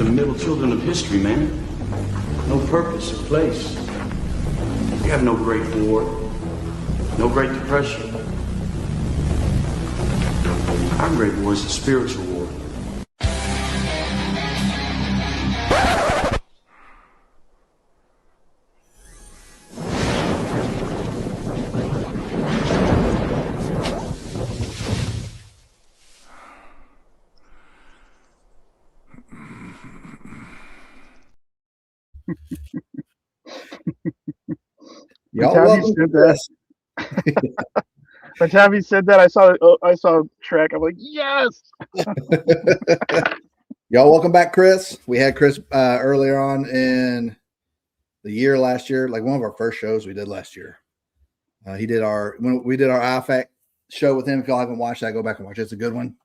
the middle children of history, man. No purpose or place. We have no Great War, no Great Depression. Our Great War is a spiritual war. Y'all welcome to this. By the time he said that, I saw Trek. I'm like, yes. Y'all welcome back, Chris. We had Chris earlier on in the year last year, like one of our first shows we did last year. When we did our IFAC show with him. If y'all haven't watched that, go back and watch it. It's a good one.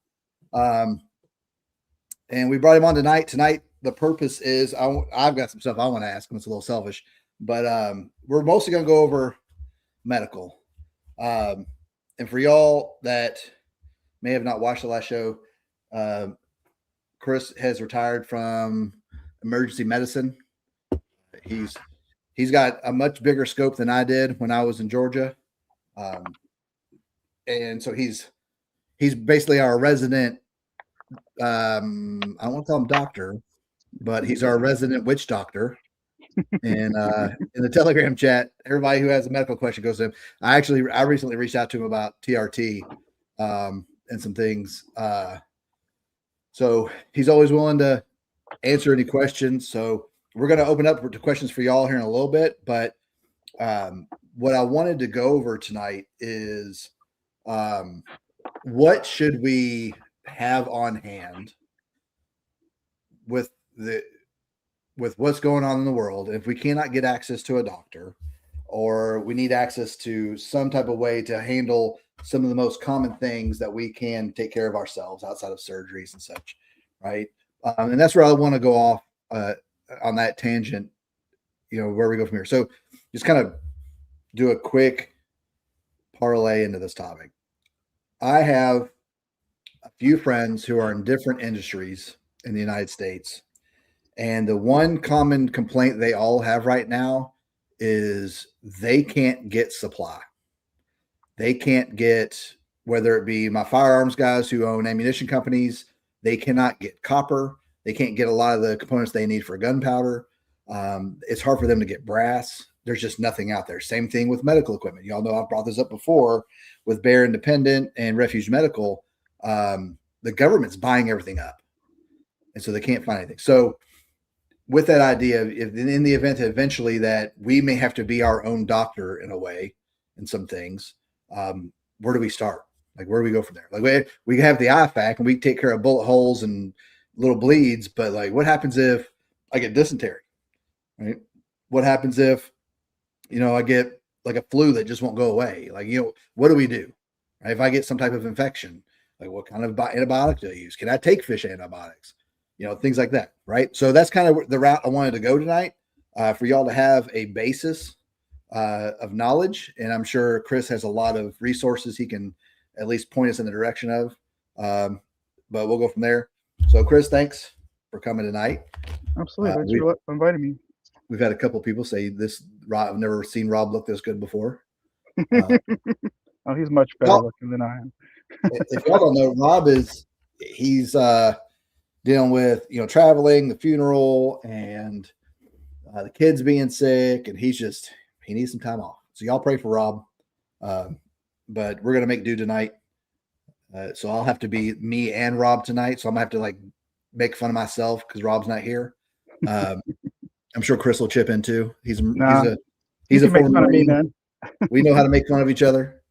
And we brought him on tonight. Tonight, the purpose is I've got some stuff I want to ask him. It's a little selfish, but we're mostly going to go over medical. And for y'all that may have not watched the last show, Chris has retired from emergency medicine. He's got a much bigger scope than I did when I was in Georgia. And so he's basically our resident, I don't want to call him doctor, but he's our resident witch doctor. And in the Telegram chat, everybody who has a medical question goes to him. I recently reached out to him about TRT and some things. So he's always willing to answer any questions. So we're going to open up to questions for y'all here in a little bit. But what I wanted to go over tonight is what should we have on hand with what's going on in the world if we cannot get access to a doctor, or we need access to some type of way to handle some of the most common things that we can take care of ourselves outside of surgeries and such, right? And that's where I want to go off on that tangent, where we go from here. So just kind of do a quick parlay into this topic. I have a few friends who are in different industries in the United States. And the one common complaint they all have right now is they can't get supply. They can't get, whether it be my firearms guys who own ammunition companies, they cannot get copper. They can't get a lot of the components they need for gunpowder. It's hard for them to get brass. There's just nothing out there. Same thing with medical equipment. Y'all know I've brought this up before with Bear Independent and Refuge Medical. The government's buying everything up. And so they can't find anything. So with that idea, if in the event eventually that we may have to be our own doctor in a way, in some things, where do we start? Like, where do we go from there? Like, we have the IFAC and we take care of bullet holes and little bleeds, but like, what happens if I get dysentery, right? What happens if, I get like a flu that just won't go away? Like, what do we do? Right? If I get some type of infection, like what kind of antibiotic do I use? Can I take fish antibiotics? Things like that, right? So that's kind of the route I wanted to go tonight, for y'all to have a basis of knowledge. And I'm sure Chris has a lot of resources he can at least point us in the direction of. But we'll go from there. So Chris, thanks for coming tonight. Absolutely. Thanks for inviting me. We've had a couple of people say this, I've never seen Rob look this good before. Oh, he's much better looking than I am. If y'all don't know, Rob he's dealing with, traveling, the funeral, and the kids being sick, and he needs some time off. So y'all pray for Rob. But we're going to make do tonight. So I'll have to be me and Rob tonight. So I'm going to have to make fun of myself because Rob's not here. I'm sure Chris will chip in too. He's a former Marine. Man. We know how to make fun of each other.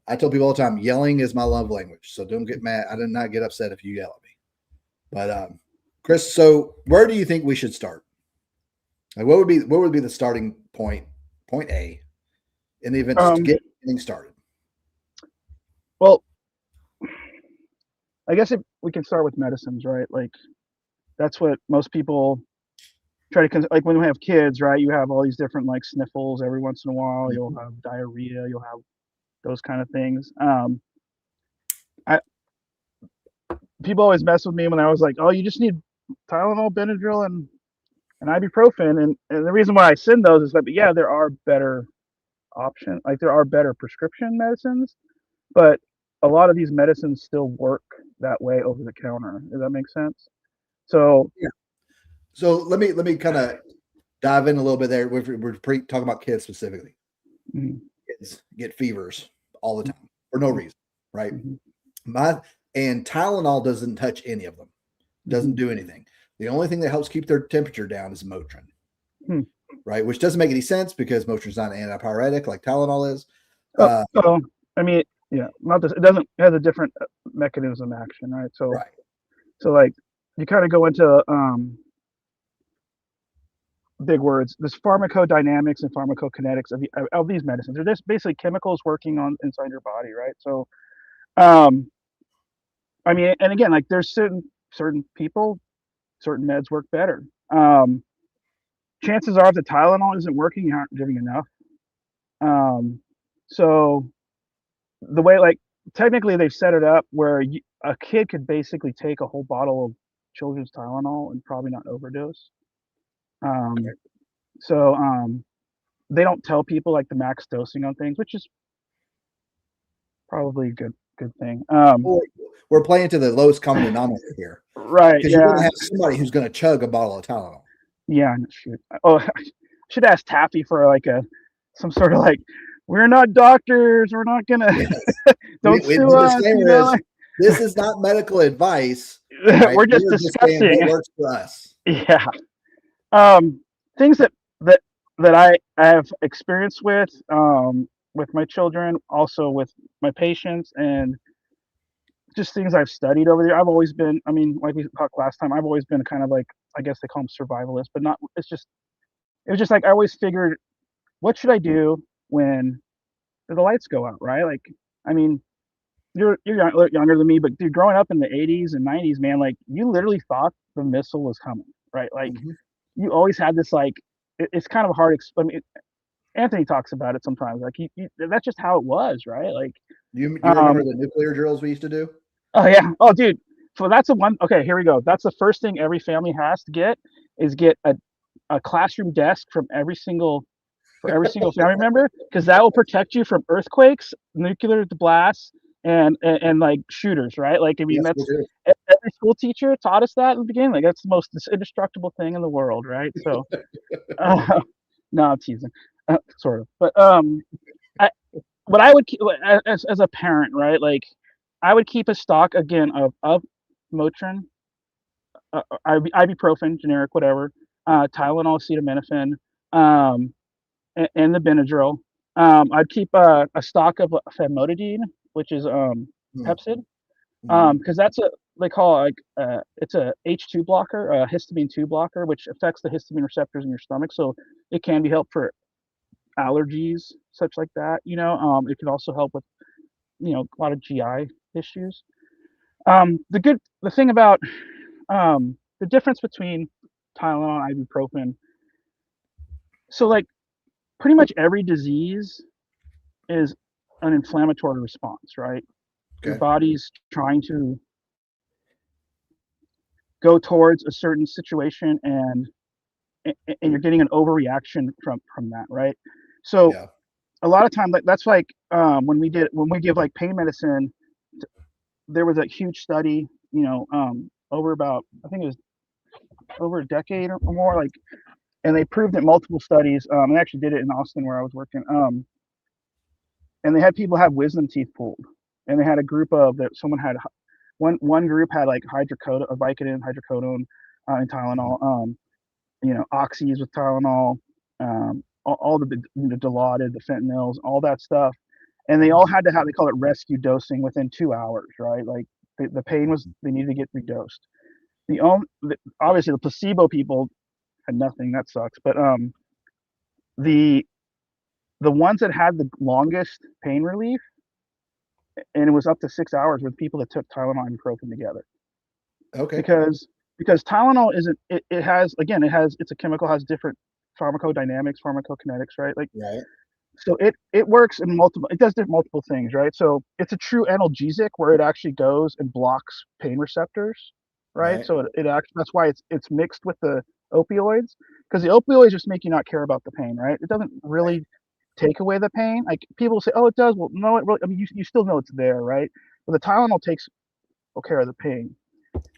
I tell people all the time, yelling is my love language. So don't get mad. I did not get upset if you yell at me. But Chris, so where do you think we should start? Like, what would be the starting point A, in the event to get things started? Well, I guess if we can start with medicines, right? Like, that's what most people try to, like, when we have kids, right? You have all these different sniffles every once in a while. You'll have diarrhea. You'll have those kind of things. People always mess with me when I was like, oh, you just need Tylenol, Benadryl, and ibuprofen. And the reason why I send those is that, yeah, there are better options. Like there are better prescription medicines, but a lot of these medicines still work that way over the counter. Does that make sense? So Yeah. So let me kind of dive in a little bit there. We're talking about kids specifically. mhm, Kids get fevers all the time for no reason, right? mhm, And Tylenol doesn't touch any of them. Doesn't mhm. do anything. The only thing that helps keep their temperature down is Motrin, Hmm. right? Which doesn't make any sense because Motrin's not an antipyretic like Tylenol is. Oh, so I mean, yeah, not this. It doesn't it has a different mechanism action, right? Right. So like you kind of go into big words. This pharmacodynamics and pharmacokinetics of these medicines. They're just basically chemicals working on inside your body, right? So, um, I mean, and again, like there's certain people, certain meds work better. Um, Chances are, if the Tylenol isn't working, you aren't giving enough. Um, so the way, like, technically they've set it up where a kid could basically take a whole bottle of children's Tylenol and probably not overdose. Um, so they don't tell people like the max dosing on things, which is probably a good thing. We're playing to the lowest common denominator here Right, because you're going to yeah, have somebody who's going to chug a bottle of Tylenol. yeah. Shoot. Oh, I should ask Taffy for like some sort of like, we're not doctors. We're not gonna don't sue The us. You disclaimer know, is this is not medical advice. like, Right? we're just We're just saying discussing. what works for us. Yeah. Things that I have experience with my children, also with my patients, and just things I've studied over there. I've always been, I mean, like we talked last time, I've always been kind of like, I guess they call them survivalist, but not. It was just like I always figured, what should I do when the lights go out, right? Like, I mean, younger than me, but dude, growing up in the '80s and '90s, man, like you literally thought the missile was coming, right? Like Mhm. you always had this like it's kind of hard. I mean, Anthony talks about it sometimes. Like that's just how it was, right? Like, You remember um, the nuclear drills we used to do? oh yeah, oh dude. So that's the one. Okay, here we go. That's the first thing every family has to get is get a classroom desk from every single for every single family member, because that will protect you from earthquakes, nuclear blasts, and like shooters, right? Like, I mean, Yes, we that's do. every school teacher taught us that in the beginning. Like, that's the most indestructible thing in the world, right? So, no, I'm teasing, sort of. But I, what I would keep as a parent, right? Like, I would keep a stock again of Motrin, ibuprofen, generic, whatever, Tylenol, acetaminophen, um, and the Benadryl. I'd keep a stock of famotidine, which is Mhm. Pepsid, Mhm. because that's a they call it like it's a H2 blocker, a histamine 2 blocker, which affects the histamine receptors in your stomach. So it can be helpful for allergies, such like that. It can also help with a lot of GI issues. The thing about the difference between Tylenol and ibuprofen. So like pretty much every disease is an inflammatory response, right? Your Okay. body's trying to go towards a certain situation, and you're getting an overreaction from that, right? So Yeah. a lot of time, like that's like when we give like pain medicine, there was a huge study, over about, I think it was over a decade or more, like, and they proved it multiple studies. They actually did it in Austin where I was working. And they had people have wisdom teeth pulled, and they had a group of that. Someone had one group had like hydrocodone, Vicodin, hydrocodone, and Mhm. Tylenol. Oxys with Tylenol, all the Dilaudid, the fentanyls, all that stuff, and they all Mhm. had to have, they call it rescue dosing within 2 hours, right? Like the pain was, they needed to get redosed. Obviously the placebo people had nothing. That sucks. But the the ones that had the longest pain relief, and it was up to 6 hours, with people that took Tylenol and ibuprofen together. Okay. Because Tylenol isn't it has, again, it's a chemical, has different pharmacodynamics, pharmacokinetics, right? Like, Right. so it works in multiple, it does multiple things, right? So it's a true analgesic where it actually goes and blocks pain receptors, right? So it actually, that's why it's mixed with the opioids, because the opioids just make you not care about the pain, right? It doesn't really take away the pain. Like people say, oh, it does. Well, no, it really, I mean, you still know it's there, right? But the Tylenol takes care of the pain.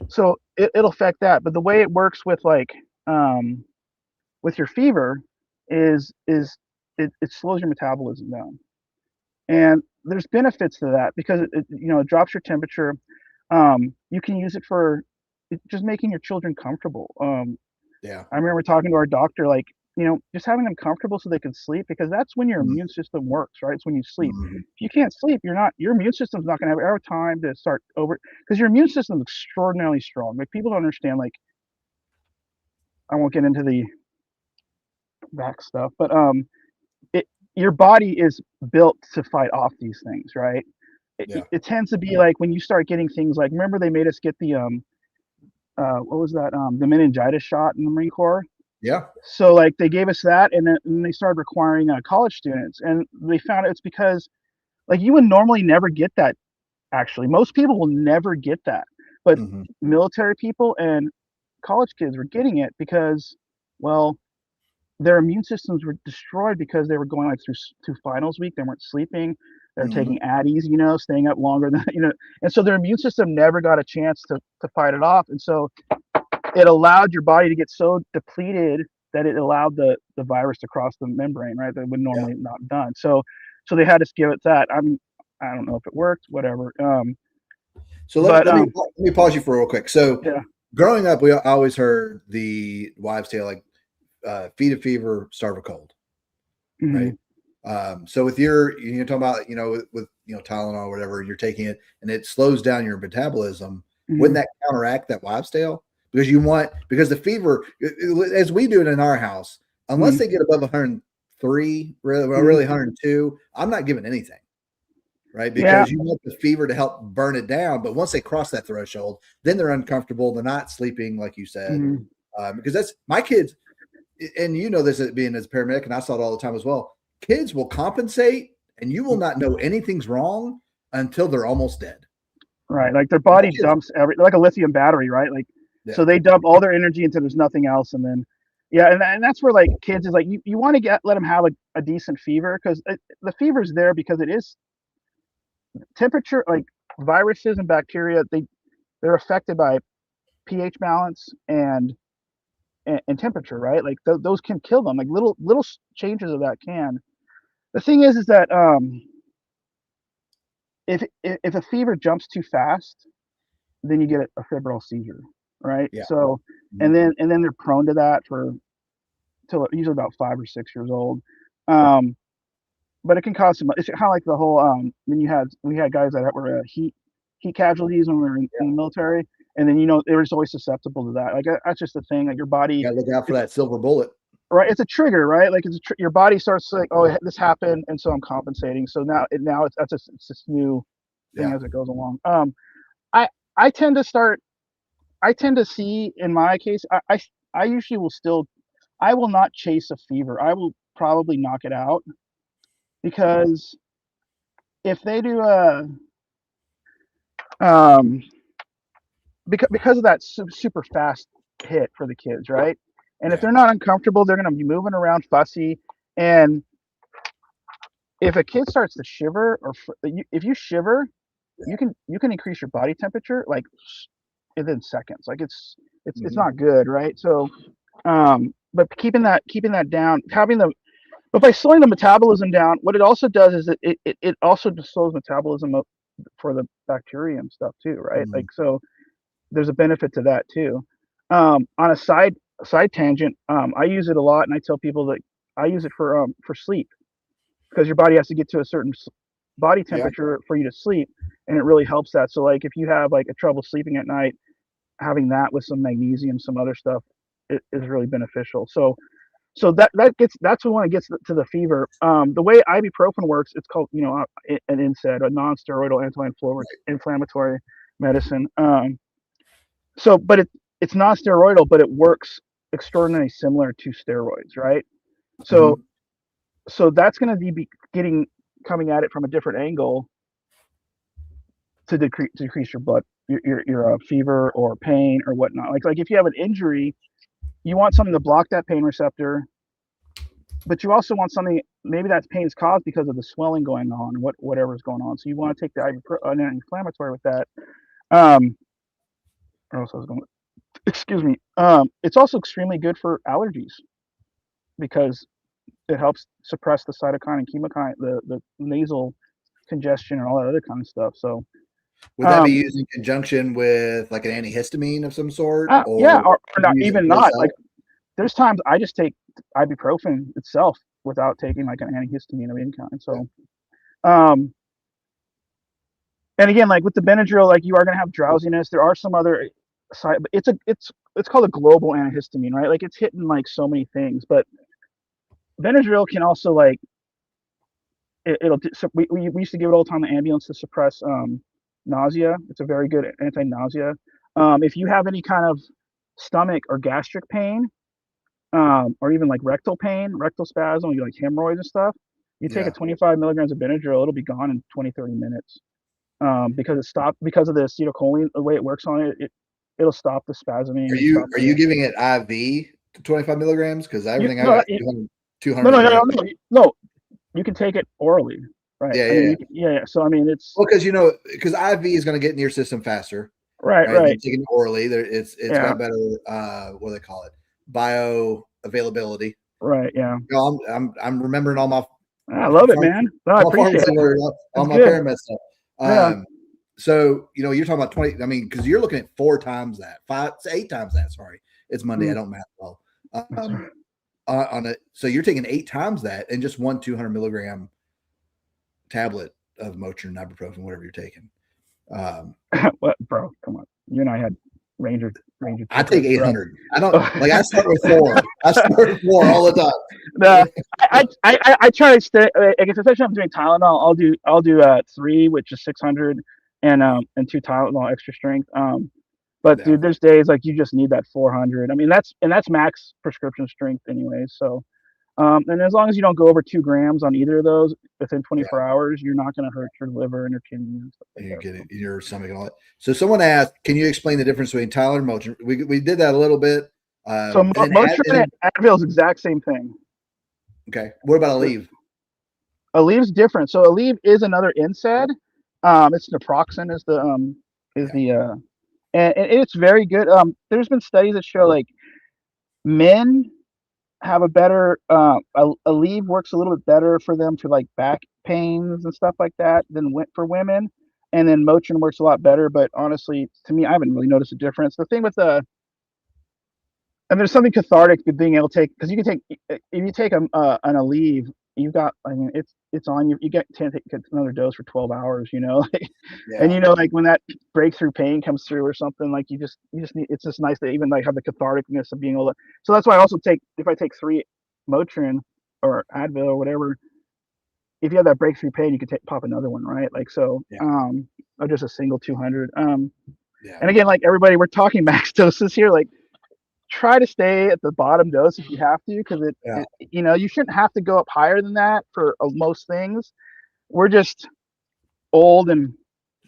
So it'll affect that. But the way it works with like with your fever is it slows your metabolism down. And there's benefits to that because it drops your temperature. You can use it for just making your children comfortable. Yeah. I remember talking to our doctor, like, just having them comfortable so they can sleep, because that's when your immune system works, right? It's when you sleep. Mhm. If you can't sleep, your immune system's not going to have time to start over, because your immune system is extraordinarily strong. Like people don't understand, like, I won't get into the back stuff, but your body is built to fight off these things, right? Yeah. It tends to be like when you start getting things like, remember they made us get the what was that, the meningitis shot in the Marine Corps. Yeah. So like they gave us that, and then they started requiring college students, and they found it's because like you would normally never get that. Actually, most people will never get that, but Mhm. military people and college kids were getting it because, well, their immune systems were destroyed because they were going like through finals week. They weren't sleeping. They're Mhm. taking Addies, staying up longer than and so their immune system never got a chance to fight it off, and so it allowed your body to get so depleted that it allowed the virus to cross the membrane, right? That would Yeah. normally not done. So they had to give it that. I don't know if it worked, whatever. So But let me pause you for real quick. So yeah. growing up, we always heard the wives' tale, like feed a fever, starve a cold, right? Mhm. So with you're talking about, with Tylenol or whatever, you're taking it and it slows down your metabolism. Wouldn't Mhm. that counteract that wives' tale? Because the fever, as we do it in our house, unless Mhm. they get above 103, Mhm. really 102, I'm not giving anything, right? Yeah. Because you want the fever to help burn it down. But once they cross that threshold, then they're uncomfortable. They're not sleeping, like you said, Mhm. because that's my kids. And this as being as a paramedic, and I saw it all the time as well. Kids will compensate, and you will not know anything's wrong until they're almost dead. Right. Like their My body kids, dumps like a lithium battery, right? Like, yeah, so they dump all their energy until there's nothing else, and then yeah, and that's where like kids is like you want to let them have a decent fever, because the fever is there because it is temperature. Like viruses and bacteria, they're affected by pH balance and temperature, right? Like those can kill them. Like little changes of that can. The thing is that if a fever jumps too fast, then you get a febrile seizure, right? yeah, So mhm, and then they're prone to that for till usually about 5 or 6 years old. Um, but it can cause some. It's kind of like the whole when we had guys that were heat casualties when we were yeah. in the military, and then they were just always susceptible to that. Like that's just the thing. Like your body, Got to look out for it's that silver bullet. right. It's a trigger, right? Like your body starts like, oh, this happened, and so I'm compensating. So now it's this new thing Yeah, as it goes along. I I tend to start. I tend to see in my case, I usually will still, I will not chase a fever. I will probably knock it out, because if they do um because of that super fast hit for the kids, right? And if yeah, they're not uncomfortable, they're going to be moving around fussy. And if a kid starts to shiver, or if you shiver, you can increase your body temperature like within seconds. Like it's mhm, not good, right? So but keeping that down, but by slowing the metabolism down, what it also does is it also just slows metabolism up for the bacteria and stuff too, right? Like, mhm, so there's a benefit to that too. On a side tangent, I use it a lot, and I tell people that I use it for sleep, because your body has to get to a certain body yeah. temperature for you to sleep, and it really helps that. So like if you have like a trouble sleeping at night, having that with some magnesium, some other stuff, it is really beneficial. So that's when it gets to the fever. The way ibuprofen works, it's called an NSAID, a non-steroidal anti-inflammatory medicine. But it's non-steroidal, but it works extraordinarily similar to steroids, right? So Mhm. so that's going to be coming at it from a different angle to decrease your your fever or pain or whatnot. Like if you have an injury, you want something to block that pain receptor, but you also want something, maybe that pain is caused because of the swelling going on, whatever's going on. So you want to take the an anti-inflammatory with that. Or else I was going. Excuse me. It's also extremely good for allergies because it helps suppress the cytokine and chemokine, the nasal congestion and all that other kind of stuff. So would that be used in conjunction with like an antihistamine of some sort? Yeah, or not even not. Itself? Like there's times I just take ibuprofen itself without taking like an antihistamine of any kind. So, and again, like with the Benadryl, like you are going to have drowsiness. There are some other side, but it's called a global antihistamine, right? Like it's hitting like so many things, but Benadryl can also like so we used to give it all the time in the ambulance to suppress nausea. It's a very good anti-nausea. If you have any kind of stomach or gastric pain, or even like rectal pain, rectal spasm, you like hemorrhoids and stuff, you take a 25 milligrams of Benadryl, it'll be gone in 20-30 minutes. Because of the acetylcholine, the way it works on it, it'll stop the spasming. Are you giving it IV 25 milligrams? Because everything I got 200. No, you can take it orally, right? Yeah. So I mean, it's because because IV is going to get into your system faster, right. Taking it orally, it's got better what do they call it, bioavailability, right? Yeah. I'm remembering all my. I love it, man. No, I appreciate it. All my paramed stuff. So you're talking about 20. I mean, because you're looking at 4 times that, 8 times that. Sorry, it's Monday. I don't math well. On it, so you're taking 8 times that and just 1 200 milligram tablet of Motrin, ibuprofen, whatever you're taking. What, bro? Come on, you and I had Ranger. I take 800. I don't like. I start with 4. I start with 4 all the time. No, I try to stay. I guess especially if I'm doing Tylenol, I'll do 3, which is 600, and 2 Tylenol extra strength. But dude, there's days like you just need that 400. I mean, that's max prescription strength anyway. So, and as long as you don't go over 2 grams on either of those within 24 hours, you're not going to hurt your liver and your kidneys and stuff like you that. get it in your stomach and all that. So someone asked, can you explain the difference between Tylenol and Motrin? We did that a little bit. So Motrin and Advil is the exact same thing. Okay. What about Aleve? Aleve's different. So Aleve is another NSAID. It's naproxen is the and it's very good. There's been studies that show like men have a better Aleve works a little bit better for them for like back pains and stuff like that than for women, and then Motrin works a lot better. But honestly, to me, I haven't really noticed a difference. The thing with and there's something cathartic with being able to take, because you can take, if you take an Aleve, you've got, I mean, it's on you. You get to take another dose for 12 hours, and like when that breakthrough pain comes through or something, like you just need. It's just nice to even like have the catharticness of being able to. So that's why I also take, if I take 3 Motrin or Advil or whatever, if you have that breakthrough pain, you could pop another one, right? Like so, or just a single 200. And again, like everybody, we're talking max doses here, like. Try to stay at the bottom dose if you have to, because you shouldn't have to go up higher than that for most things. We're just old and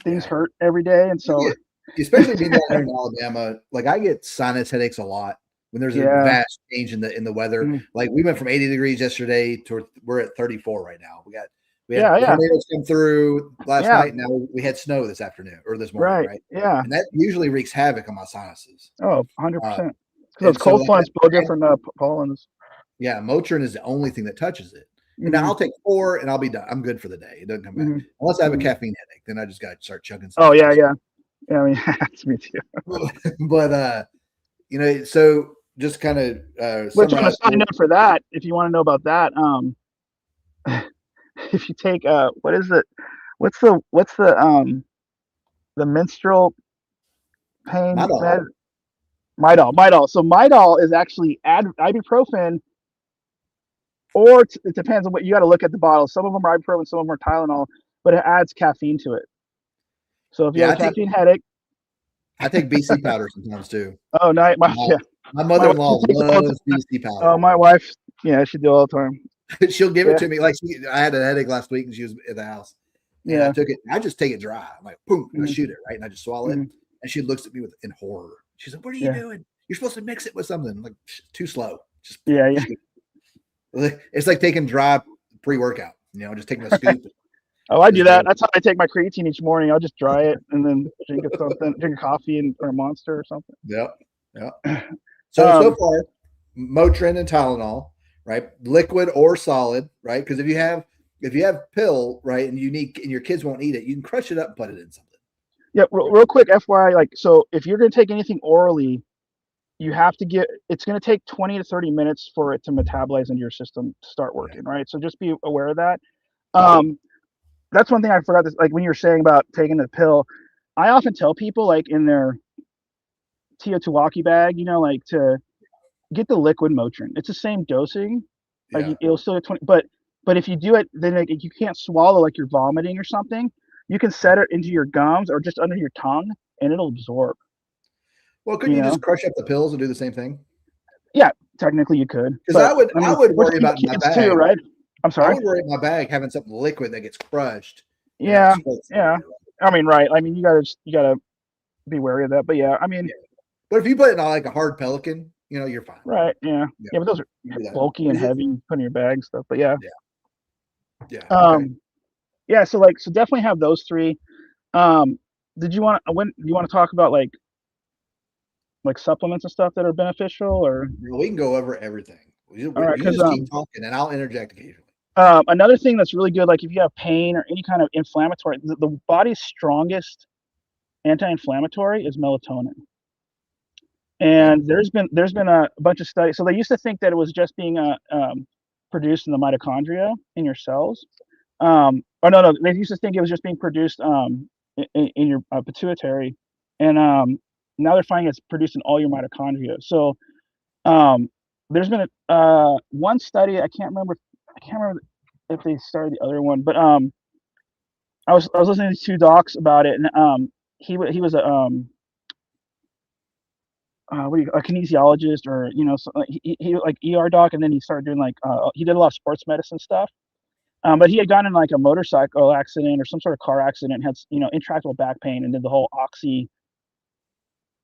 things hurt every day, and so especially being down here in Alabama, like I get sinus headaches a lot when there's a vast change in the weather. Like we went from 80 degrees yesterday to we're at 34 right now. We had tornadoes come through last night. Now we had snow this afternoon or this morning, right? Yeah, and that usually wreaks havoc on my sinuses. Oh, 100%. Because those cold fronts blow different pollens. Yeah, Motrin is the only thing that touches it. And now I'll take 4 and I'll be done. I'm good for the day. It doesn't come back. Unless I have a caffeine headache, then I just got to start chugging some. Oh, yeah. I mean, that's me too. But, so just kind of which on a side note for that, if you want to know about that, if you take, what's the menstrual pain med? Midol. So Midol is actually ibuprofen, or it depends on what you got to look at the bottle. Some of them are ibuprofen, some of them are Tylenol, but it adds caffeine to it. So if you have a caffeine headache, I take BC powder sometimes too. Oh, no, my mother-in-law loves BC powder. Oh, my wife, she do all the time. She'll give it to me. Like I had a headache last week and she was at the house. And I took it. I just take it dry. I'm like, boom, I shoot it right, and I just swallow it. And she looks at me in horror. She's like, "What are you Yeah. doing? You're supposed to mix it with something." I'm like, too slow. Just Yeah. It's like taking dry pre-workout, just taking a scoop. Oh, I do that. That's how I take my creatine each morning. I'll just dry it and then drink a coffee or a Monster or something. Yep. So far, Motrin and Tylenol, right? Liquid or solid, right? Because if you have pill, right, and your kids won't eat it, you can crush it up and put it in something. Yeah, real quick, FYI, like, so if you're going to take anything orally, you have to it's going to take 20 to 30 minutes for it to metabolize into your system to start working, right? So just be aware of that. That's one thing I forgot. This, like when you were saying about taking the pill, I often tell people, like, in their Teotihuacan bag, like, to get the liquid Motrin. It's the same dosing. Like, it'll still get 20, but if you do it, then, like, you can't swallow, like you're vomiting or something. You can set it into your gums or just under your tongue, and it'll absorb. Well, couldn't you just crush up the pills and do the same thing? Yeah, technically you could. Because I would worry about my bag too, right? I'm sorry. I would worry about my bag having something liquid that gets crushed. Yeah. I mean, right. I mean, you gotta be wary of that. But yeah, I mean, but if you put it in like a hard Pelican, you're fine. Right. Yeah. But those are bulky and heavy. You put in your bag and stuff. But yeah. Yeah. So definitely have those three. Did you want to talk about like supplements and stuff that are beneficial, or? We can go over everything. All right, you just keep talking, and I'll interject occasionally. Another thing that's really good, like if you have pain or any kind of inflammatory, the body's strongest anti-inflammatory is melatonin. And there's been a bunch of studies. So they used to think that it was just being produced in the mitochondria in your cells. No, they used to think it was just being produced in your pituitary, and now they're finding it's produced in all your mitochondria. So there's been one study. I can't remember if they started the other one, but I was listening to two docs about it, and he was a kinesiologist, or he like ER doc, and then he started doing he did a lot of sports medicine stuff. But he had gotten in like a motorcycle accident or some sort of car accident, and had intractable back pain, and did the whole oxy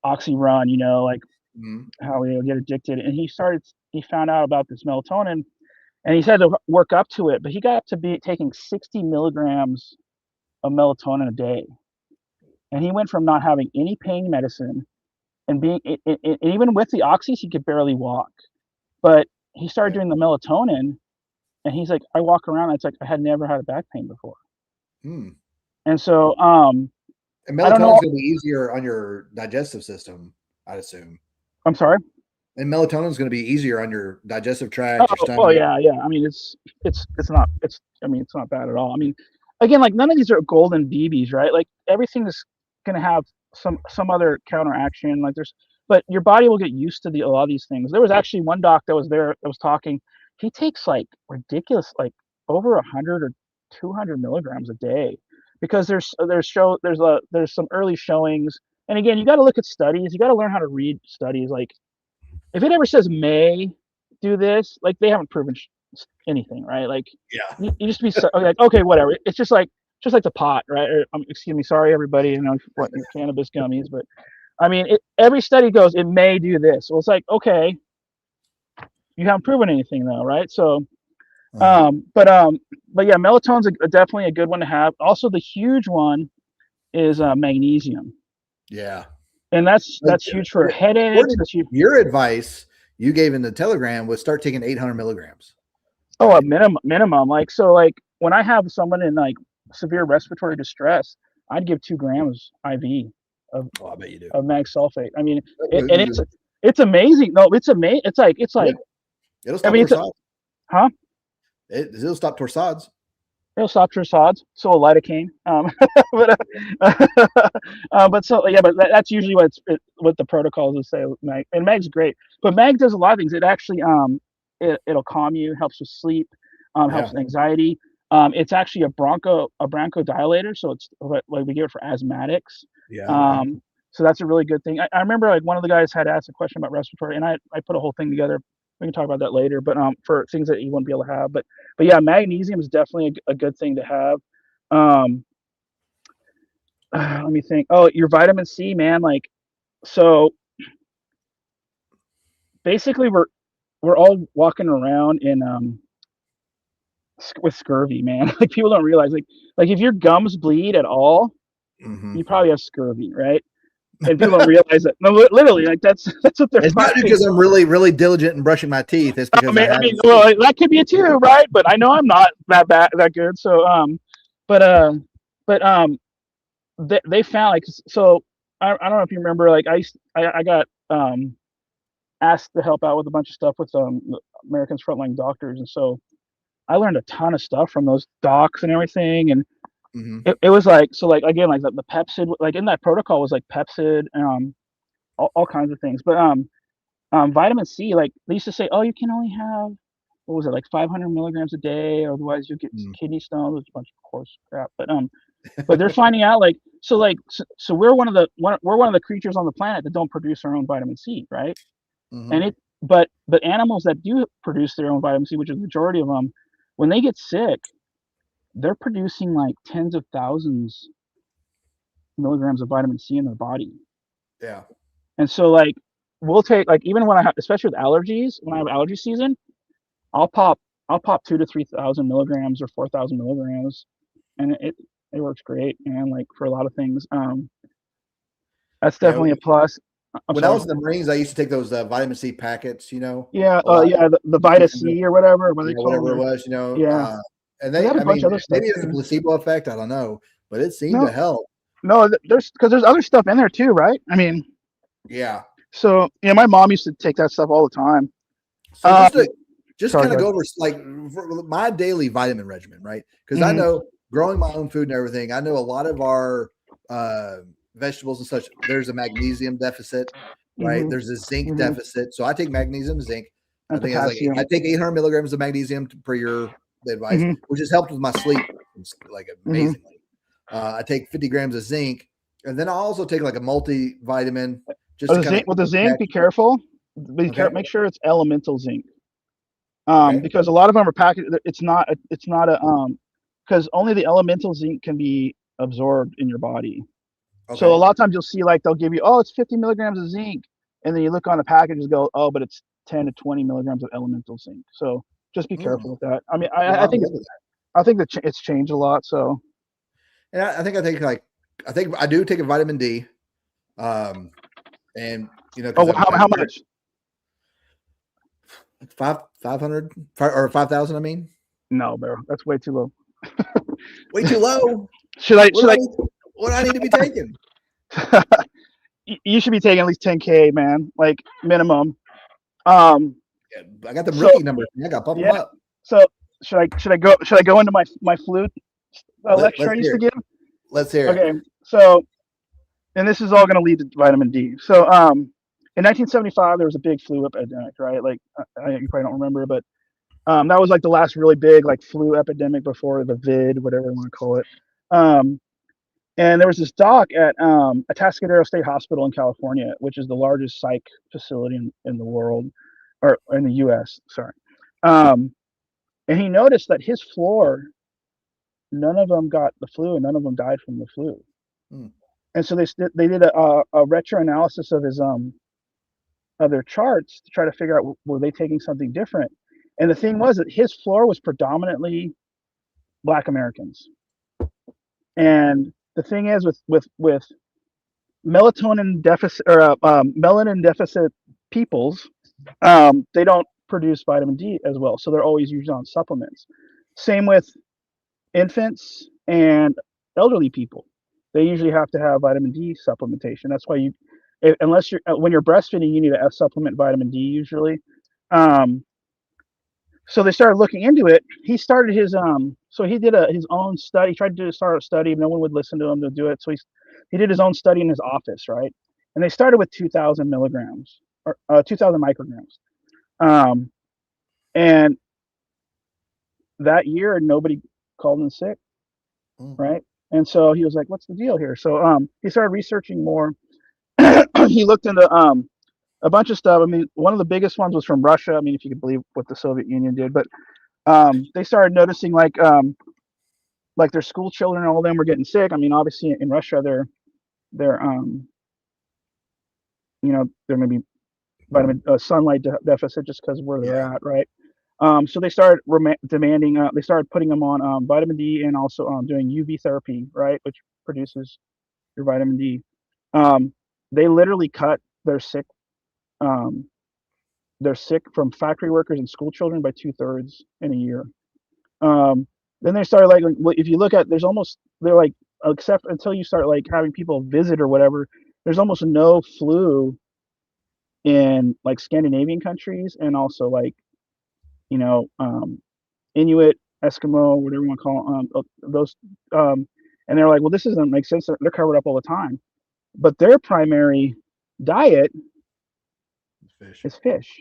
run, how he would get addicted. And he found out about this melatonin, and he had to work up to it, but he got up to be taking 60 milligrams of melatonin a day. And he went from not having any pain medicine and and even with the oxys, he could barely walk. But he started doing the melatonin, and he's like, I walk around, it's like I had never had a back pain before. And so, and melatonin's going to be easier on your digestive system, I'd assume. I'm sorry? And melatonin's going to be easier on your digestive tract, your stomach. Oh yeah. I mean, it's not bad at all. I mean, again, like none of these are golden BBs, right? Like everything is going to have some other counteraction. But your body will get used to a lot of these things. There was actually one doc that was there that was talking. He takes like ridiculous, like over 100 or 200 milligrams a day, because there's some early showings. And again, you got to look at studies. You got to learn how to read studies. Like if it ever says may do this, like they haven't proven anything, right? Like you just be like, okay, whatever. It's just like the pot, right? Or, excuse me, sorry everybody, what cannabis gummies, but I mean, every study goes, it may do this. Well, it's like, okay, you haven't proven anything though, right? So, but yeah, melatonin's definitely a good one to have. Also, the huge one is magnesium. Yeah, and that's huge for headaches. Your advice you gave in the Telegram was start taking 800 milligrams. Oh, a minimum. Like when I have someone in like severe respiratory distress, I'd give 2 grams IV of I bet you do. Of mag sulfate. I mean, it's amazing. No, it's amazing. It's like it'll stop torsades. Huh? It'll stop torsades. It'll stop torsades. So a lidocaine. But that's usually what the protocols will say. Mag, and mag's great, but mag does a lot of things. It actually it'll calm you, helps with sleep, helps with anxiety. It's actually a bronchodilator, so it's like we give it for asthmatics. Yeah. So that's a really good thing. I remember like one of the guys had asked a question about respiratory, and I put a whole thing together. We can talk about that later, but for things that you wouldn't be able to have. But yeah, magnesium is definitely a good thing to have. let me think. Oh, your vitamin C, man. Like, so basically we're all walking around in with scurvy, man. Like people don't realize, like if your gums bleed at all, Mm-hmm. you probably have scurvy, right? And people don't realize that. No, literally, like that's what they're It's not finding. because I'm really, really diligent in brushing my teeth. It's because I haven't. Well, that could be it too, right? But I know I'm not that good. So, but but they found like, so I don't know if you remember, like I got asked to help out with a bunch of stuff with Americans Frontline Doctors, and so I learned a ton of stuff from those docs and everything, and Mm-hmm. it was like, so like again, like the Pepsid, like in that protocol was like Pepsid, all kinds of things, but vitamin C, like they used to say, oh, you can only have, what was it, like 500 milligrams a day, otherwise you'll get kidney stones, which is a bunch of coarse crap. But they're finding out, like, so we're one of the creatures on the planet that don't produce our own vitamin C, right? Mm-hmm. And but animals that do produce their own vitamin C, which is the majority of them, when they get sick, they're producing like tens of thousands milligrams of vitamin C in their body. Yeah. And so like we'll take, like, even when I have, especially with allergies, when I have allergy season, I'll pop 2 to 3,000 milligrams or 4,000 milligrams, and it works great, and like for a lot of things. That's Yeah. definitely a plus. When I was in the Marines, I used to take those vitamin C packets, Yeah, a lot. yeah, the Vita C or whatever, what they call Whatever it them. was, Yeah, and they had a bunch of other stuff maybe it's a too. placebo effect. I don't know, but it seemed No, to help. no, there's, because there's other stuff in there too, right? I mean, Yeah. so yeah, my mom used to take that stuff all the time. So just Sorry, kind of go go over like my daily vitamin regimen, right? Because I Mhm. know growing my own food and everything, I know a lot of our vegetables and such. There's a magnesium deficit, right? Mhm. There's a zinc Mhm. deficit. So I take magnesium, zinc. I And think it's like potassium. I take 800 milligrams of magnesium per your advice, Mhm. which has helped with my sleep like Mhm. amazingly. I take 50 grams of zinc, and then I also take like a multivitamin just to The kind of zinc, with the zinc, be careful. okay, Make sure it's elemental zinc. okay, Because a lot of them are packaged. It's not a because only the elemental zinc can be absorbed in your body. So a okay. lot of times you'll see, like, they'll give you, oh, it's 50 milligrams of zinc, and then you look on the package and go, oh, but it's 10 to 20 milligrams of elemental zinc. So just be Mm. careful with that. I mean, Well, I I'm think good with that. it's changed a lot. So And I think I think I do take a vitamin D, and because oh, how much? five hundred or 5,000. I mean, No, bro, that's way too low. way too low. Should I What should do I I need, what do I need to be taking? you should be taking at least 10K, man, like minimum. Um, Yeah, I got them so rookie numbers. I got to pump them yeah, up. so should I go into my flu lecture Let's I used hear to it. give? Let's hear it. Okay, so, and this is all going to lead to vitamin D. So in 1975 there was a big flu epidemic, right? Like you probably don't remember, but that was like the last really big like flu epidemic before the vid, whatever you want to call it. Um, and there was this doc at Atascadero State Hospital in California, which is the largest psych facility in the world, or in the U.S. Sorry. Um, and he noticed that his floor, none of them got the flu, and none of them died from the flu. Hmm. And so they did a retro analysis of his of their charts to try to figure out, were they taking something different. And the thing was that his floor was predominantly Black Americans. And the thing is, with melatonin deficit, or melanin deficit peoples, they don't produce vitamin D as well, so they're always usually on supplements. Same with infants and elderly people; they usually have to have vitamin D supplementation. That's why unless you're when you're breastfeeding, you need to supplement vitamin D usually. Um, so they started looking into it. He started so he did his own study. He tried to start a study, no one would listen to him to do it. So he did his own study in his office, right? And they started with 2,000 milligrams, or 2,000 micrograms. And that year nobody called in sick, right? And so he was like, what's the deal here? So he started researching more. He looked into a bunch of stuff. I mean, one of the biggest ones was from Russia. I mean, if you could believe what the Soviet Union did, but they started noticing, like, like their school children, all of them were getting sick. I mean, obviously in Russia, they're you know, there may be vitamin sunlight deficit just because of where they're at, right? So they started demanding, they started putting them on vitamin D and also doing UV therapy, right, which produces your vitamin D. They literally cut um, their sick from factory workers and school children by 2/3 in a year. Then they started like, if you look at, they're like, except until you start like having people visit or whatever, there's almost no flu in like Scandinavian countries and also like, you know, Inuit, Eskimo, whatever you want to call those. And they're like, well, this doesn't make sense. They're covered up all the time, but their primary diet is fish,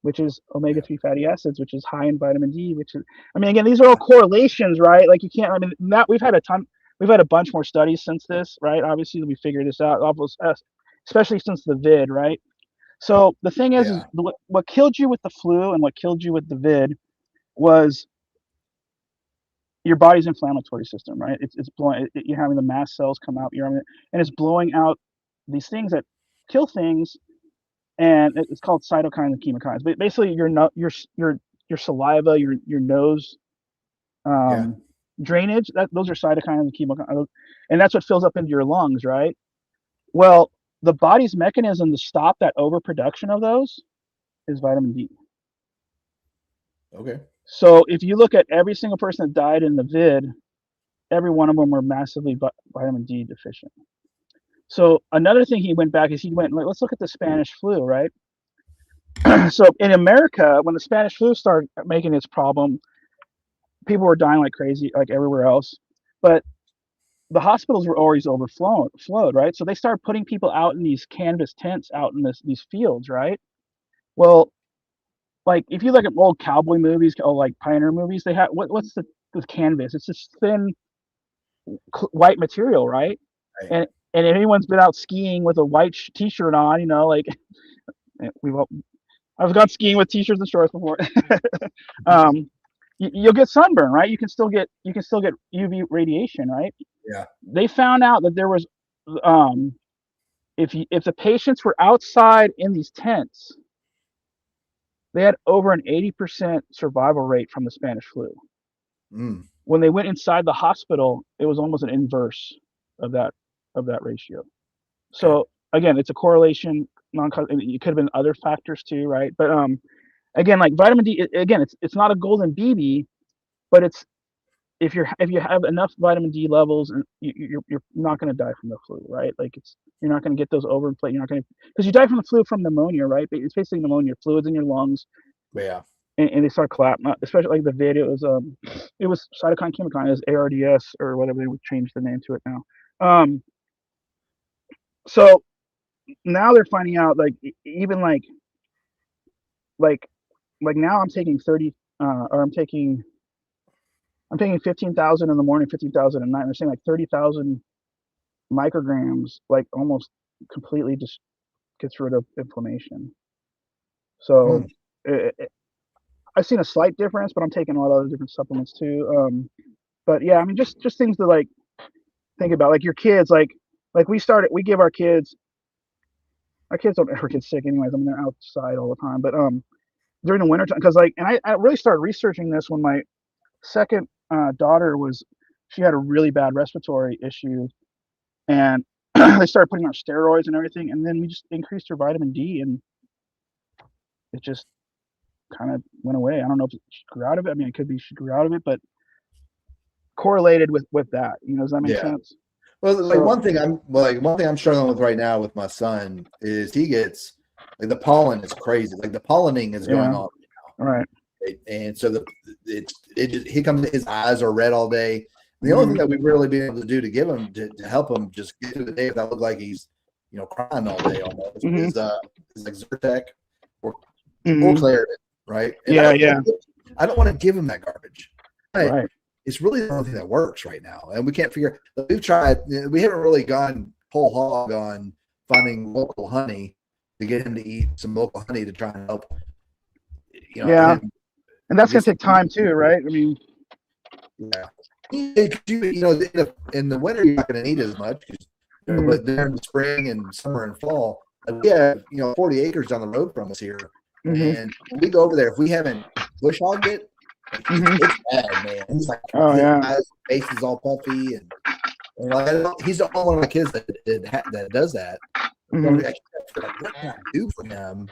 which is omega-3 fatty acids, which is high in vitamin D, which is, I mean, again, these are all correlations, right? Like you can't, I mean, we've had a bunch more studies since this, right? Obviously, we figured this out, especially since the vid, right? So the thing is what killed you with the flu and what killed you with the vid was your body's inflammatory system, right? It's blowing, you're having the mast cells come out, and it's blowing out these things that kill things, and it's called cytokines and chemokines. But basically, your saliva, your nose drainage, those are cytokines and chemokines, and that's what fills up into your lungs, right? Well, the body's mechanism to stop that overproduction of those is vitamin D. Okay. So if you look at every single person that died in the vid, every one of them were massively vitamin D deficient. So another thing he went back is let's look at the Spanish flu, right? So in America, when the Spanish flu started making its problem, people were dying like crazy, like everywhere else. But the hospitals were always overflowed, right? So they started putting people out in these canvas tents out in these fields, right? Well, like if you look at old cowboy movies or like pioneer movies, they have what's the canvas? It's this thin white material, right? And anyone's been out skiing with a white t-shirt on, you know, like I've gone skiing with t-shirts and shorts before. You'll get sunburn, right? You can still get UV radiation, right? Yeah. They found out that there was if the patients were outside in these tents, they had over an 80% survival rate from the Spanish flu. When they went inside the hospital, it was almost an inverse of that ratio. So again, it's a correlation. It could have been other factors too, right? But again, like vitamin D, again, it's not a golden BB, but it's if you have enough vitamin D levels, and you're not going to die from the flu, right? Like you're not going to get those overinflate. You're not going to, because you die from the flu from pneumonia, right? It's basically pneumonia, fluids in your lungs. Yeah. And they start collapsing, especially like the vid. It was cytokine chemokine, it was ARDS or whatever, they would change the name to it now. So now they're finding out like even like now I'm taking 30 or I'm taking 15,000 in the morning, 15,000 at night. They're saying like 30,000 micrograms, like almost completely just gets rid of inflammation. So I've seen a slight difference, but I'm taking a lot of other different supplements too. But yeah, I mean, just things to like think about, like your kids, like we give our kids don't ever get sick anyways. I mean, they're outside all the time, but during the winter time, because like, and I really started researching this when my second daughter she had a really bad respiratory issue, and they started putting her steroids and everything, and then we just increased her vitamin D, and it just kind of went away. I don't know if she grew out of it. I mean, it could be she grew out of it, but correlated with that. You know, does that make sense? Well, like one thing I'm struggling with right now with my son is he gets like the pollen is crazy. Like the pollinating is going on right now. And so he comes, his eyes are red all day. The only thing that we've really been able to do to give him to help him just get through the day without look like he's crying all day almost is like Zyrtec or Claritin, right? And I don't want to give him that garbage. Right. It's really the only thing that works right now, and we can't figure. We've tried. We haven't really gone whole hog on finding local honey to get him to eat some local honey to try and help. And that's gonna take time too, right? I mean, In the winter you're not going to need as much, but during the spring and summer and fall, we have 40 acres down the road from us here, and we go over there. If we haven't bush hogged it, it's bad, man. It's like his face is all puffy, and he's the only one of my kids that does that. What can I do for him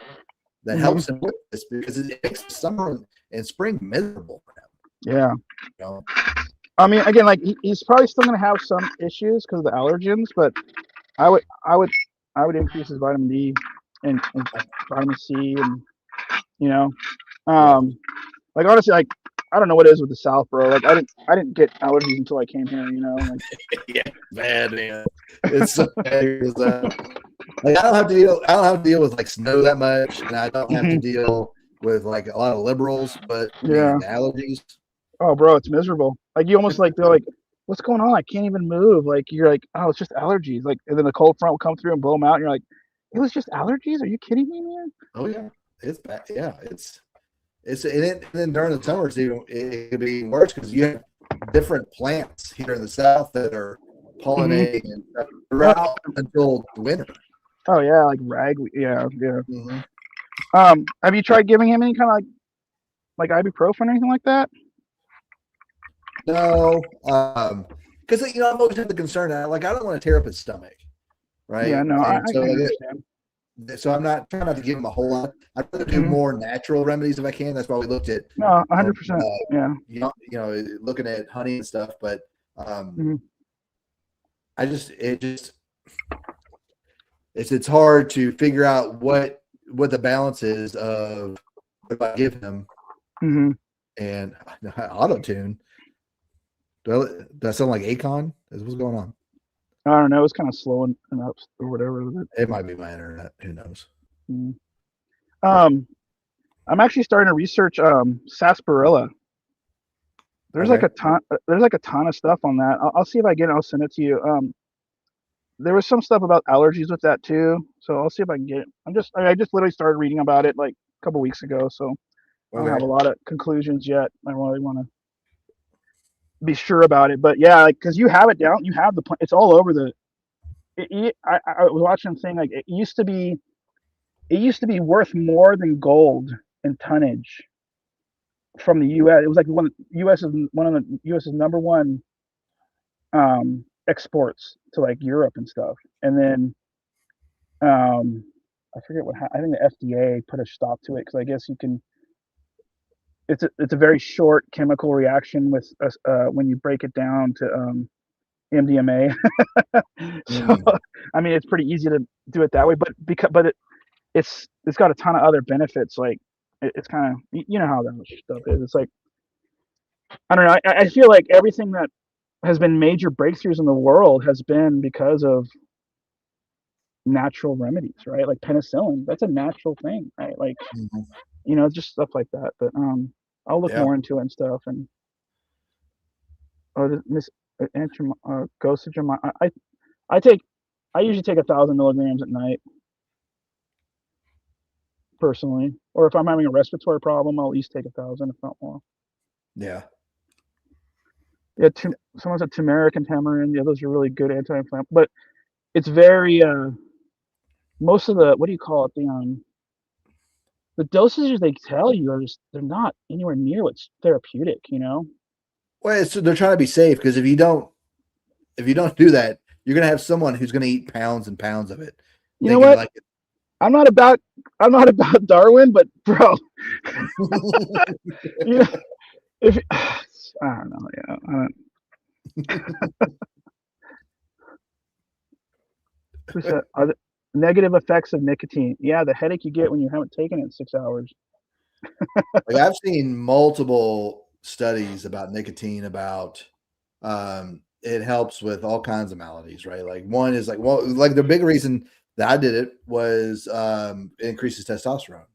that helps him with this, because it makes summer and spring miserable for him. Yeah. I mean, again, like he's probably still going to have some issues because of the allergens, but I would increase his vitamin D and vitamin C, and like honestly, like I don't know what it is with the South, bro. Like I didn't get allergies until I came here, like yeah, bad, man. It's so bad. Like I don't have to deal with like snow that much, and I don't have to deal with like a lot of liberals, but the allergies. Oh, bro, it's miserable. Like you almost like they're like, what's going on? I can't even move. Like you're like, oh, it's just allergies. Like, and then the cold front will come through and blow them out, and you're like, it was just allergies? Are you kidding me, man? Oh yeah, it's bad. Yeah, it's and then during the summers it could be worse because you have different plants here in the South that are pollinating and throughout until the winter. Oh yeah, like ragweed. Yeah. Have you tried giving him any kind of like ibuprofen or anything like that? No, because I've always had the concern that I don't want to tear up his stomach, right? Yeah, no, I understand. So I'm not trying not to give him a whole lot. I'd rather do more natural remedies if I can. That's why we looked at 100%. Looking at honey and stuff. But it's hard to figure out what the balance is of what I give him and auto tune. Do I sound like Akon? What's going on? I don't know. It's kind of slow and up or whatever. It might be my internet. Who knows? I'm actually starting to research sarsaparilla. There's like a ton of stuff on that. I'll see if I get it. I'll send it to you. There was some stuff about allergies with that too, so I'll see if I can get it. I just literally started reading about it like a couple weeks ago, so I don't have a lot of conclusions yet. I really want to be sure about it, but yeah, like because you have it down, you have it's all over the. I was watching a thing like it used to be worth more than gold in tonnage from the U.S. It was like one of the U.S.'s number one exports to like Europe and stuff, and then I forget I think the FDA put a stop to it because I guess you can. It's a very short chemical reaction with when you break it down to MDMA. So I mean, it's pretty easy to do it that way, but it's got a ton of other benefits. Like it's kind of how that stuff is. It's like I don't know. I feel like everything that has been major breakthroughs in the world has been because of natural remedies, right? Like penicillin, that's a natural thing, right? Like just stuff like that. But I'll look more into it and stuff. And Gosage. I usually take 1,000 milligrams at night, personally. Or if I'm having a respiratory problem, I'll at least take 1,000, if not more. Yeah. Yeah. Someone said turmeric and tamarind. Yeah, those are really good anti-inflammatory. But it's very most of the the dosages they tell you are they're not anywhere near what's therapeutic, Well, they're trying to be safe because if you don't do that, you're gonna have someone who's gonna eat pounds and pounds of it. You know what? I'm not about Darwin, but bro, if I don't know, are the negative effects of nicotine? Yeah, the headache you get when you haven't taken it in 6 hours. I've seen multiple studies about nicotine about it helps with all kinds of maladies, right? Like one is like the big reason that I did it was it increases testosterone.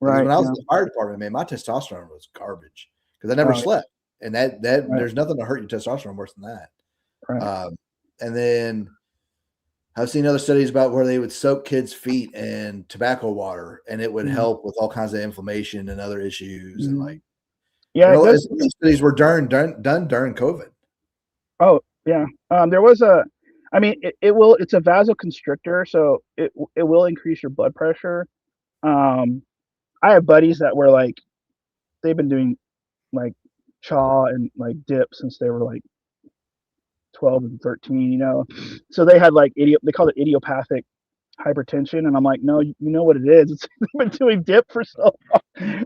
Right. When I was in the fire department, man, my testosterone was garbage because I never slept, and that there's nothing to hurt your testosterone worse than that. Right. And then I've seen other studies about where they would soak kids' feet in tobacco water, and it would help with all kinds of inflammation and other issues. And those studies were done during COVID. Oh yeah. There was I mean, it's a vasoconstrictor, so it will increase your blood pressure. Um, I have buddies that were like they've been doing like chaw and like dip since they were like 12 and 13, so they had like they call it idiopathic hypertension, and I'm like, no, you know what it is. It's they've been doing dip for so long.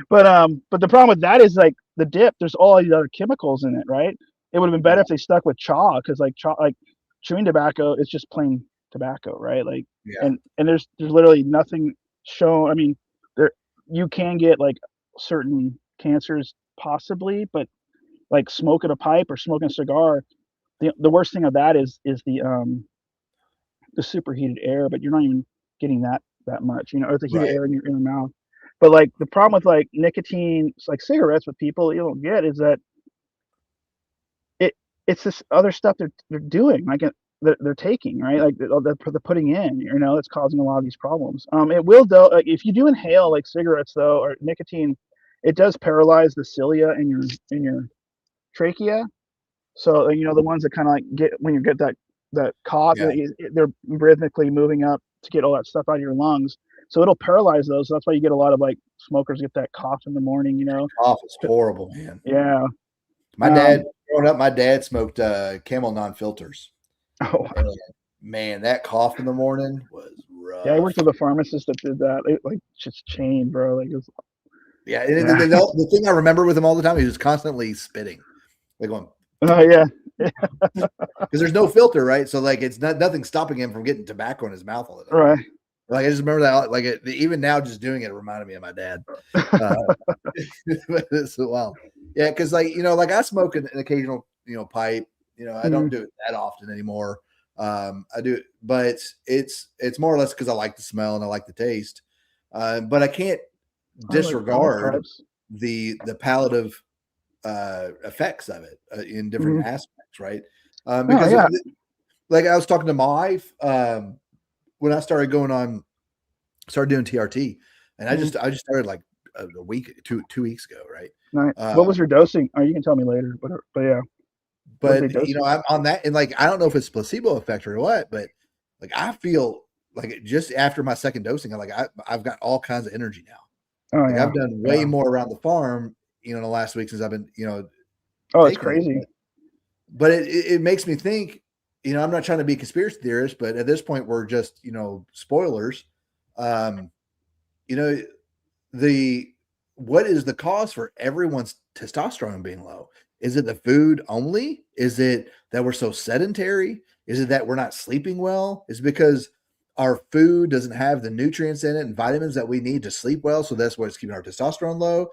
But the problem with that is like the dip, there's all these other chemicals in it, right? It would have been better Yeah. if they stuck with chaw, because like chewing tobacco is just plain tobacco, right? Like, Yeah. and there's literally nothing shown. I mean, there you can get like certain cancers possibly, but like smoking a pipe or smoking a cigar, the worst thing of that is the superheated air, but you're not even getting that much, or the heated Right. air in your mouth. But like the problem with like nicotine, like cigarettes, with people you don't get is that it it's this other stuff they're doing, like they're taking, right? Like they're putting in, that's causing a lot of these problems. It will though, like if you do inhale like cigarettes though or nicotine, it does paralyze the cilia in your trachea. So the ones that kind of like get when you get that cough, Yeah. they're rhythmically moving up to get all that stuff out of your lungs. So it'll paralyze those. So that's why you get a lot of like smokers get that cough in the morning. Cough is horrible, man. Yeah. My dad, growing up, my dad smoked Camel non-filters. Oh, And, man, that cough in the morning was rough. yeah. I worked with a pharmacist that did that. It, like just chain, bro. Like Yeah, and the thing I remember with him all the time, he was constantly spitting, like going. Oh yeah. Because there's no filter, right? So like it's nothing stopping him from getting tobacco in his mouth all the time. Right. Like I just remember that, like even now, just doing it reminded me of my dad. It's wild, yeah. Because like like I smoke an occasional pipe. I don't do it that often anymore. I do it, but it's more or less because I like the smell and I like the taste. But I can't disregard the palliative effects of it in different aspects, right? Because like I was talking to my wife when I started doing TRT, and I just started like a week, 2 weeks ago, right? Right. What was your dosing? Oh, you can tell me later, but yeah. But I'm on that, and like I don't know if it's placebo effect or what, but like I feel like just after my second dosing, I've got all kinds of energy now. Oh, like yeah. I've done way more around the farm, in the last week since I've been, Oh, it's crazy. But it makes me think, I'm not trying to be a conspiracy theorist, but at this point we're just, spoilers. What is the cause for everyone's testosterone being low? Is it the food only? Is it that we're so sedentary? Is it that we're not sleeping well? Is it because our food doesn't have the nutrients in it and vitamins that we need to sleep well? So that's what's keeping our testosterone low.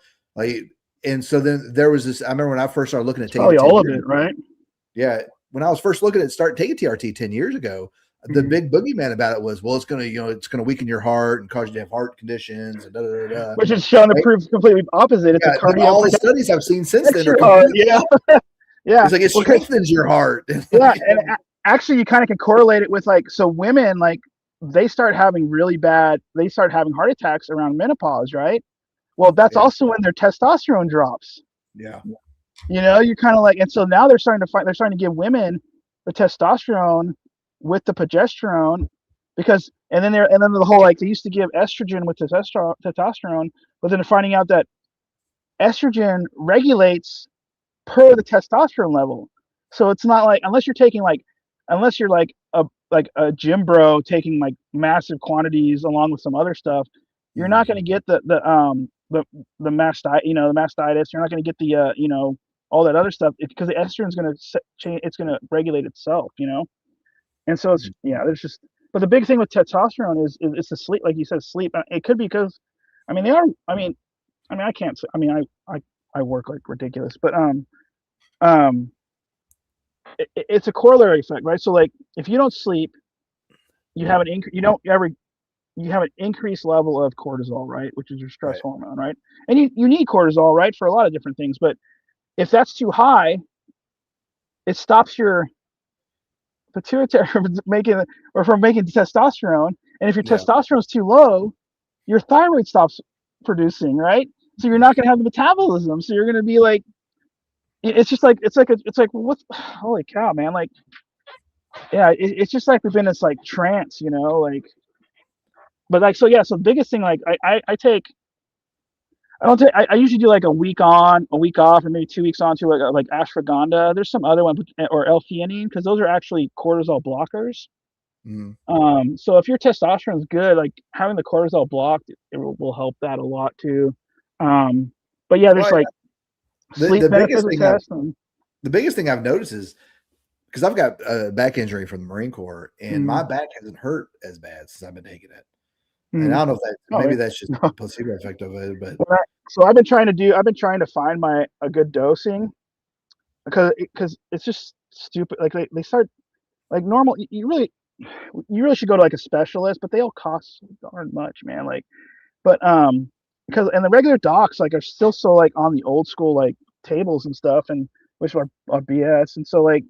And so then there was this, I remember when I first started looking at taking probably all of it, right? Yeah. When I was first looking at taking TRT 10 years ago, the big boogeyman about it was, well, it's going to weaken your heart and cause you to have heart conditions and which is shown to prove completely opposite. It's a cardio. All the studies I've seen since then are yeah. It's like it strengthens your heart. Yeah. And actually you kind of can correlate it with so women, like they start having heart attacks around menopause, right? Well, that's also when their testosterone drops. Yeah. You're kind of like, and so now they're starting to give women the testosterone with the progesterone, because and then the whole they used to give estrogen with testosterone, but then they're finding out that estrogen regulates per the testosterone level. So it's not like unless you're like a gym bro taking like massive quantities along with some other stuff, you're not going to get the mastitis, the mastitis. You're not going to get the all that other stuff because the estrogen is going to change. It's going to regulate itself, And so it's there's just. But the big thing with testosterone is it's the sleep, like you said, sleep. It could be because, they are. I can't say. I work like ridiculous, but it's a corollary effect, right? So like if you don't sleep, you have an increased level of cortisol, right? Which is your stress hormone, right? And you need cortisol, right, for a lot of different things. But if that's too high, it stops your pituitary from making testosterone. And if your testosterone is too low, your thyroid stops producing, right? So you're not going to have the metabolism. So you're going to be like, it's just like what? Holy cow, man! Like, yeah, it's just like we've been in this like trance, like. But like, so yeah, so the biggest thing, like, I take. I don't take. I usually do like a week on, a week off, or maybe 2 weeks on to like ashwagandha. There's some other one, or L-theanine, because those are actually cortisol blockers. Mm. So if your testosterone is good, like having the cortisol blocked, it will help that a lot too. But yeah, there's Well, like sleep the biggest metaphysics thing I've test. And, the biggest thing I've noticed is because I've got a back injury from the Marine Corps, and mm, my back hasn't hurt as bad since I've been taking it. And I mm. don't know if that Oh maybe yeah. that's just the placebo effect of it, but Well, so I've been trying to find a good dosing because it's just stupid. Like they start like normal. You really should go to like a specialist, but they all cost so darn much, man. Like, but because and the regular docs like are still so like on the old school like tables and stuff, and which are BS. And so like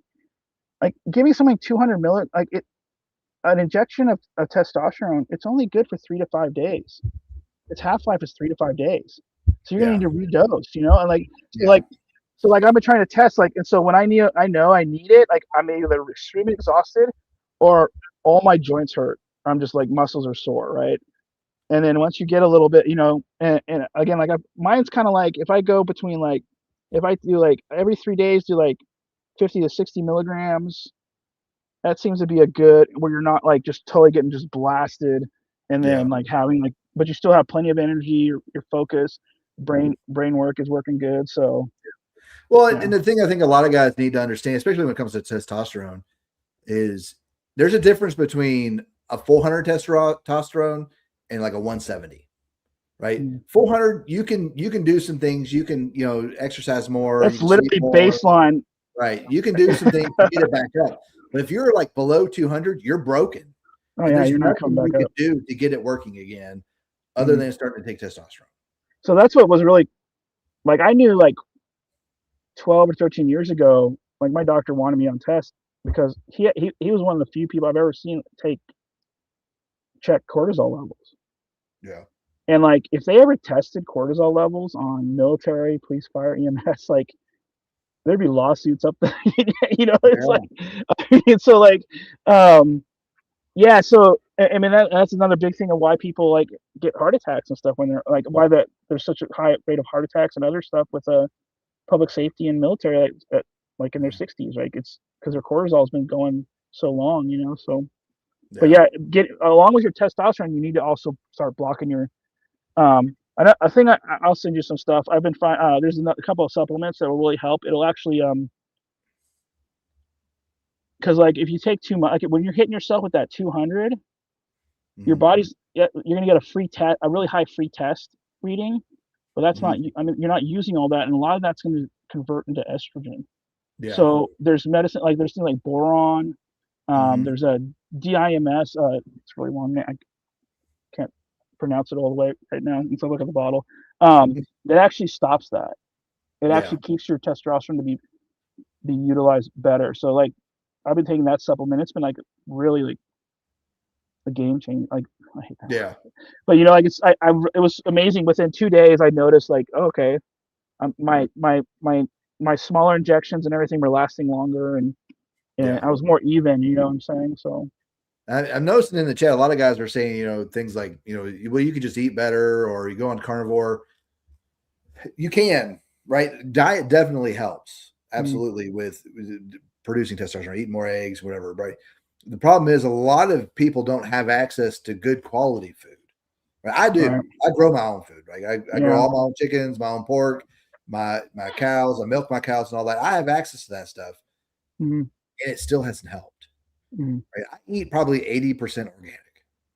give me something 200 milli like it an injection of testosterone. It's only good for 3 to 5 days. Its half-life is 3 to 5 days. So you're gonna yeah, need to redose, and like so yeah, like so like I've been trying to test like, and so when I know I need it, like I'm either extremely exhausted or all my joints hurt. I'm just like muscles are sore, right? And then once you get a little bit, and again, like mine's kind of like if I go between like if I do like every 3 days do like 50 to 60 milligrams, that seems to be a good where you're not like just totally getting just blasted, and yeah. then like having like, but you still have plenty of energy, your focus, brain work is working good. So Well, yeah. and the thing I think a lot of guys need to understand, especially when it comes to testosterone, is there's a difference between a 400 testosterone and like a 170, right? Mm. 400, you can do some things, you can exercise more, you That's can sleep literally more, baseline. right? You can do some things to get it back up. But if you're like below 200, you're broken, Oh and yeah, there's you're not coming nothing back you can up. do to get it working again other Mm. than starting to take testosterone. So that's what was really like I knew like 12 or 13 years ago, like my doctor wanted me on test because he was one of the few people I've ever seen check cortisol levels. Yeah, And like if they ever tested cortisol levals on military, police, fire, EMS, like there'd be lawsuits up there. It's yeah, like I mean, so like yeah, so I mean that's another big thing of why people like get heart attacks and stuff when they're like why there's such a high rate of heart attacks and other stuff with public safety and military like in their 60s, right? It's because their cortisol's been going so long. So but yeah. yeah, get along with your testosterone, you need to also start blocking your I think I'll send you some stuff. I've been fine. There's a couple of supplements that will really help. It'll actually because like if you take too much, like when you're hitting yourself with that 200, your Mm-hmm. body's you're gonna get a really high free test reading, but that's Mm-hmm. not. I mean, you're not using all that, and a lot of that's going to convert into estrogen. Yeah. So there's medicine like there's things like boron. Mm-hmm. There's a DIMS. It's really long. I can't pronounce it all the way right now. Let's look at the bottle. That actually stops that. It Yeah. actually keeps your testosterone to be utilized better. So like I've been taking that supplement. It's been like really like a game changer. Like I hate that word, Yeah. but like it was amazing. Within 2 days, I noticed like okay, my smaller injections and everything were lasting longer, and Yeah. I was more even. You know what I'm saying? So I'm noticing in the chat a lot of guys are saying, things like, well, you could just eat better or you go on carnivore. You can, right? Diet definitely helps. mm, Absolutely with producing testosterone, eat more eggs, whatever, right? The problem is a lot of people don't have access to good quality food. Right? I do. right, I grow my own food. Right? I grow yeah, all my own chickens, my own pork, my cows. I milk my cows and all that. I have access to that stuff, mm, and it still hasn't helped. mm, Right? I eat probably 80% organic.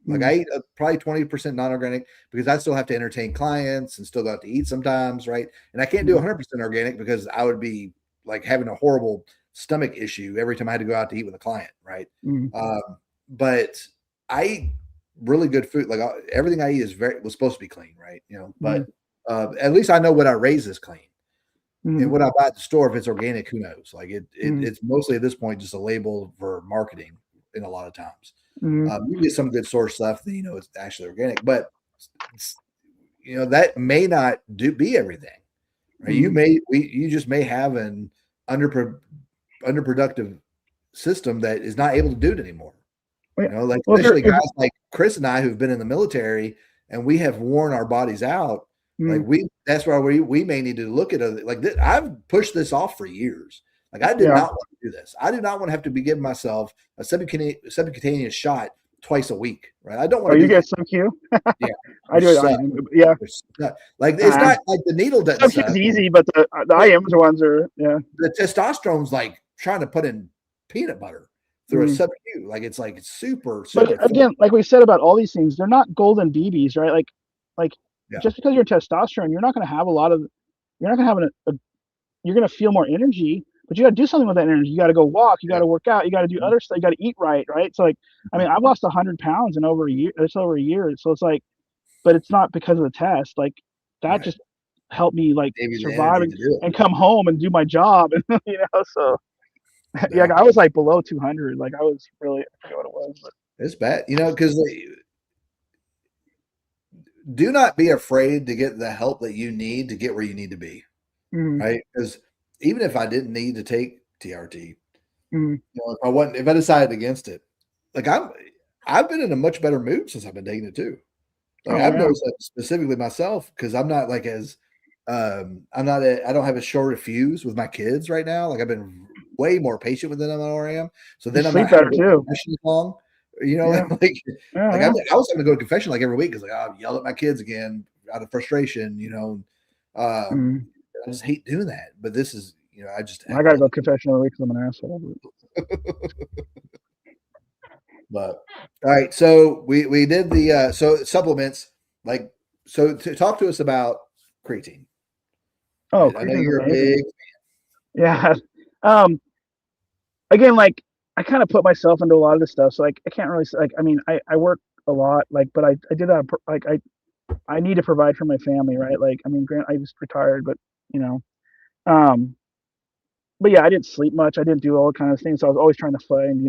Like mm, I eat probably 20% non-organic because I still have to entertain clients and still got to eat sometimes, right? And I can't do mm, 100% organic because I would be like having a horrible stomach issue every time I had to go out to eat with a client, right? mm, But I eat really good food. Like everything I eat was supposed to be clean, right? mm, But at least I know what I raise is clean. And mm, what I buy at the store, if it's organic, who knows? Like mm, it's mostly at this point just a label for marketing in a lot of times. mm, You get some good source stuff that it's actually organic, but that may not be everything. right? You just may have an underproductive system that is not able to do it anymore. You know, like especially guys like Chris and I who've been in the military and we have worn our bodies out. Like that's why we may need to look at it. Like this, I've pushed this off for years. Like I did not want to do this. I did not want to have to be giving myself a subcutaneous shot twice a week, right? I don't want to. You get some Q? Yeah, I do it. Yeah, like it's not like the needle doesn't. It's easy, but the IMs ones are The testosterone's like trying to put in peanut butter through a sub-Q. Like it's super. But again, like we said about all these things, they're not golden BBs, right? Like just because you're testosterone, you're not going to have you're going to feel more energy, but you got to do something with that energy. You got to go walk, you got to work out, you got to do other stuff, you got to eat right. So like, I mean, I've lost 100 pounds in over a year. It's over a year. So it's like, but it's not because of the test. Like that just helped me like survive and come home and do my job. And so I was like below 200. Like I was really, I forget what it was, but it's bad, because do not be afraid to get the help that you need to get where you need to be, right? Because even if I didn't need to take TRT, if I decided against it, like I've been in a much better mood since I've been taking it too. Like I've noticed that specifically myself because I'm not like I don't have a short of fuse with my kids right now. Like I've been way more patient with them than I am. So then I'm not better too. Long. I was going to go to confession like every week because like I yelled at my kids again out of frustration. I just hate doing that. But this is, I got to go confession every week because I'm an asshole. But all right, so we did the supplements. Like, so to talk to us about creatine. Oh, I know you're a big fan. Yeah. Again, like I kind of put myself into a lot of this stuff, so like I can't really like. I mean, I work a lot, like, but I did that like I need to provide for my family, right? Like, I mean, I just retired, but but yeah, I didn't sleep much. I didn't do all kind of things. So I was always trying to find,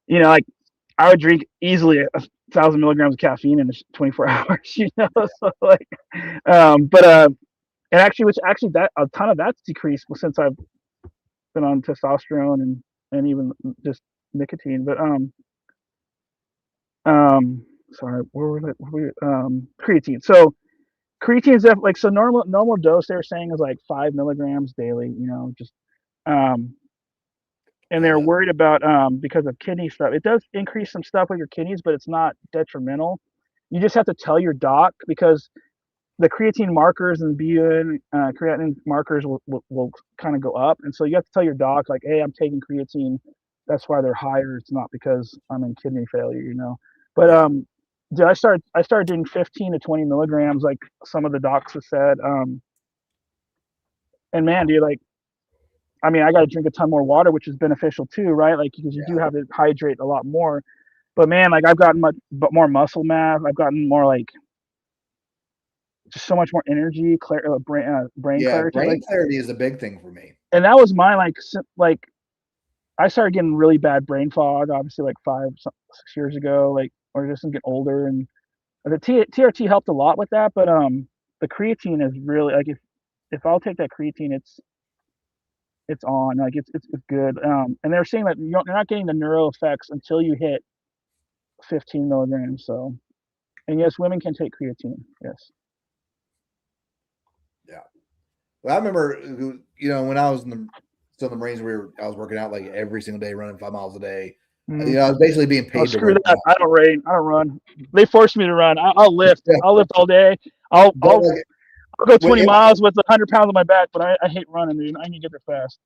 like I would drink easily 1,000 milligrams of caffeine in 24 hours, So like, and actually that a ton of that's decreased since I've been on testosterone and even just nicotine. But sorry, where was it? Creatine. So creatine is like, so normal dose they were saying is like 5 milligrams daily, just and they're worried about because of kidney stuff. It does increase some stuff with your kidneys, but it's not detrimental. You just have to tell your doc because the creatine markers and BUN creatinine markers will kind of go up, and so you have to tell your doc like, hey, I'm taking creatine. That's why they're higher. It's not because I'm in kidney failure, But I started doing 15 to 20 milligrams, like some of the docs have said. And man, dude, like, I mean, I got to drink a ton more water, which is beneficial too, right? Like, because you do have to hydrate a lot more. But man, like I've gotten more muscle mass. I've gotten more like just so much more energy, brain clarity. Brain clarity is a big thing for me. And that was my like I started getting really bad brain fog, obviously like 5-6 years ago, like, or just getting older, and the TRT helped a lot with that. But the creatine is really like if I'll take that creatine, it's on, like it's good. And they're saying that you're not getting the neuro effects until you hit 15 milligrams. So, and yes, women can take creatine. Yes. Yeah. Well, I remember, when I was still in the Marines, I was working out like every single day, running 5 miles a day. I was basically being paid. Screw that! I don't run. They force me to run. I'll lift. I'll lift all day. I'll go 20 miles with 100 pounds on my back, but I hate running, dude. I need to get there fast.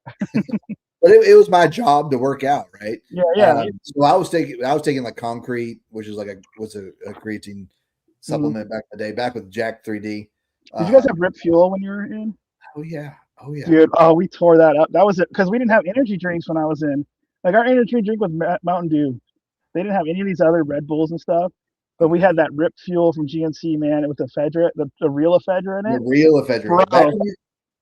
But it was my job to work out, right? Yeah. So I was taking like Concrete, which is like a creatine supplement back in the day, back with Jack 3D. Did you guys have Rip Fuel when you were in? Oh yeah. Dude, we tore that up. That was it, because we didn't have energy drinks when I was in. Like our energy drink was Mountain Dew. They didn't have any of these other Red Bulls and stuff. But we had that Rip Fuel from GNC, man, with the ephedra, the real ephedra in it. The real ephedra.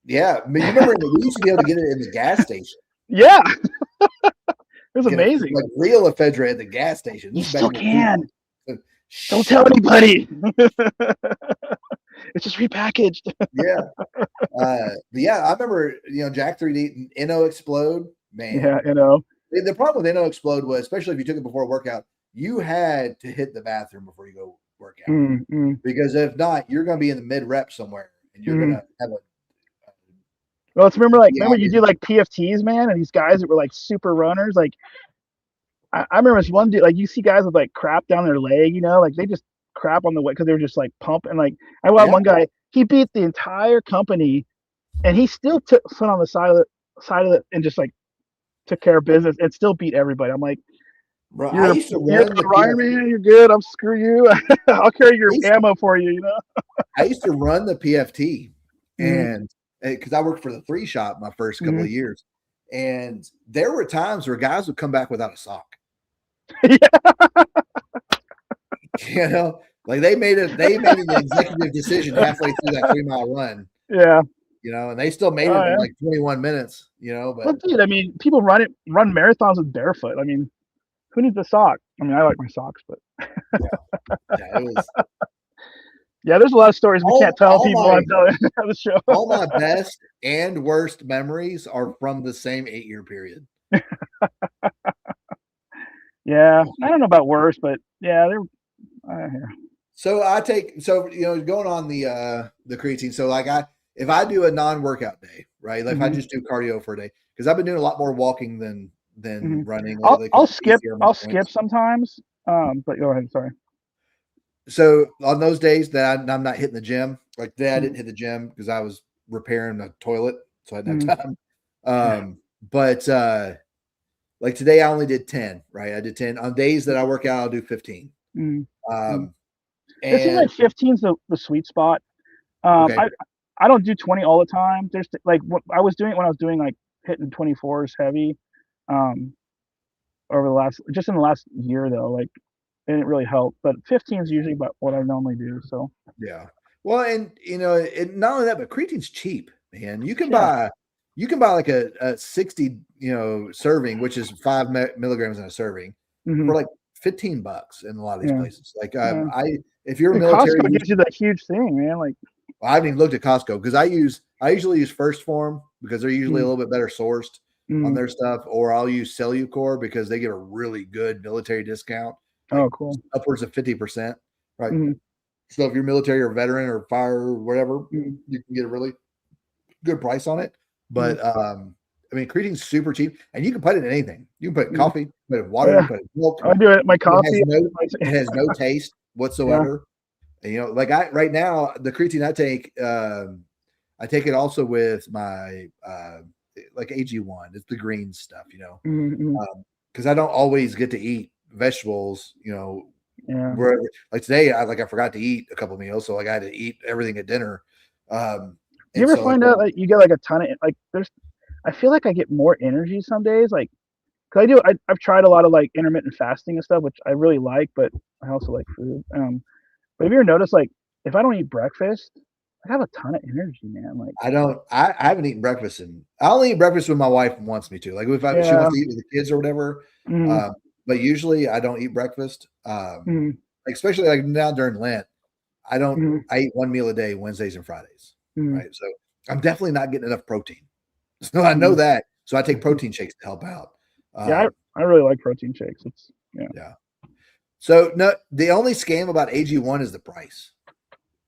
Yeah, I mean, you remember we used to be able to get it in the gas station. Yeah, it was amazing. Like real ephedra at the gas station. You still can. Don't tell anybody. It's just repackaged. Yeah. But yeah, I remember, Jack 3D and NO Explode, man. Yeah, The problem with NO Explode was, especially if you took it before a workout, you had to hit the bathroom before you go work out. Because if not, you're going to be in the mid rep somewhere and you're going to have a. Well, it's remember you do like PFTs, man, and these guys that were like super runners. Like I remember this one dude, like you see guys with like crap down their leg, like they just crap on the way because they were just like pumping. Like I had one guy, he beat the entire company, and he still took foot on the side of it and just like took care of business and still beat everybody. I'm like, bro, you're I used to run the Ryan, man, you're good. I'm screw you. I'll carry your ammo for you. I used to run the PFT, and because I worked for the 3 Shop my first couple of years, and there were times where guys would come back without a sock. Like they made an executive decision halfway through that 3-mile run. Yeah. And they still made it in like 21 minutes, But dude, I mean, people run marathons with barefoot. I mean, who needs a sock? I mean, I like my socks, but it was. Yeah, there's a lot of stories we can't tell people on the show. All my best and worst memories are from the same 8-year period. Yeah, I don't know about worst, but yeah, they're. So going on the creatine. So like if I do a non-workout day, right? Like if I just do cardio for a day, because I've been doing a lot more walking than running. I'll skip sometimes. But go ahead. Sorry. So on those days that I'm not hitting the gym, like today I didn't hit the gym because I was repairing the toilet, so I didn't have time. But like today I only did 10, right? I did 10. On days that I work out, I'll do 15. It seems like 15's the sweet spot. I don't do 20 all the time. There's like what I was doing when I was doing like hitting 24s heavy. Over in the last year though, like it didn't really help. But 15 is usually about what I normally do. So yeah. Well, and not only that, but creatine's cheap, man. You can buy like a 60 serving, which is 5 milligrams in a serving, for like $15 in a lot of these places. Like if you're military, Costco gives you that huge thing, man. Like I haven't even looked at Costco because I usually use First Form because they're usually a little bit better sourced on their stuff, or I'll use Cellucor because they give a really good military discount. Oh, cool. Upwards of 50%. Right. So if you're military or veteran or fire or whatever, you can get a really good price on it. But I mean, creatine's super cheap, and you can put it in anything. You can put coffee, put it in water, put it in milk. I do it in my coffee. It has no taste whatsoever. And, like right now, the creatine I take it also with my like AG1. It's the green stuff, because I don't always get to eat vegetables, wherever. Like today, I forgot to eat a couple of meals, so like I had to eat everything at dinner. You ever find out like you get like a ton of like I feel like I get more energy some days, like because I've tried a lot of like intermittent fasting and stuff, which I really like, but I also like food. But have you ever noticed like if I don't eat breakfast, I have a ton of energy, man. Like I haven't eten breakfast, and I only eat breakfast when my wife wants me to. Like if she wants to eat with the kids or whatever. But usually I don't eat breakfast. Especially like now during Lent, I don't. I eat one meal a day, Wednesdays and Fridays. Right, so I'm definitely not getting enough protein. So I know that. So I take protein shakes to help out. I really like protein shakes. It's So no, the only scam about AG1 is the price.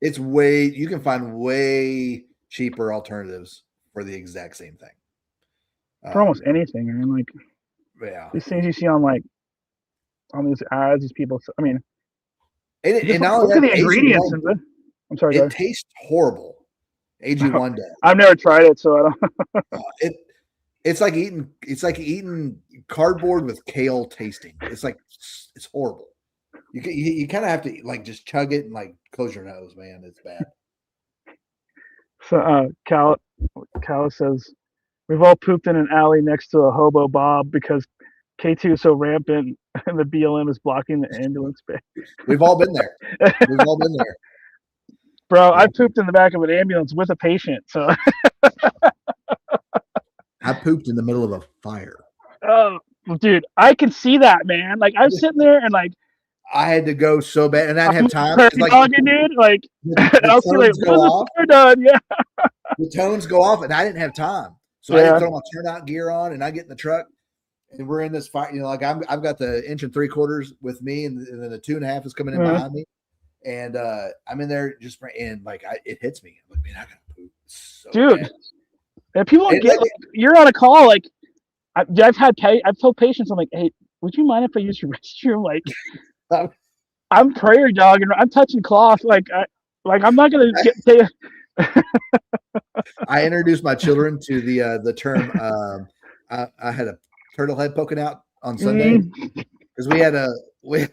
You can find way cheaper alternatives for the exact same thing. For almost anything. I mean, like these things you see on these ads, these people. I mean, and look at the ingredients. I'm sorry. It tastes horrible. AG1 does. I've never tried it, so I don't. It's like eating cardboard with kale tasting. It's horrible. You kind of have to like just chug it and like close your nose, man. It's bad. So Cal says we've all pooped in an alley next to a hobo Bob because K2 is so rampant and the BLM is blocking the ambulance bay. We've all been there. Bro, I pooped in the back of an ambulance with a patient. So I pooped in the middle of a fire. Oh, dude, I can see that, man. Like I'm sitting there and like I had to go so bad, and I didn't have time. Prairie Like, dogging, dude. Like, the I'll see like, tones go when off. we're done. Yeah. The tones go off, and I didn't have time. So I didn't throw my turnout gear on, and I get in the truck, and we're in this fight. You know, like I've got the 1 3/4 with me, and then the 2.5 is coming in behind me, and I'm in there just and like it hits me. I'm like, man, I gotta poop, so dude. bad. And people don't get like, you're on a call. Like, I've told patients, I'm like, hey, would you mind if I use your restroom? Like, I'm prairie dogging. I'm touching cloth. Like, I'm not gonna get. I introduced my children to the term. I had a turtle head poking out on Sunday because we had a You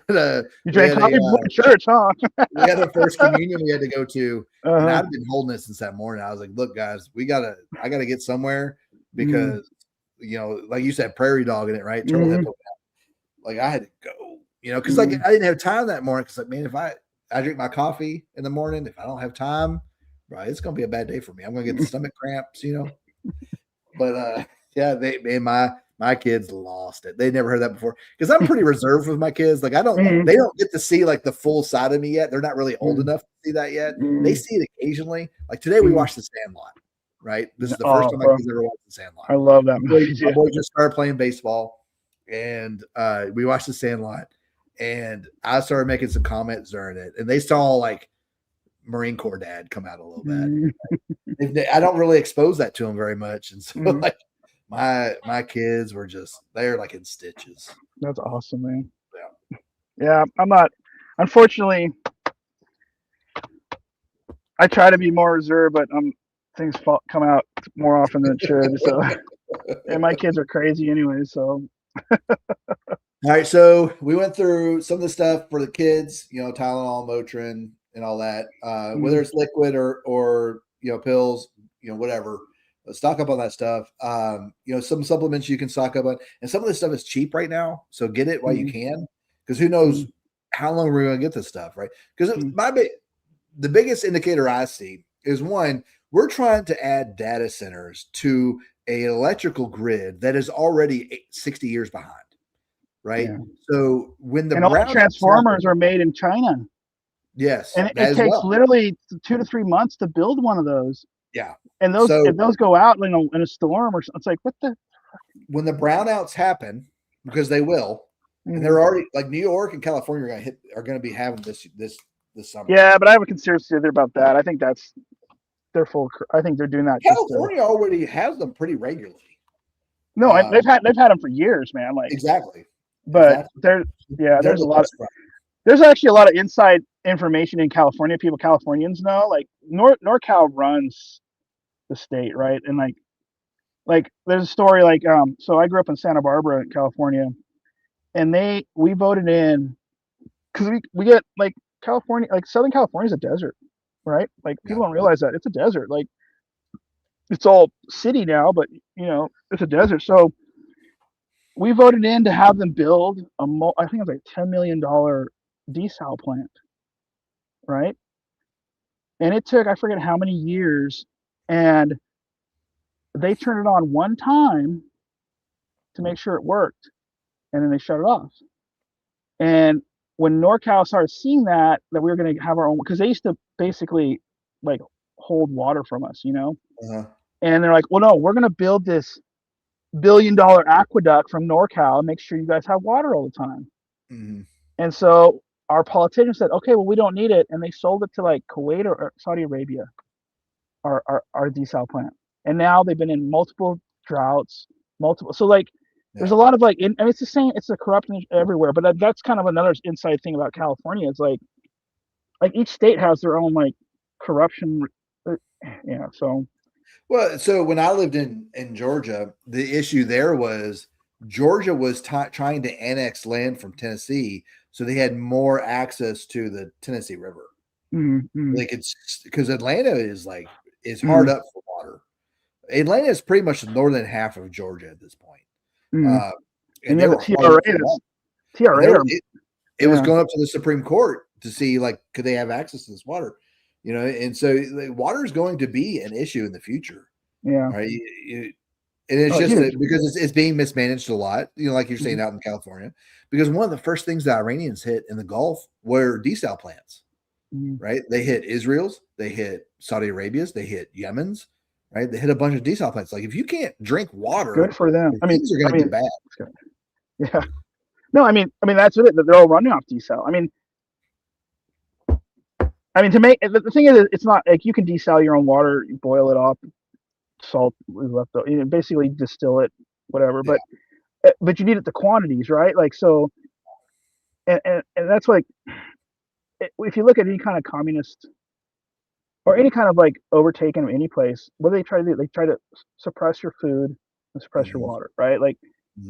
drank coffee before church, huh? we had a first communion we had to go to, and I've been holding it since that morning. I was like, look, guys, I gotta get somewhere because you know, like you said, prairie dogging it, right? Turtle head poking out. Like I had to go, you know, because like I didn't have time that morning. Because like, man, if I drink my coffee in the morning, if I don't have time, right, it's gonna be a bad day for me. I'm gonna get the stomach cramps, you know. But yeah, my kids lost it. They never heard that before because I'm pretty reserved with my kids. Like they don't get to see like the full side of me yet. They're not really old enough to see that yet. They see it occasionally. Like today we watched The Sandlot, right? This is the first time my kids ever watched The Sandlot. I love that movie. My boy just started playing baseball, and we watched The Sandlot, and I started making some comments during it, and they saw like Marine Corps dad come out a little bit. I don't really expose that to them very much, and so like my kids were they're like in stitches. That's awesome, man. Yeah, I'm not. Unfortunately, I try to be more reserved, but things come out more often than it should. So, and my kids are crazy anyway. So, all right. So we went through some of the stuff for the kids. You know, Tylenol, Motrin, and all that. Whether it's liquid or you know pills, you know whatever. Stock up on that stuff. You know, some supplements you can stock up on, and some of this stuff is cheap right now. So get it while you can, because who knows how long we're going to get this stuff, right? Because the biggest indicator I see is one, we're trying to add data centers to an electrical grid that is already 60 years behind, right? Yeah. So when all the transformers are made in China. Yes, and it takes literally 2 to 3 months to build one of those. Yeah. And if those go out in a storm or something, it's like, what the? When the brownouts happen, because they will, and they're already like New York and California are going to be having this summer. Yeah, but I have a conspiracy theory about that. I think they're full. I think they're doing that. California already has them pretty regularly. No, they've had them for years, man. Like exactly. But there's a lot. There's actually a lot of inside information in California. Californians know, like NorCal runs the state, right? And like there's a story like so I grew up in Santa Barbara, California, and we voted in because we get like California, like Southern California is a desert, right? Like people don't realize that it's a desert. Like it's all city now, but you know it's a desert. So we voted in to have them build I think it was like $10 million desal plant, right? And it took, I forget how many years, and they turned it on one time to make sure it worked, and then they shut it off. And when NorCal started seeing that we were going to have our own, because they used to basically like hold water from us, you know, and they're like, well, no, we're going to build this $1 billion aqueduct from NorCal and make sure you guys have water all the time. And so our politicians said, okay, well, we don't need it. And they sold it to like Kuwait or Saudi Arabia, our desal plant. And now they've been in multiple droughts, So like, there's a lot of like, and it's the same, it's a corruption everywhere, but that's kind of another inside thing about California. It's like each state has their own like corruption. Yeah. So. Well, so when I lived in Georgia, the issue there was Georgia was trying to annex land from Tennessee, so they had more access to the Tennessee River. Like because Atlanta is hard up for water. Atlanta is pretty much the northern half of Georgia at this point. And they were TRA. It was going up to the Supreme Court to see could they have access to this water, you know? And so water is going to be an issue in the future. Yeah. Right. And it's Oh, just huge. because it's being mismanaged a lot, like you're saying Mhm. out in California. Because one of the first things the Iranians hit in the Gulf were desal plants, Mhm. right? They hit Israel's, they hit Saudi Arabia's, they hit Yemen's, right? They hit a bunch of desal plants. Like if you can't drink water, Good for them. things are going to get bad. It's good. Yeah. No, that's it. They're all running off desal. To make the thing is, it's not like you can desal your own water, you boil it off, salt is left over, basically distill it, whatever. Yeah. But you need it the quantities, right? Like so, and that's like if you look at any kind of communist or any kind of like overtaken of any place, what do they try to do? They try to suppress your food and suppress your Mhm. water, right? Like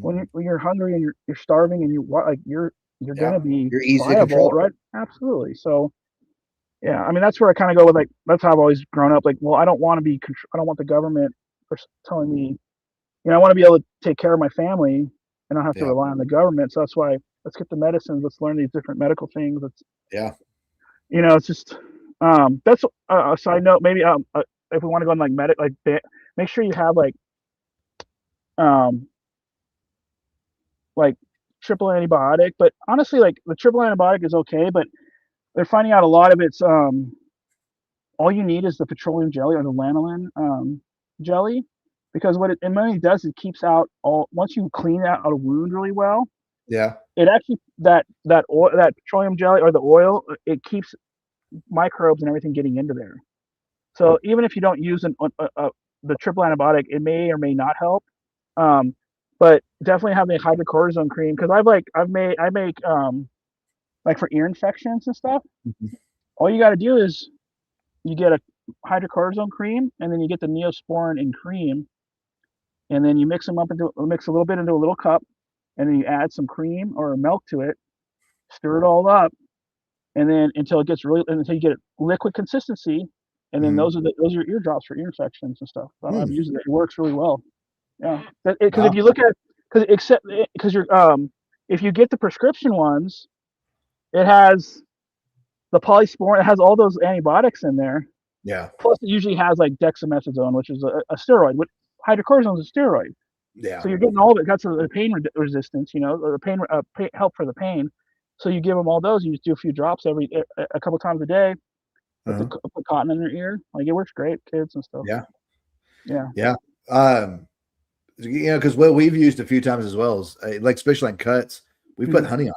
when Mhm. you're hungry and you're starving and you're Yeah. gonna be You're easy to viable, control. right? Absolutely. So yeah, that's where I kind of go with like that's how I've always grown up. Like, well, I don't want to be I don't want the government telling me, I want to be able to take care of my family and not have to Yeah. rely on the government. So that's why let's get the medicines. Let's learn these different medical things. Yeah. It's just that's a side note. Maybe if we want to go on like make sure you have um like triple antibiotic. But honestly, like the triple antibiotic is okay, but they're finding out a lot of it's all you need is the petroleum jelly or the lanolin jelly, because what it mainly does is it keeps out all once you clean out a wound really well. Yeah. It actually that oil, that petroleum jelly or the oil, it keeps microbes and everything getting into there. So even if you don't use the triple antibiotic, it may or may not help. Um, but definitely having a hydrocortisone cream, because I make like for ear infections and stuff. Mhm. All you got to do is you get a hydrocortisone cream, and then you get the Neosporin and cream, and then you mix a little bit into a little cup, and then you add some cream or milk to it, stir it all up, and then until you get it liquid consistency, and then Mhm. those are your ear drops for ear infections and stuff. So I've Hmm. used it. It works really well. Yeah, because if Wow. you look at because you're if you get the prescription ones, it has the polysporin. It has all those antibiotics in there. Yeah. Plus, it usually has like dexamethasone, which is a steroid. Hydrocortisone is a steroid, Yeah. so you're getting all of it. That's the pain resistance, the help for the pain. So you give them all those. You just do a few drops a couple times a day. Uh-huh. Put cotton in their ear. Like it works great, kids and stuff. Yeah. Yeah. Yeah. Um, because what we've used a few times as well is like especially on cuts, we put Mhm. honey on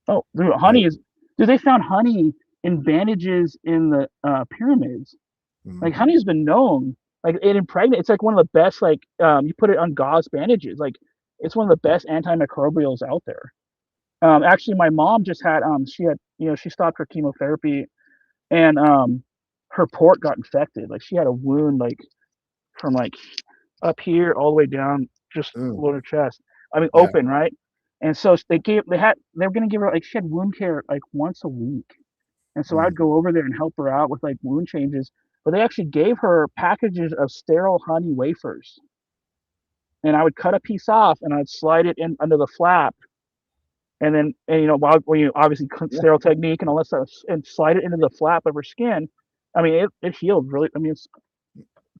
Oh, dude, it. Right? dude, they found honey in bandages in the pyramids. Like Mhm. honey's been known, like it impregnates. It's like one of the best. Like you put it on gauze bandages. Like it's one of the best antimicrobials out there. Actually, my mom just had she stopped her chemotherapy, and her port got infected. Like she had a wound like from like up here all the way down, just Mm. below her chest. Yeah. Open, right? And so they were gonna give her like she had wound care like once a week. And so Mm. I'd go over there and help her out with like wound changes. But they actually gave her packages of sterile honey wafers. And I would cut a piece off and I'd slide it in under the flap. And then, while when you obviously Yeah. sterile technique and all that stuff, and slide it into the flap of her skin. It healed really. It's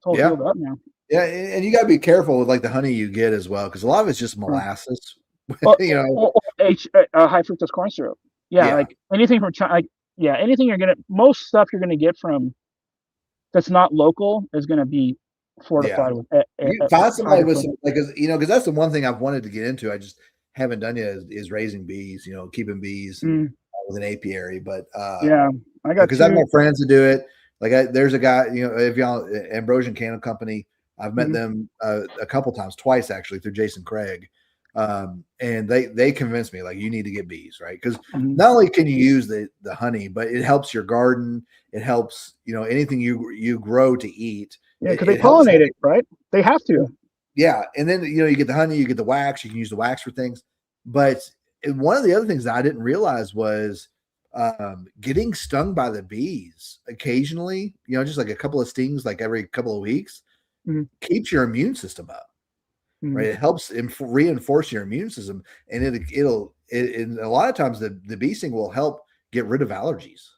all Yeah. healed up now. Yeah. And you got to be careful with like the honey you get as well, because a lot of it's just Right. molasses. Well, you know. high fructose corn syrup. Yeah, Yeah. like anything from China. Like, yeah, anything most stuff you're gonna get from that's not local is gonna be Yeah. fortified with You find somebody with hydrocortisone. some like, because that's the one thing I've wanted to get into. I just haven't done yet is raising bees. Keeping bees Mm, with an apiary, but yeah, I got because I've two. got friends that do it. Like there's a guy, if y'all Ambrosian Candle Company, I've met Mhm, them a couple times, twice actually through Jason Craig, and they convinced me like you need to get bees, right? Because mhm. not only can you use the honey, but it helps your garden. It helps anything you grow to eat. Yeah, because they It helps pollinate that. it, right? They have to. Yeah, and then you get the honey, you get the wax. You can use the wax for things, but one of the other things that I didn't realize was getting stung by the bees occasionally. Just like a couple of stings, like every couple of weeks, Mhm, keeps your immune system up. Right, mhm. it helps reinforce your immune system, and and a lot of times the bee sting will help get rid of allergies.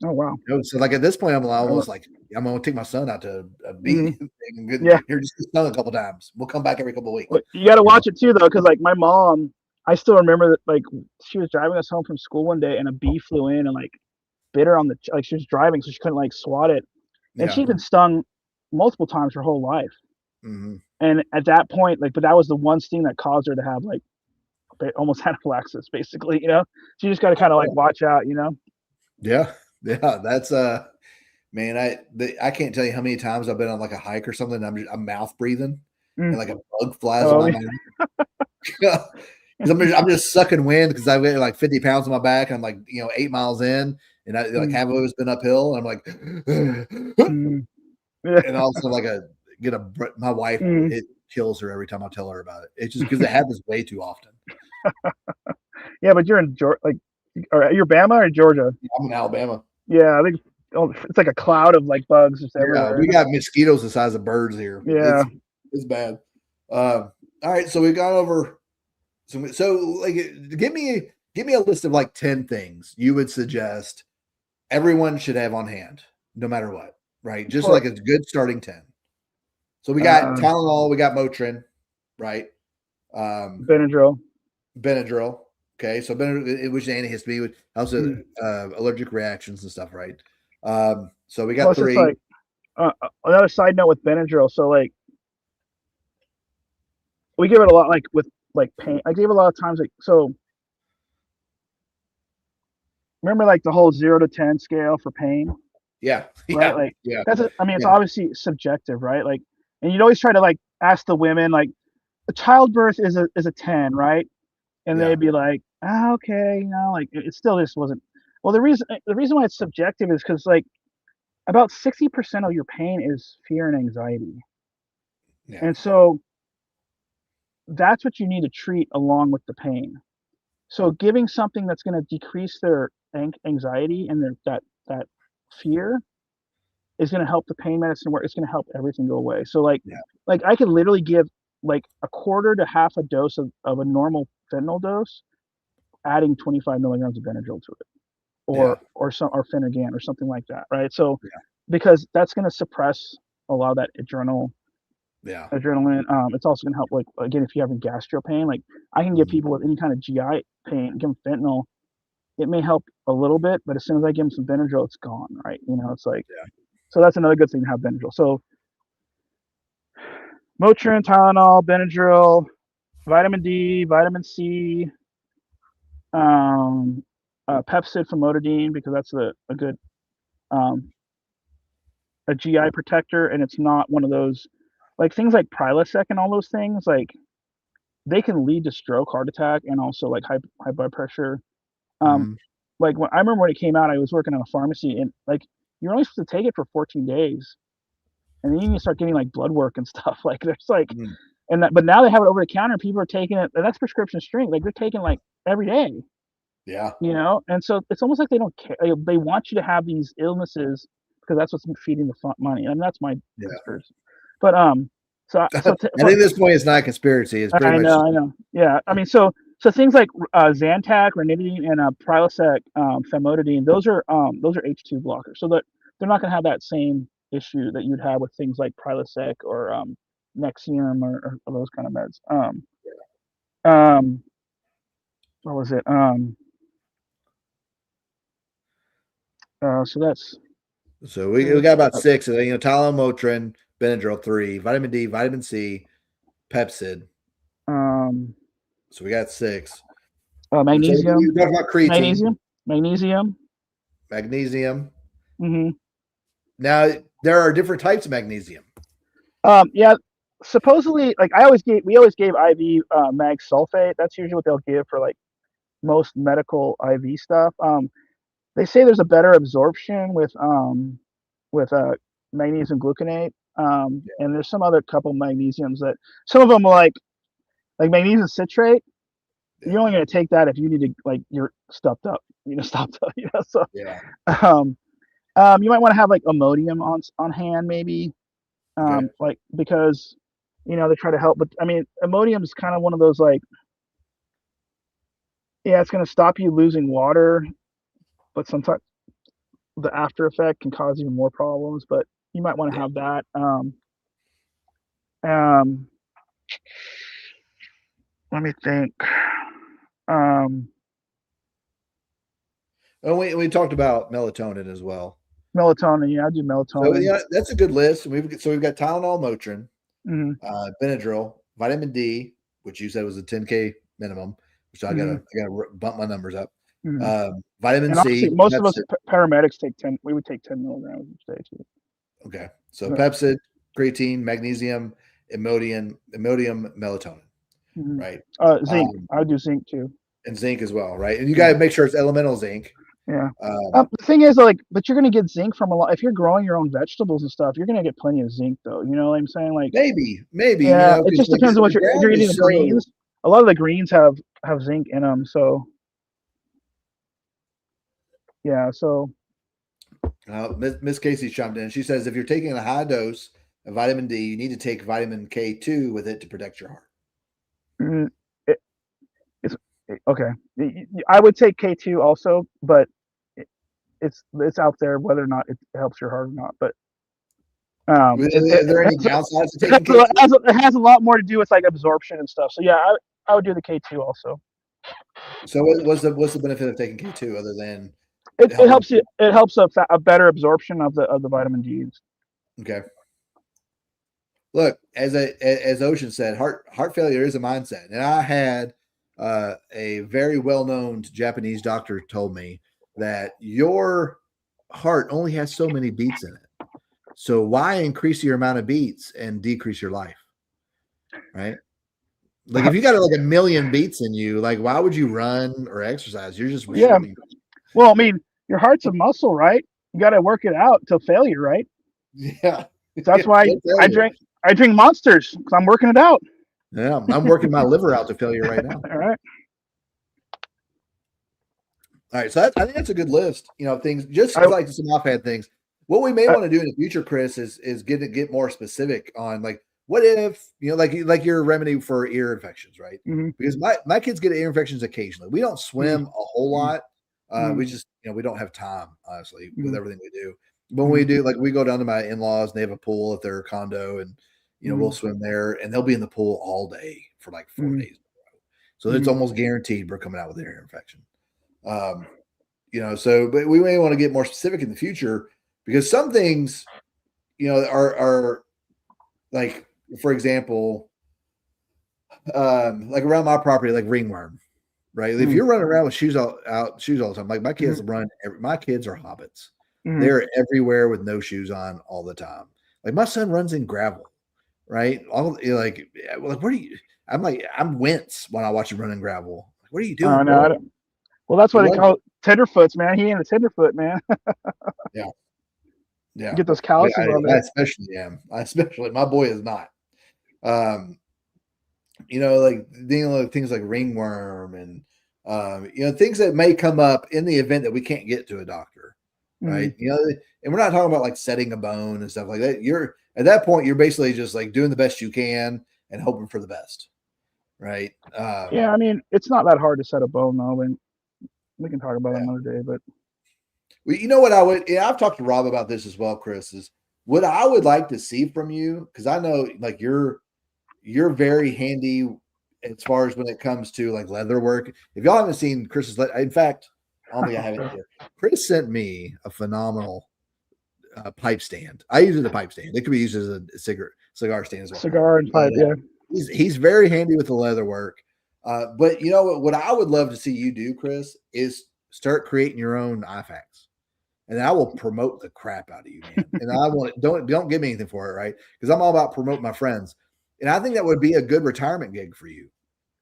Oh wow. So like at this point, I'm almost like I'm gonna take my son out to a beach and Yeah. here just stung a couple times. We'll come back every couple of weeks. But you got to watch it too, though, because like my mom, I still remember that like she was driving us home from school one day, and a bee flew in and like bit her on the like she was driving, so she couldn't like swat it, and Yeah. she'd been stung multiple times her whole life. Mhm. And at that point, like, but that was the one sting that caused her to have like almost anaphylaxis, basically. You know, so you just got to kind of like watch out. You know. Yeah. Yeah. That's man, I can't tell you how many times I've been on like a hike or something. I'm mouth breathing and like a bug flies on my mouth. I'm just sucking wind because I've got like 50 pounds on my back. I'm like, 8 miles in, and I like have always been uphill. And I'm like, and also like my wife, it kills her every time I tell her about it. It's just because it happens way too often. Yeah, but you're in Georgia, like, are you Bama or Georgia? I'm in Alabama. Yeah, I think it's like a cloud of like bugs just everywhere. We got mosquitoes the size of birds here. Yeah, it's bad. All right, so we got over. So like, give me a list of like 10 things you would suggest everyone should have on hand, no matter what, right? Just like a good starting 10. So we got Tylenol, we got Motrin, right? Benadryl. Okay, so Benadryl, which is antihistamine, also allergic reactions and stuff, right? So we got Plus 3. It's like another side note with Benadryl. So like we give it a lot, like with like pain. I gave it a lot of times, like, so remember like the whole 0 to 10 scale for pain. Yeah. Right. Like that's it's obviously subjective, right? Like, and you'd always try to like ask the women, like, a childbirth is a 10, right? And they'd be like, okay, like it still just wasn't. Well, the reason why it's subjective is because like about 60% of your pain is fear and anxiety. Yeah. And so that's what you need to treat along with the pain. So giving something that's going to decrease their anxiety and that fear is going to help the pain medicine work. It's going to help everything go away. So like I could literally give like a quarter to half a dose of a normal fentanyl dose, adding 25 milligrams of Benadryl to it, or Phenergan or something like that, right? So because that's going to suppress a lot of that adrenaline. It's also going to help, like, again, if you're having gastro pain, like I can give people with any kind of GI pain, give them fentanyl. It may help a little bit, but as soon as I give them some Benadryl, it's gone, right? It's like, so that's another good thing to have Benadryl. So Motrin, Tylenol, Benadryl, vitamin D, vitamin C, Pepcid, famotidine, because that's a good a GI protector, and it's not one of those, like, things like Prilosec and all those things, like they can lead to stroke, heart attack, and also like high blood pressure. Like I remember when it came out, I was working in a pharmacy, and like you're only supposed to take it for 14 days, and then you can start getting like blood work and stuff. Like there's like, but now they have it over the counter, and people are taking it, and that's prescription strength. Like they're taking like every day. Yeah. And so it's almost like they don't care. They want you to have these illnesses because that's what's feeding the money, and that's my conspiracy. But so I think at this point it's not a conspiracy. It's pretty much. I know. Yeah, I mean, so things like Zantac, ranitidine, and Prilosec, famotidine, those are H2 blockers, so that they're not going to have that same issue that you'd have with things like Prilosec or Nexium or those kind of meds. What was it? So that's. So we got about 6. Tylenol, Motrin, Benadryl 3, vitamin D, vitamin C, Pepcid. So we got 6. Magnesium. You talked about creatine. Magnesium. Mm-hmm. Now there are different types of magnesium. Yeah. Supposedly, like we always gave IV mag sulfate. That's usually what they'll give for like most medical IV stuff. They say there's a better absorption with magnesium gluconate, and there's some other couple magnesiums that some of them are like magnesium citrate. You're only going to take that if you need to, like, you're stopped up. So you might want to have like Imodium on hand, maybe, like, because they try to help. But I mean, Imodium is kind of one of those, like, it's going to stop you losing water, but sometimes the after effect can cause even more problems, but you might want to have that. Um, let me think. Um, And we talked about melatonin as well. melatonin, yeah, I do So melatonin. yeah, that's a good list. We've got Tylenol, Motrin, Hmm. Benadryl, vitamin D, which you said was a 10K minimum, which I Hmm. gotta bump my numbers up. Hmm. Vitamin And obviously, C, most of us Pepsid. paramedics take 10. We would take 10 milligrams each day too. Okay, so But, Pepsid, creatine, magnesium, imodium, melatonin, mhm. right? Zinc. I do zinc too. And zinc as well, right? And you Yeah. got to make sure it's elemental zinc. Yeah. Um, The thing is, like, but you're gonna get zinc from a lot. If you're growing your own vegetables and stuff, you're gonna get plenty of zinc, though. You know what I'm saying? Like, maybe yeah, it because just depends on what the if you're ground eating the is so. greens. A lot of the greens have zinc in them, so yeah. So Miss Casey chimed in. She says if you're taking a high dose of vitamin D, you need to take vitamin K2 with it to protect your heart. mm, it, it's okay. I would take K2 also, but it, it's out there whether or not it helps your heart or not. But Are there any downsides to it taking K2? has a lot more to do with like absorption and stuff. So yeah, I would do the K2 also. So what's the benefit of taking K2 other than It helping? helps you. It helps a better absorption of the vitamin D's. Okay. Look, as Ocean said, heart failure is a mindset, and I had a very well known Japanese doctor told me that your heart only has so many beats in it. So why increase your amount of beats and decrease your life? Right? Like if you got like a million beats in you, like why would you run or exercise? You're just Yeah. restricting. Well, I mean, your heart's a muscle, right? You got to work it out till failure, right? Yeah. So that's Yeah, why I drink monsters because I'm working it out. yeah, I'm working my liver out to failure right now. All right. All right, so I think that's a good list. Things just I, like some offhand things. What we may I, want to do in the future, Chris, is get more specific on like what if like your remedy for ear infections, right? mm-hmm, Because my kids get ear infections occasionally. We don't swim a whole lot. We just we don't have time honestly with everything we do. But when we do, like we go down to my in-laws and they have a pool at their condo, and we'll swim there, and they'll be in the pool all day for like 4 days. So it's almost guaranteed we're coming out with an ear infection. But we may want to get more specific in the future because some things, are like, for example, like around my property, like ringworm, right? If you're running around with shoes all the time, like my kids my kids are hobbits. They're everywhere with no shoes on all the time. Like my son runs in gravel, right? Like where do you? I'm wince when I watch him run in gravel. Like, what are you doing, bro? Well, that's why they call it tenderfoots, man. He ain't a tenderfoot, man. Yeah. Yeah. You get those calluses on there. I especially am. My boy is not. Like dealing with things like ringworm and things that may come up in the event that we can't get to a doctor, right? And we're not talking about like setting a bone and stuff like that. You're at that point, you're basically just like doing the best you can and hoping for the best, right? Yeah, I mean, it's not that hard to set a bone though, and we can talk about it another day. But well, you know what I would? Yeah, I've talked to Rob about this as well, Chris. Is what I would like to see from you, because I know like you're very handy as far as when it comes to like leather work. If y'all haven't seen Chris's, in fact, I don't think I have it here. Chris sent me a phenomenal pipe stand. I use it as a pipe stand. It could be used as a cigar stand as well. Cigar and pipe, yeah. He's very handy with the leather work. But you know what I would love to see you do, Chris, is start creating your own IFACs. And I will promote the crap out of you, man. And I want don't give me anything for it, right? Because I'm all about promoting my friends. And I think that would be a good retirement gig for you,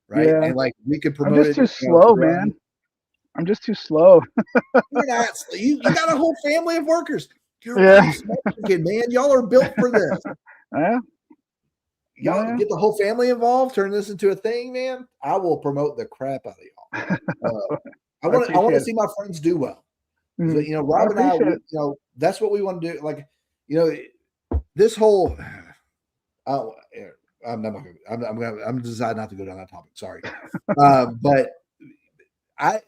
right? Yeah. And like we could promote I'm just it. too slow, man. I'm just too slow. You're not. You got a whole family of workers. You're a pretty smart kid, man. Y'all are built for this. Yeah. Y'all get the whole family involved. Turn this into a thing, man. I will promote the crap out of y'all. I want to see my friends do well. So, Rob and I, that's what we want to do. Like, this whole. I'm deciding not to go down that topic. Sorry, but I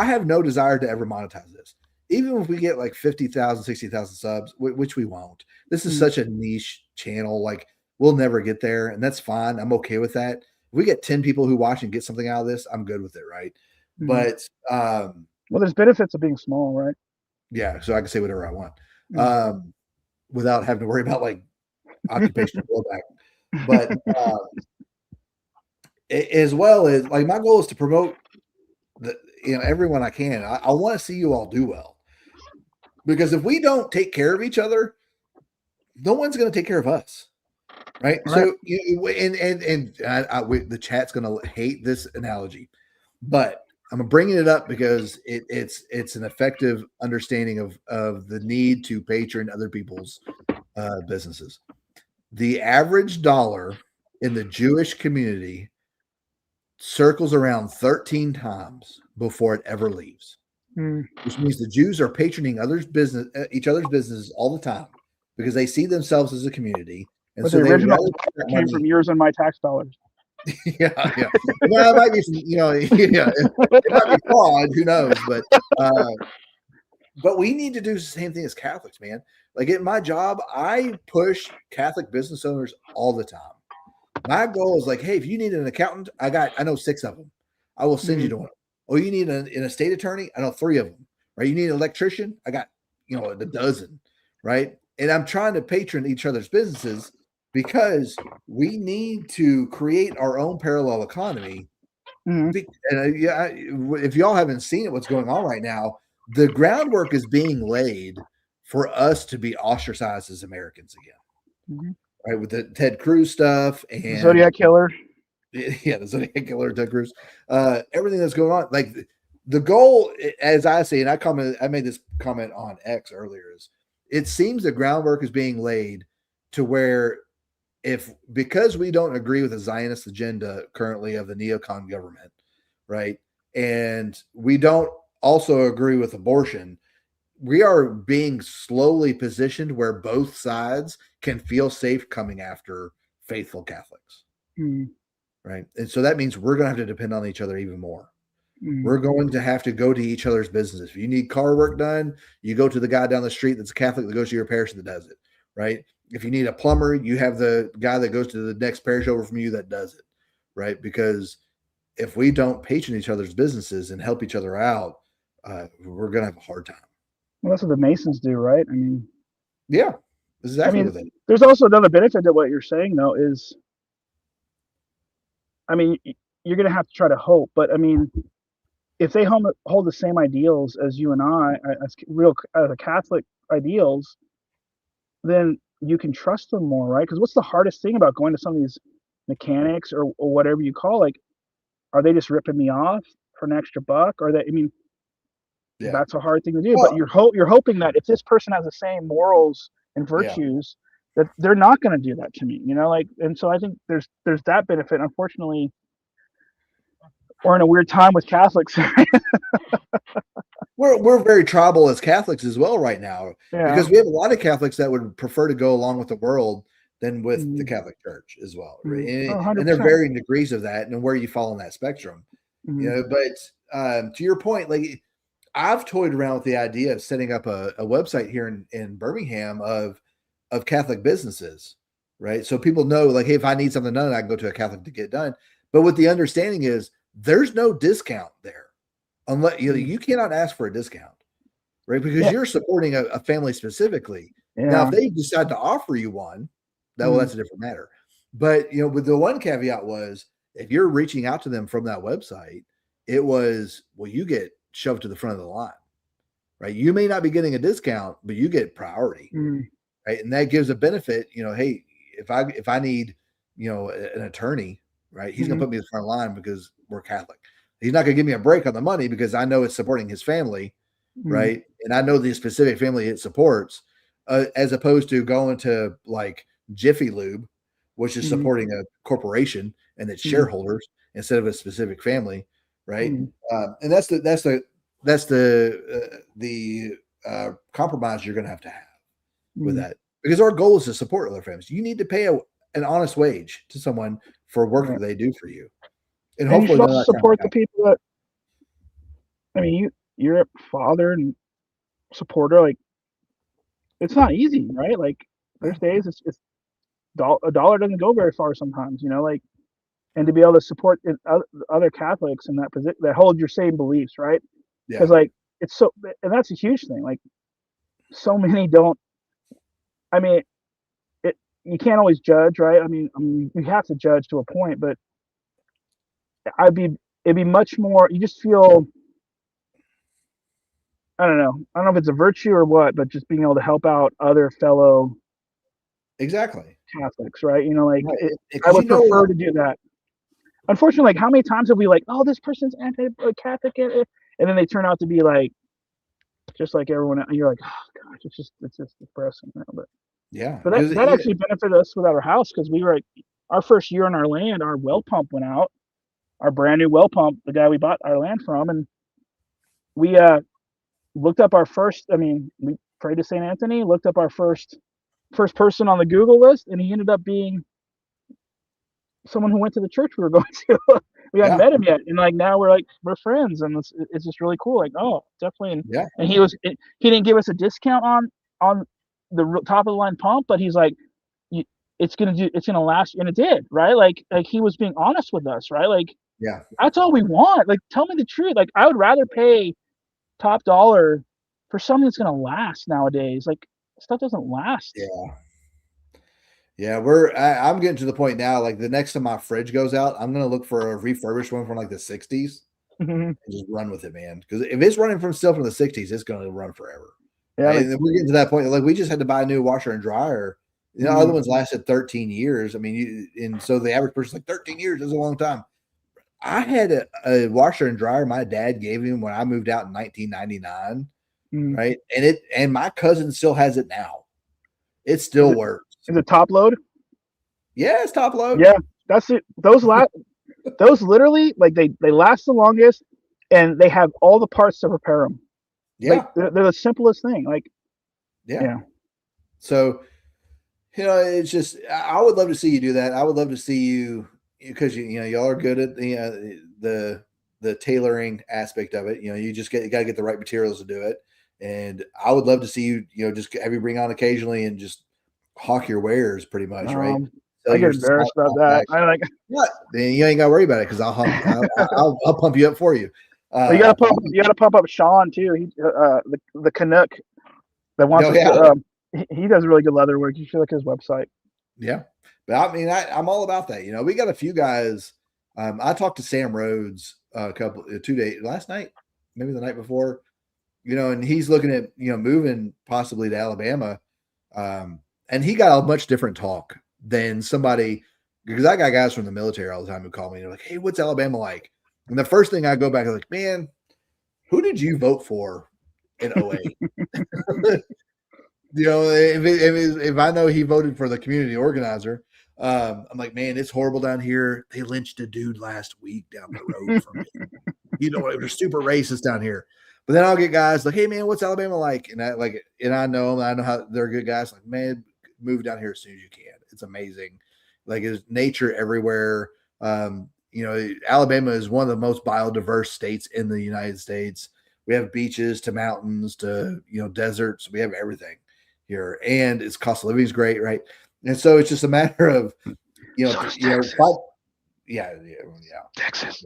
have no desire to ever monetize this. even if we get like 50,000, 60,000 subs, which we won't, this is Mm. such a niche channel. Like we'll never get there, and that's fine. I'm okay with that. If we get 10 people who watch and get something out of this, I'm good with it. Right. Mhm. But, Well, there's benefits of being small, right? yeah, so I can say whatever I want, Mm. without having to worry about like occupational blowback. But, as well as like my goal is to promote everyone I can. I want to see you all do well, because if we don't take care of each other, no one's going to take care of us, right? Right. So the chat's going to hate this analogy, but I'm bringing it up because it's an effective understanding of the need to patron other people's businesses. The average dollar in the Jewish community circles around 13 times before it ever leaves, Mm. which means the Jews are patroning each other's businesses all the time because they see themselves as a community, and But so the they original rather came money. from yours and my tax dollars. Yeah. Well, it might be some, it might be fraud. Who knows? But we need to do the same thing as Catholics, man. Like at my job, I push Catholic business owners all the time. My goal is like, hey, if you need an accountant, I know 6 of them. I will send you to one. Oh, you need an estate attorney? I know 3 of them. Right? You need an electrician? I got a dozen. Right? And I'm trying to patron each other's businesses because we need to create our own parallel economy. Mhm. And if y'all haven't seen it, what's going on right now, the groundwork is being laid for us to be ostracized as Americans again. Mhm. Right, with the Ted Cruz stuff and Zodiac killer. Yeah, the Zodiac killer, Ted Cruz, everything that's going on. Like the goal, as I say, and I made this comment on X earlier, is it seems the groundwork is being laid to where because we don't agree with the Zionist agenda currently of the neocon government, right, and we don't also agree with abortion, we are being slowly positioned where both sides can feel safe coming after faithful Catholics. Mm. Right. And so that means we're going to have to depend on each other even more. Mm. We're going to have to go to each other's businesses. If you need car work done, you go to the guy down the street that's a Catholic that goes to your parish that does it. Right. If you need a plumber, you have the guy that goes to the next parish over from you that does it. Right. Because if we don't patron each other's businesses and help each other out, we're going to have a hard time. Well, that's what the Masons do, right? I mean, yeah, exactly what they do. There's also another benefit to what you're saying, though, is, I mean, you're going to have to try to hope, but I mean, if they hold the same ideals as you and I, as a Catholic ideals, then you can trust them more, right? Because what's the hardest thing about going to some of these mechanics or whatever you call, like, are they just ripping me off for an extra buck? Or I mean, that's a hard thing to do. But you're hoping that if this person has the same morals and virtues, that they're not going to do that to me, like. And so I think there's that benefit. Unfortunately, we're in a weird time with Catholics. We're very tribal as Catholics as well right now, because we have a lot of Catholics that would prefer to go along with the world than with the Catholic Church as well. Right? And there are varying degrees of that and where you fall on that spectrum. But to your point, like, I've toyed around with the idea of setting up a website here in Birmingham of Catholic businesses, right? So people know, like, hey, if I need something done, I can go to a Catholic to get it done. But what the understanding is, there's no discount there, unless you cannot ask for a discount, right? Because you're supporting a family specifically. Now, if they decide to offer you one, that's a different matter. But with the one caveat was, if you're reaching out to them from that website, it was, well, you get shoved to the front of the line, right? You may not be getting a discount, but you get priority, right? And that gives a benefit. Hey, if I need an attorney, right, he's gonna put me in the front line because we're Catholic. He's not gonna give me a break on the money because I know it's supporting his family, right? And I know the specific family it supports, as opposed to going to like Jiffy Lube, which is supporting a corporation and its shareholders instead of a specific family, right? And that's the compromise you're going to have with that, because our goal is to support other families. You need to pay an honest wage to someone for work that they do for you, and hopefully you support the people that. I mean, you're a father, and supporter, like it's not easy, right? Like there's days it's a dollar doesn't go very far sometimes, you know, like, and to be able to support other Catholics in that position that hold your same beliefs, right? Because Yeah. like it's so, and that's a huge thing. Like so many don't. I mean, it you can't always judge, right? I mean, you have to judge to a point, but it'd be much more. You just feel, I don't know. I don't know if it's a virtue or what, but just being able to help out other fellow Exactly. Catholics, right? You know, like Right. I Because would prefer to do that. Unfortunately, like how many times have we like, oh, this person's anti-Catholic, and then they turn out to be like just like everyone else. You're like, oh gosh, it's just depressing. You know? yeah, But because that actually benefited us with our house because we were like, our first year on our land, our well pump went out, our brand new well pump, the guy we bought our land from, and we looked up our first. I mean, we prayed to Saint Anthony, looked up our first person on the Google list, and he ended up being someone who went to the church we were going to. We hadn't yeah, met him yet, and like now we're friends, and it's just really cool. Like, oh, definitely. yeah, And he didn't give us a discount on the top of the line pump, but he's like, it's gonna last, and it did, right? Like he was being honest with us, right? Like yeah, that's all we want. Like tell me the truth. Like I would rather pay top dollar for something that's gonna last nowadays. Like stuff doesn't last. yeah. Yeah, I'm getting to the point now. Like the next time my fridge goes out, I'm gonna look for a refurbished one from like the '60s and just run with it, man. Because if it's running from still from the '60s, it's gonna run forever. Yeah, Right? like, And we're getting to that point. Like we just had to buy a new washer and dryer. You know, other mm, ones lasted 13 years. I mean, and so the average person's like 13 years is a long time. I had a washer and dryer my dad gave him when I moved out in 1999, mm. right? And my cousin still has it now. It still works. Is it top load? Yeah, it's top load. Yeah, that's it. Those literally like they last the longest, and they have all the parts to repair them. Like Yeah, they're the simplest thing. Like yeah. yeah, So, you know, it's just I would love to see you do that. I would love to see you because you know y'all are good at the tailoring aspect of it. You know, you just got to get the right materials to do it. And I would love to see you, you know, just have you bring on occasionally and just hawk your wares pretty much, right? Sell I get your embarrassed about small that. packs. I like. What? Then you ain't got to worry about it because I'll pump you up for you. You gotta pump up Sean too. He the Canuck that wants Oh us yeah, to. He does really good leather work. You should look at his website. yeah. But I mean, I'm all about that. You know, we got a few guys. I talked to Sam Rhodes a couple 2 days last night, maybe the night before. You know, and he's looking at moving possibly to Alabama, and he got a much different talk than somebody because I got guys from the military all the time who call me and they're like, "Hey, what's Alabama like?" And the first thing I go back is like, "Man, who did you vote for in '08?" You know, if I know he voted for the community organizer, I'm like, man, it's horrible down here. They lynched a dude last week down the road from me. You know, it was super racist down here. But then I'll get guys like, hey man, what's Alabama like? And I know them. I know how they're good guys. Like, man, move down here as soon as you can. It's amazing. Like, there's nature everywhere. You know, Alabama is one of the most biodiverse states in the United States. We have beaches to mountains to deserts. We have everything here, and its cost of living is great, right? And so it's just a matter of Texas.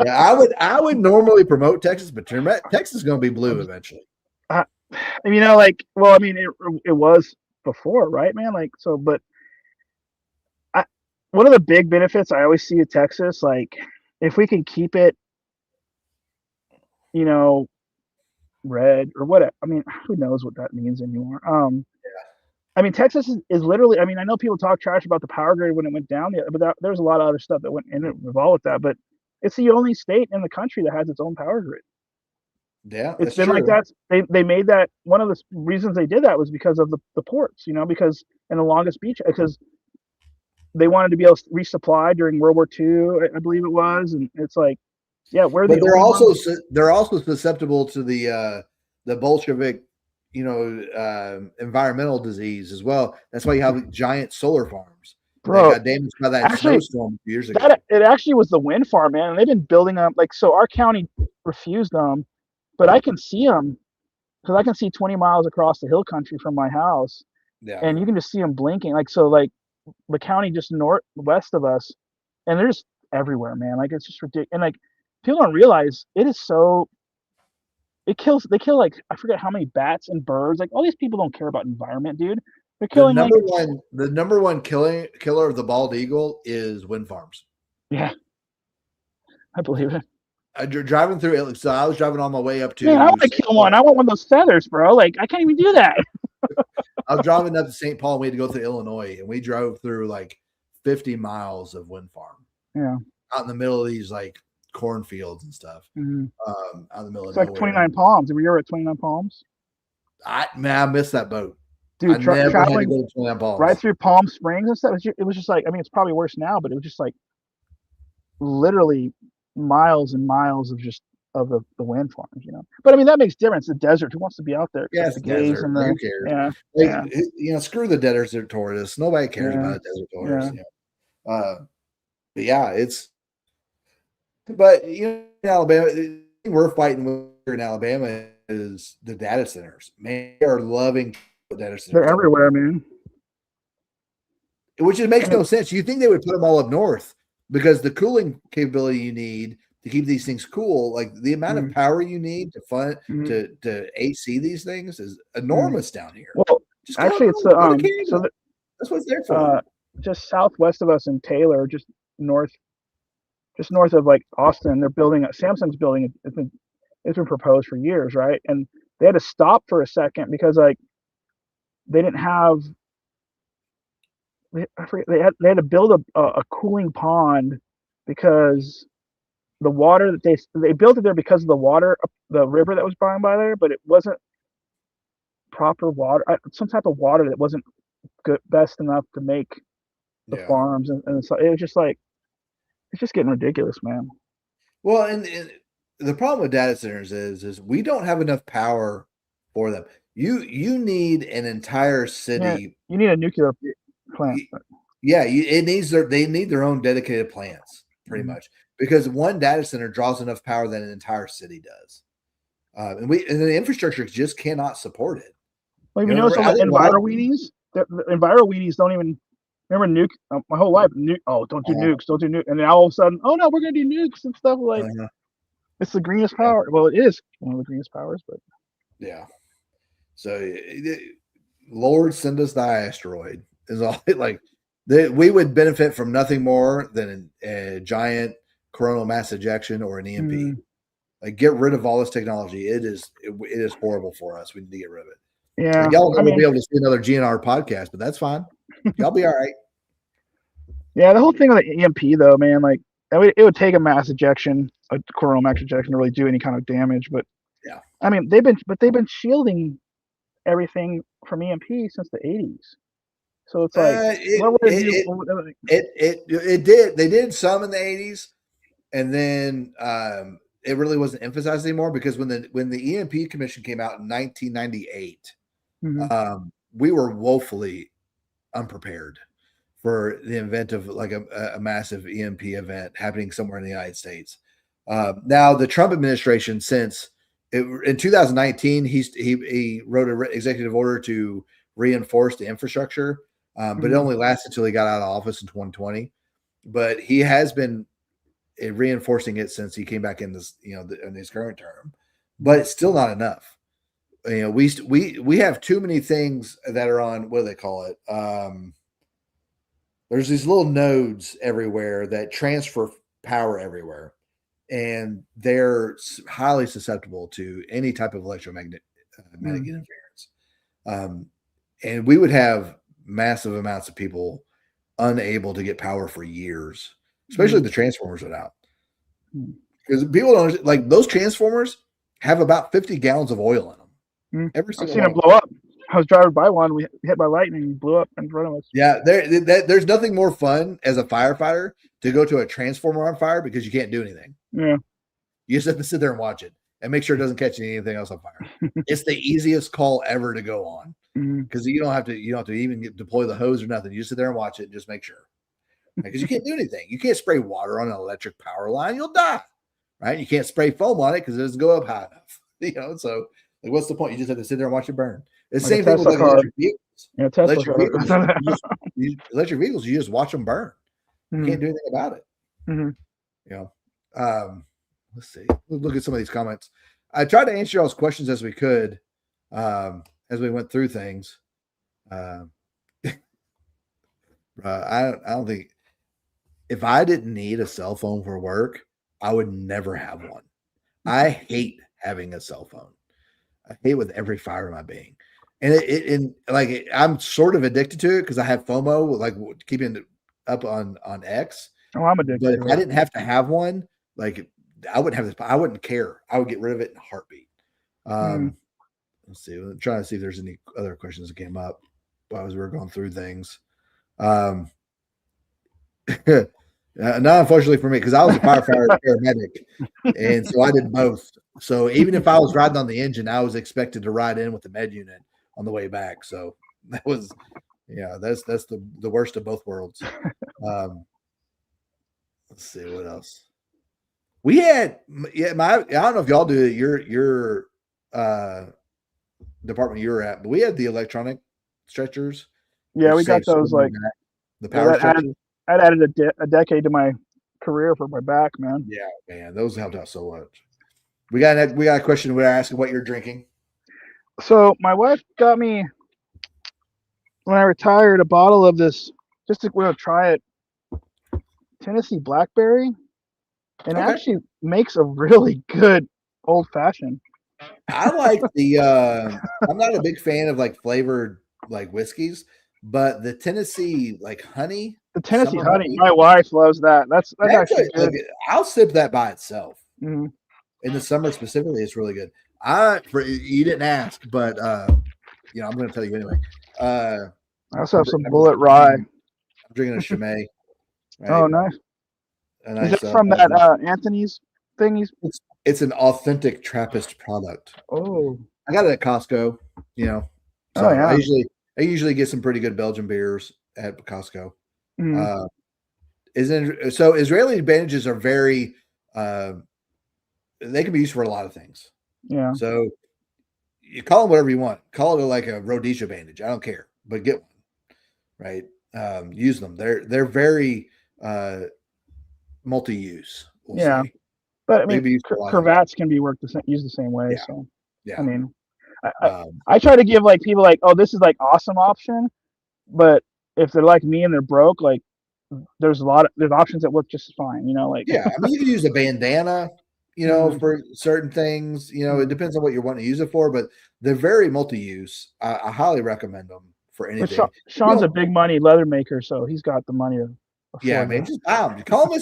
Yeah, I would normally promote Texas, but Texas is going to be blue eventually. Like, well, I mean, it was before, right, man? Like, so, but one of the big benefits I always see of Texas, like, if we can keep it, red or what? I mean, who knows what that means anymore? I mean, Texas is literally. I mean, I know people talk trash about the power grid when it went down, but there's a lot of other stuff that went in it involved with that. But it's the only state in the country that has its own power grid. Yeah, it's been true. Like that. They made that one of the reasons they did that was because of the ports, because in the longest beach, because they wanted to be able to resupply during World War II, I believe it was, and it's like, yeah, but they're also susceptible to the Bolshevik, environmental disease as well. That's why you have giant solar farms. Bro, got damaged by that snowstorm a few years ago. It actually was the wind farm, man. And they've been building up, like, so our county refused them, but I can see them because I can see 20 miles across the hill country from my house, Yeah. and you can just see them blinking. Like, so like the county just northwest of us, and they're just everywhere, man. Like, it's just ridiculous. And like, people don't realize it is so. They kill like, I forget how many bats and birds. Like, all these people don't care about environment, dude. They're The killing like, number one killer of the bald eagle is wind farms. yeah, I believe it. Driving through it, so I was driving on my way up to. Man, I want to kill one. I want one of those feathers, bro. Like, I can't even do that. I was driving up to St. Paul. And we had to go through Illinois, and we drove through like 50 miles of wind farm. Yeah, out in the middle of these like cornfields and stuff. mm-hmm. Out in the middle It's of like nowhere. 29 Palms. Were you ever at 29 Palms? I missed that boat. Dude, I never had to traveling go to 29 Palms. right through Palm Springs and stuff. It was just like, I mean, it's probably worse now, but it was just like literally miles and miles of just of the wind farms, you know. But I mean, that makes difference. The desert. Who wants to be out there? Yeah, it's the desert. gays and the, Who cares? yeah, Like, yeah. you know, screw the desert tourists. Nobody cares about a desert tourist. Yeah. You know? But yeah, it's. But you know, in Alabama, the thing we're fighting with here in Alabama is the data centers. Man, they are loving data centers. They're everywhere, man. Which it makes no sense. You think they would put them all up north because the cooling capability you need to keep these things cool, like the amount of power you need to fund to AC these things is enormous down here. Well, just actually, it's so that's what it's there for. Just southwest of us in Taylor, just north of like Austin, they're building Samsung's building. It's been proposed for years, right? And they had to stop for a second because like they didn't have. I forget, they had to build a cooling pond because the water that they built it there because of the water, the river that was running by there, but it wasn't proper water, some type of water that wasn't good, best enough to make the farms, and so it was just like, it's just getting ridiculous, man. Well, and the problem with data centers is we don't have enough power for them. You need an entire city. Yeah, you need a nuclear plant. Yeah, they need their own dedicated plants, pretty much, because one data center draws enough power that an entire city does, and the infrastructure just cannot support it. Well, you notice all the enviro-weenies? The enviro-weenies don't even remember nuke. My whole life, don't do nukes, don't do nukes, and then all of a sudden, oh no, we're gonna do nukes and stuff like. It's the greenest power. Well, it is one of the greenest powers, but yeah. So, Lord, send us the asteroid. Is all like we would benefit from nothing more than a giant coronal mass ejection or an EMP. Like, get rid of all this technology. It is horrible for us. We need to get rid of it. Yeah, like, y'all won't be able to see another GNR podcast, but that's fine. Y'all be all right. Yeah, the whole thing with the EMP though, man, like it would take a mass ejection, a coronal mass ejection, to really do any kind of damage. But yeah, I mean, they've been shielding everything from EMP since the 80s. So it's like, they did some in the 80s, and then it really wasn't emphasized anymore because when the EMP Commission came out in 1998, we were woefully unprepared for the event of like a massive EMP event happening somewhere in the United States. Now the Trump administration, in 2019, he wrote an executive order to reinforce the infrastructure. But it only lasted until he got out of office in 2020. But he has been reinforcing it since he came back in this, in his current term. But it's still not enough. We have too many things that are on, what do they call it? There's these little nodes everywhere that transfer power everywhere, and they're highly susceptible to any type of electromagnetic interference. And we would have massive amounts of people unable to get power for years, especially the transformers without. Because people don't like those transformers have about 50 gallons of oil in them. I've seen them blow up. I was driving by one, we hit by lightning, blew up in front of us. Yeah, there's nothing more fun as a firefighter to go to a transformer on fire because you can't do anything. Yeah, you just have to sit there and watch it and make sure it doesn't catch anything else on fire. It's the easiest call ever to go on. Because you don't have to even deploy the hose or nothing. You just sit there and watch it and just make sure. Because you can't do anything. You can't spray water on an electric power line. You'll die. Right? You can't spray foam on it because it doesn't go up high enough. So Like, what's the point? You just have to sit there and watch it burn. It's the Like a same thing with Tesla like car. electric vehicles. Yeah, Tesla Electric car. vehicles, electric vehicles, you just watch them burn. You can't do anything about it. Mhm. You know, let's see. We'll look at some of these comments. I tried to answer y'all's questions as we could, as we went through things. I don't think if I didn't need a cell phone for work, I would never have one. I hate having a cell phone. I hate with every fiber of my being. And I'm sort of addicted to it because I have FOMO, like keeping it up on X. Oh, I'm addicted. But if to I it. didn't have to have one, like I wouldn't have this. I wouldn't care. I would get rid of it in a heartbeat. Let's see. I'm trying to see if there's any other questions that came up as we were going through things. Not unfortunately for me, because I was a firefighter paramedic, and so I did both. So even if I was riding on the engine, I was expected to ride in with the med unit on the way back. So that was, that's the worst of both worlds. Let's see what else. We had, I don't know if y'all do it, your department you were at, but we had the electronic stretchers. Yeah, we got those like the power stretchers. That added a decade to my career for my back, man. Yeah, man, those helped out so much. We got a question. We're asking what you're drinking. So my wife got me when I retired a bottle of this just to try it. Tennessee Blackberry, and it actually makes a really good old fashioned. I like the. I'm not a big fan of like flavored like whiskeys, but the Tennessee like honey. The Tennessee honey, my wife loves that. That's actually good. I'll sip that by itself. Mm-hmm. In the summer specifically, it's really good. You didn't ask, but I'm going to tell you anyway. I also have some Bullet Rye. I'm drinking a Chimay. Right? Oh, nice. Is it from that Anthony's thing? It's an authentic Trappist product. Oh, I got it at Costco. So I usually get some pretty good Belgian beers at Costco. Mm. So Israeli bandages are very. They can be used for a lot of things. Yeah. So you call them whatever you want. Call it like a rhodesian bandage. I don't care, but get one. Right. Use them. They're very multi-use. We'll say. But I mean, cravats can be used the same way. Yeah. So yeah. I mean, I try to give like people like, oh, this is like awesome option, but if they're like me and they're broke, like there's options that work just fine. Like I mean, you can use a bandana. For certain things, it depends on what you're wanting to use it for, but they're very multi-use. I highly recommend them for anything. But Sean's a big money leather maker, so he's got the money to afford man, just buy them. Call them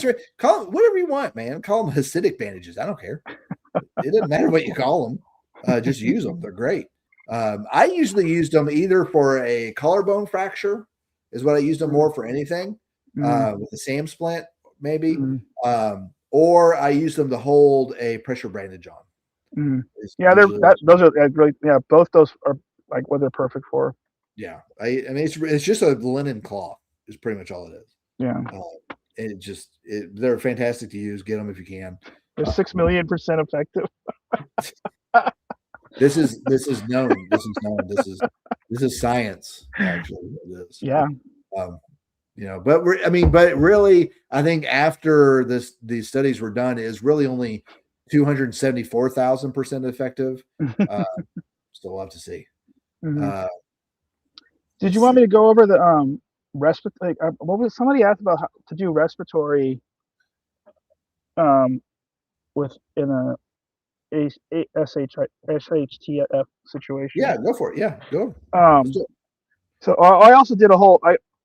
whatever you want, man. Call them Hasidic bandages. I don't care. It doesn't matter what you call them. Just use them. They're great. I usually used them either for a collarbone fracture, is what I used them more for anything, with a SAM splint, maybe. Or I use them to hold a pressure bandage on. Mm. Yeah, those are really both those are like what they're perfect for. Yeah, I mean it's just a linen cloth is pretty much all it is. Yeah, they're fantastic to use. Get them if you can. They're 6 million% effective. This is known. This is science. Actually, it is. Yeah. But really, I think after these studies were done, it is really only 274,000% effective. So we'll have to see. Mm-hmm. Did you want me to go over the respiratory? What was somebody asked about how to do respiratory in a SHTF situation? Yeah, go for it. Yeah, go. So I also did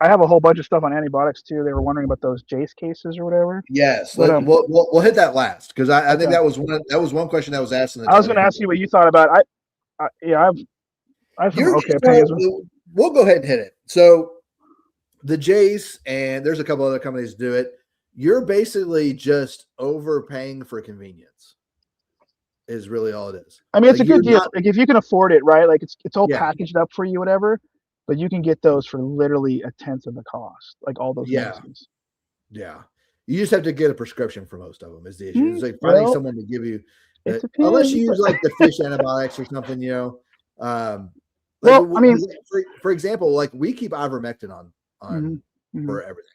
I have a whole bunch of stuff on antibiotics too. They were wondering about those Jace cases or whatever. Yes, but, we'll hit that last because I think that was one question that was asked. I was going to ask you what you thought about it. I've okay opinions. We'll go ahead and hit it. So the Jace, and there's a couple other companies do it. You're basically just overpaying for convenience. Is really all it is. I mean, it's a good deal. Like if you can afford it, right? Like it's all packaged up for you, whatever. But you can get those for literally a tenth of the cost, like all those medicines. Yeah. You just have to get a prescription for most of them is the issue. It's like finding someone to give you. It Unless you depends. use like the fish antibiotics or something, like Well, I mean, for example, like we keep ivermectin on mhm, mhm, for everything.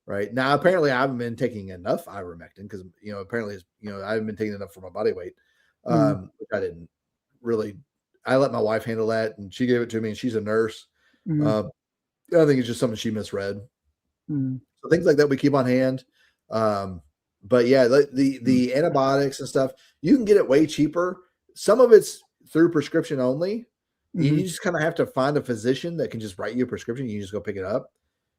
Right now, apparently, I haven't been taking enough ivermectin because apparently, I haven't been taking enough for my body weight, mhm, which I didn't really. I let my wife handle that, and she gave it to me, and she's a nurse. mhm, I think it's just something she misread. mhm, So things like that we keep on hand. But yeah, the antibiotics and stuff, you can get it way cheaper. Some of it's through prescription only. You mhm, just kind of have to find a physician that can just write you a prescription. You just go pick it up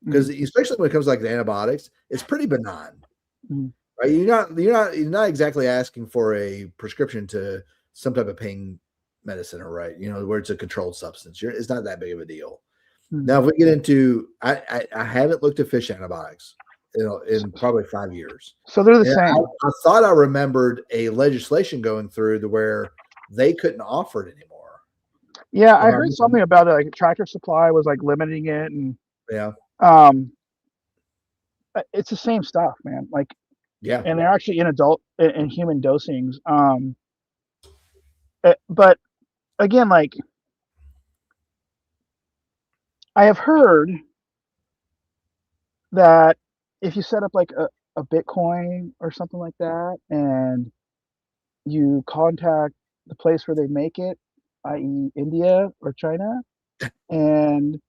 because mhm, especially when it comes to like the antibiotics, it's pretty benign, mhm. right? You're not exactly asking for a prescription to some type of pain medicine, or right, where it's a controlled substance. It's not that big of a deal. Mhm. Now, if we get into, I haven't looked at fish antibiotics, in probably 5 years, So they're the and same. I thought I remembered a legislation going through to where they couldn't offer it anymore. Yeah, Am I I heard missing? something about it, like Tractor Supply was like limiting it, and Yeah, um, it's the same stuff, man. Like, yeah, and they're actually in in human dosings. But again, like I have heard that if you set up like a Bitcoin or something like that, and you contact the place where they make it, i.e., India or China, and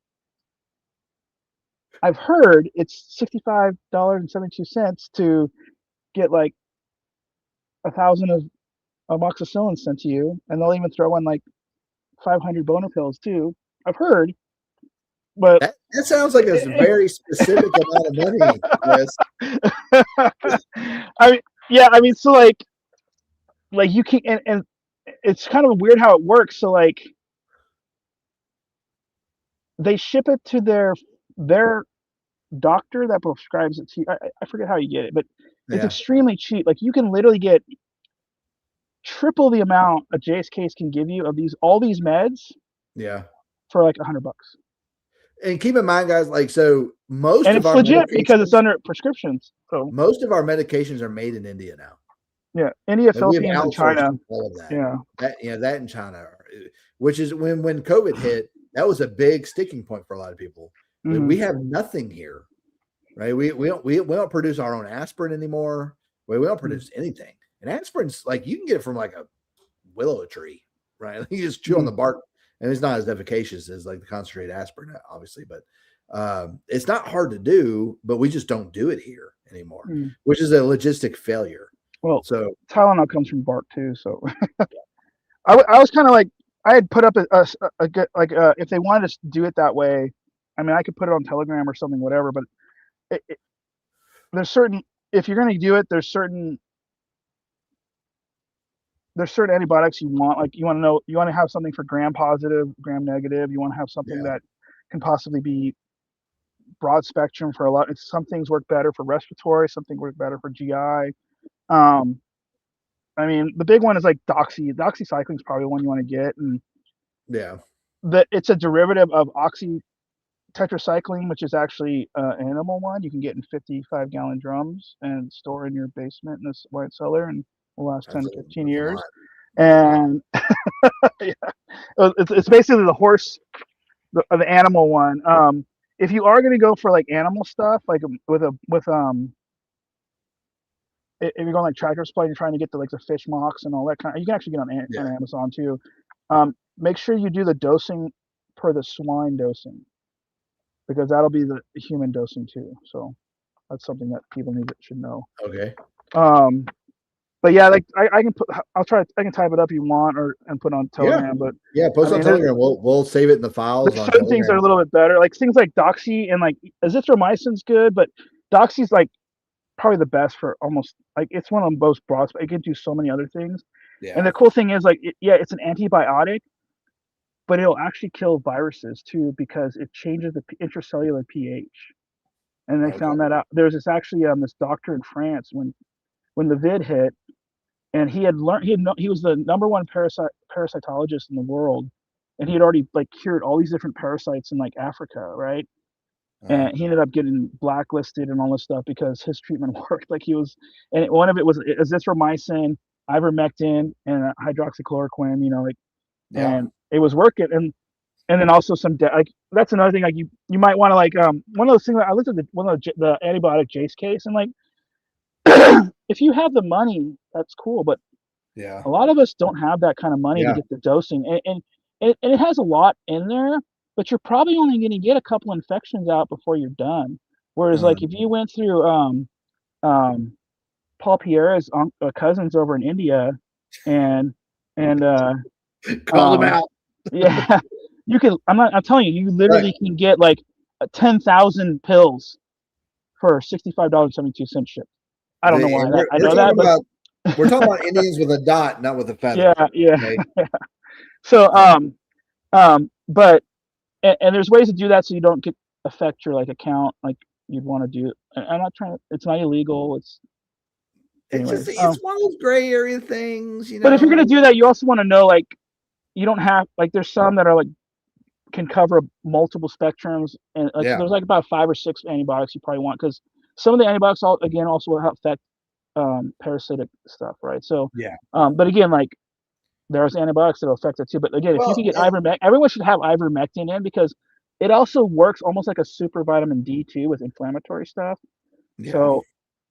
I've heard it's $65.72 to get like 1,000 of amoxicillin sent to you, and they'll even throw in like 500 boner pills too. I've heard, but that sounds like a very specific amount of money, Chris. I mean, yeah, I mean, so like you can, and it's kind of weird how it works. So like they ship it to their doctor that prescribes it to you. I forget how you get it, but it's Yeah, extremely cheap. Like you can literally get triple the amount a JSCase can give you of all these meds yeah. for like $100. And keep in mind, guys, like so, most And of it's our legit because it's medications, under prescriptions. So are made in India now. yeah, India, Like we have Philippines, and outsourced China. all of that. Yeah. That in China, which is when COVID hit, that was a big sticking point for a lot of people. Like Hmm. we have nothing here, right? We don't produce our own aspirin anymore. We don't produce anything. And aspirin's like you can get it from like a willow tree, right? You just chew on Hmm. the bark, and it's not as efficacious as like the concentrated aspirin, obviously, but it's not hard to do, but we just don't do it here anymore, Hmm. which is a logistic failure. Well, So Tylenol comes from bark too. So I was kind of like I had put up a good like if they wanted to do it that way, I mean I could put it on Telegram or something, whatever. But it, there's certain if you're going to do it, there's certain antibiotics you want. Like you want to know, you want to have something for gram positive, gram negative. You want to have something yeah, that can possibly be broad spectrum for a lot. Some things work better for respiratory, some things work better for GI. Um, I mean, the big one is like doxycycline is probably the one you want to get, and yeah. it's a derivative of oxytetracycline, which is actually an animal one. You can get in 55-gallon drums and store in your basement in this white cellar, and will last 10 to 15 That's a lot. years. That's a lot. And yeah, it's basically the horse, the animal one. If you are going to go for like animal stuff, like if you're going like Tractor Supply, you're trying to get the like the fish mocks and all that kind of, you can actually get Yeah. on Amazon too. Make sure you do the dosing per the swine dosing, because that'll be the human dosing too. So that's something that people should know. Okay. Um, but yeah, like I can I can type it up if you want, and put it on Yeah. Telegram. But Yeah. I Post on mean, Telegram. We'll save it in the files there's on certain things that are Telegram. a little bit better, like things like Doxy and like azithromycin's good, but Doxy's like probably the best for almost like it's one of the most broad. It can do so many other things. And Yeah. the cool thing is like yeah, it's an antibiotic, but it'll actually kill viruses too because it changes the intracellular pH. And they Okay. found that out. There's this doctor in France when the vid hit, and he had learned he was the number one parasitologist in the world, and he had already like cured all these different parasites in like Africa, right? Uh, And he ended up getting blacklisted and all this stuff because his treatment worked. Like he was, and one of it was azithromycin, ivermectin and hydroxychloroquine, like, Yeah. and it was working. And then also some like that's another thing, like you might want to like one of those things. I looked at one of the antibiotic Jace case, and like if you have the money, that's cool, but Yeah. a lot of us don't have that kind of money to Yeah. get the dosing, and it has a lot in there, but you're probably only going to get a couple infections out before you're done. Whereas like if you went through Paul Pierre's cousins over in India, and Call them out. yeah, you can. I'm telling you, you literally Right. can get like 10,000 pills for $65.72 ship. I don't know why that. I know that, but We're talking about Indians with a dot, not with a feather. yeah, yeah. Okay? So but and there's ways to do that so you don't affect your like account like you'd want to do. I'm not trying to. It's not illegal. It's anyways. It's one of those gray area things, But if you're gonna do that, you also want to know like you don't have like there's some that are like can cover multiple spectrums, and like, there's like about 5 or 6 antibiotics you probably want, because some of the antibiotics also affect parasitic stuff, right? So but again, like there's antibiotics that will affect it too. But again, if you can get ivermectin, everyone should have ivermectin in, because it also works almost like a super vitamin D too with inflammatory stuff. So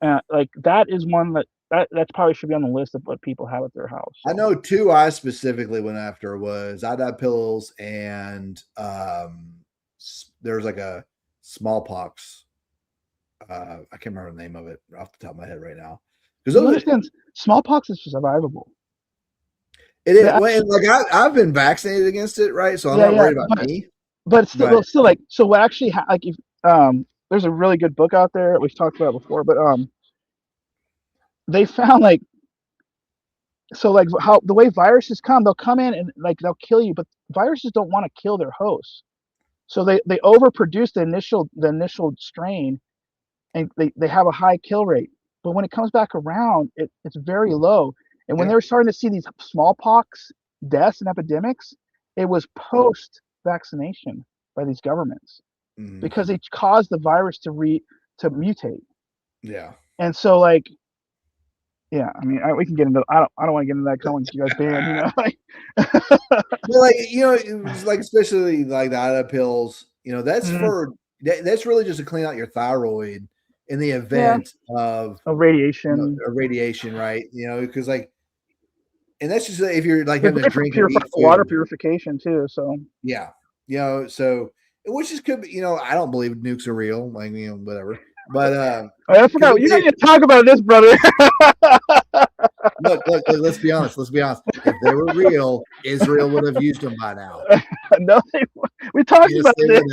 like that is one that probably should be on the list of what people have at their house. So. I know 2 I specifically went after was iodine pills, and there's like a smallpox. I can't remember the name of it off the top of my head right now. Because smallpox is survivable. It is. Well, like I've been vaccinated against it, right? So I'm not worried about me. But still, like, so we actually like if there's a really good book out there we've talked about before, but they found like how the way viruses come, they'll come in and like they'll kill you, but viruses don't want to kill their hosts, so they overproduce the initial strain, and they have a high kill rate. But when it comes back around, it's very low. And when they were starting to see these smallpox deaths and epidemics, it was post-vaccination by these governments because they caused the virus to mutate. Yeah. And so like, yeah, I mean, we can get into. I don't want to get into that because I want you guys banned. Well, like it was like especially like the iodine pills. That's that's really just to clean out your thyroid in the event of radiation. Radiation, right? Because like, and that's just if you're like having to drink water purification too. So so which just could be. I don't believe nukes are real. Like whatever. But I forgot you didn't talk about this, brother. Look, let's be honest. If they were real, Israel would have used them by now. No, we talked about this.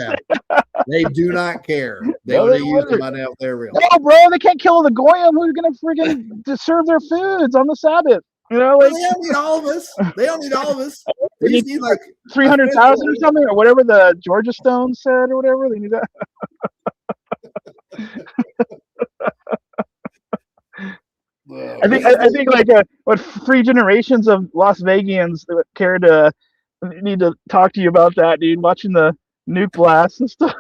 They do not care. They would have used them by now if they're real. No, bro, they can't kill the goyim who's gonna freaking serve their foods on the Sabbath. Like, they don't need all of us. They don't need all of us. They just need like 300,000 or something, or whatever the Georgia Stone said, or whatever. They need that. I think like what 3 generations of Las Vegians care to need to talk to you about that, dude. Watching the nuke blasts and stuff.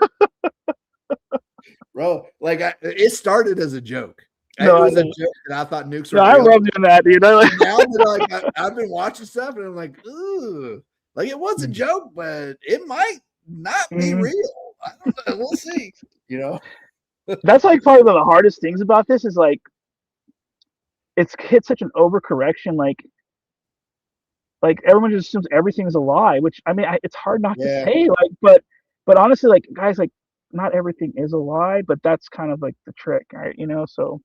Bro, like it started as a joke. It was a joke, and I thought nukes were real. I love doing that, dude. Now that I've been watching stuff, and I'm like, ooh, like it was a joke, but it might not be real. I don't know. We'll see. That's like probably one of the hardest things about this is like it's hit such an overcorrection. Like everyone just assumes everything is a lie, which I mean, it's hard not to say. Like, but honestly, like guys, like not everything is a lie, but that's kind of like the trick, right? So.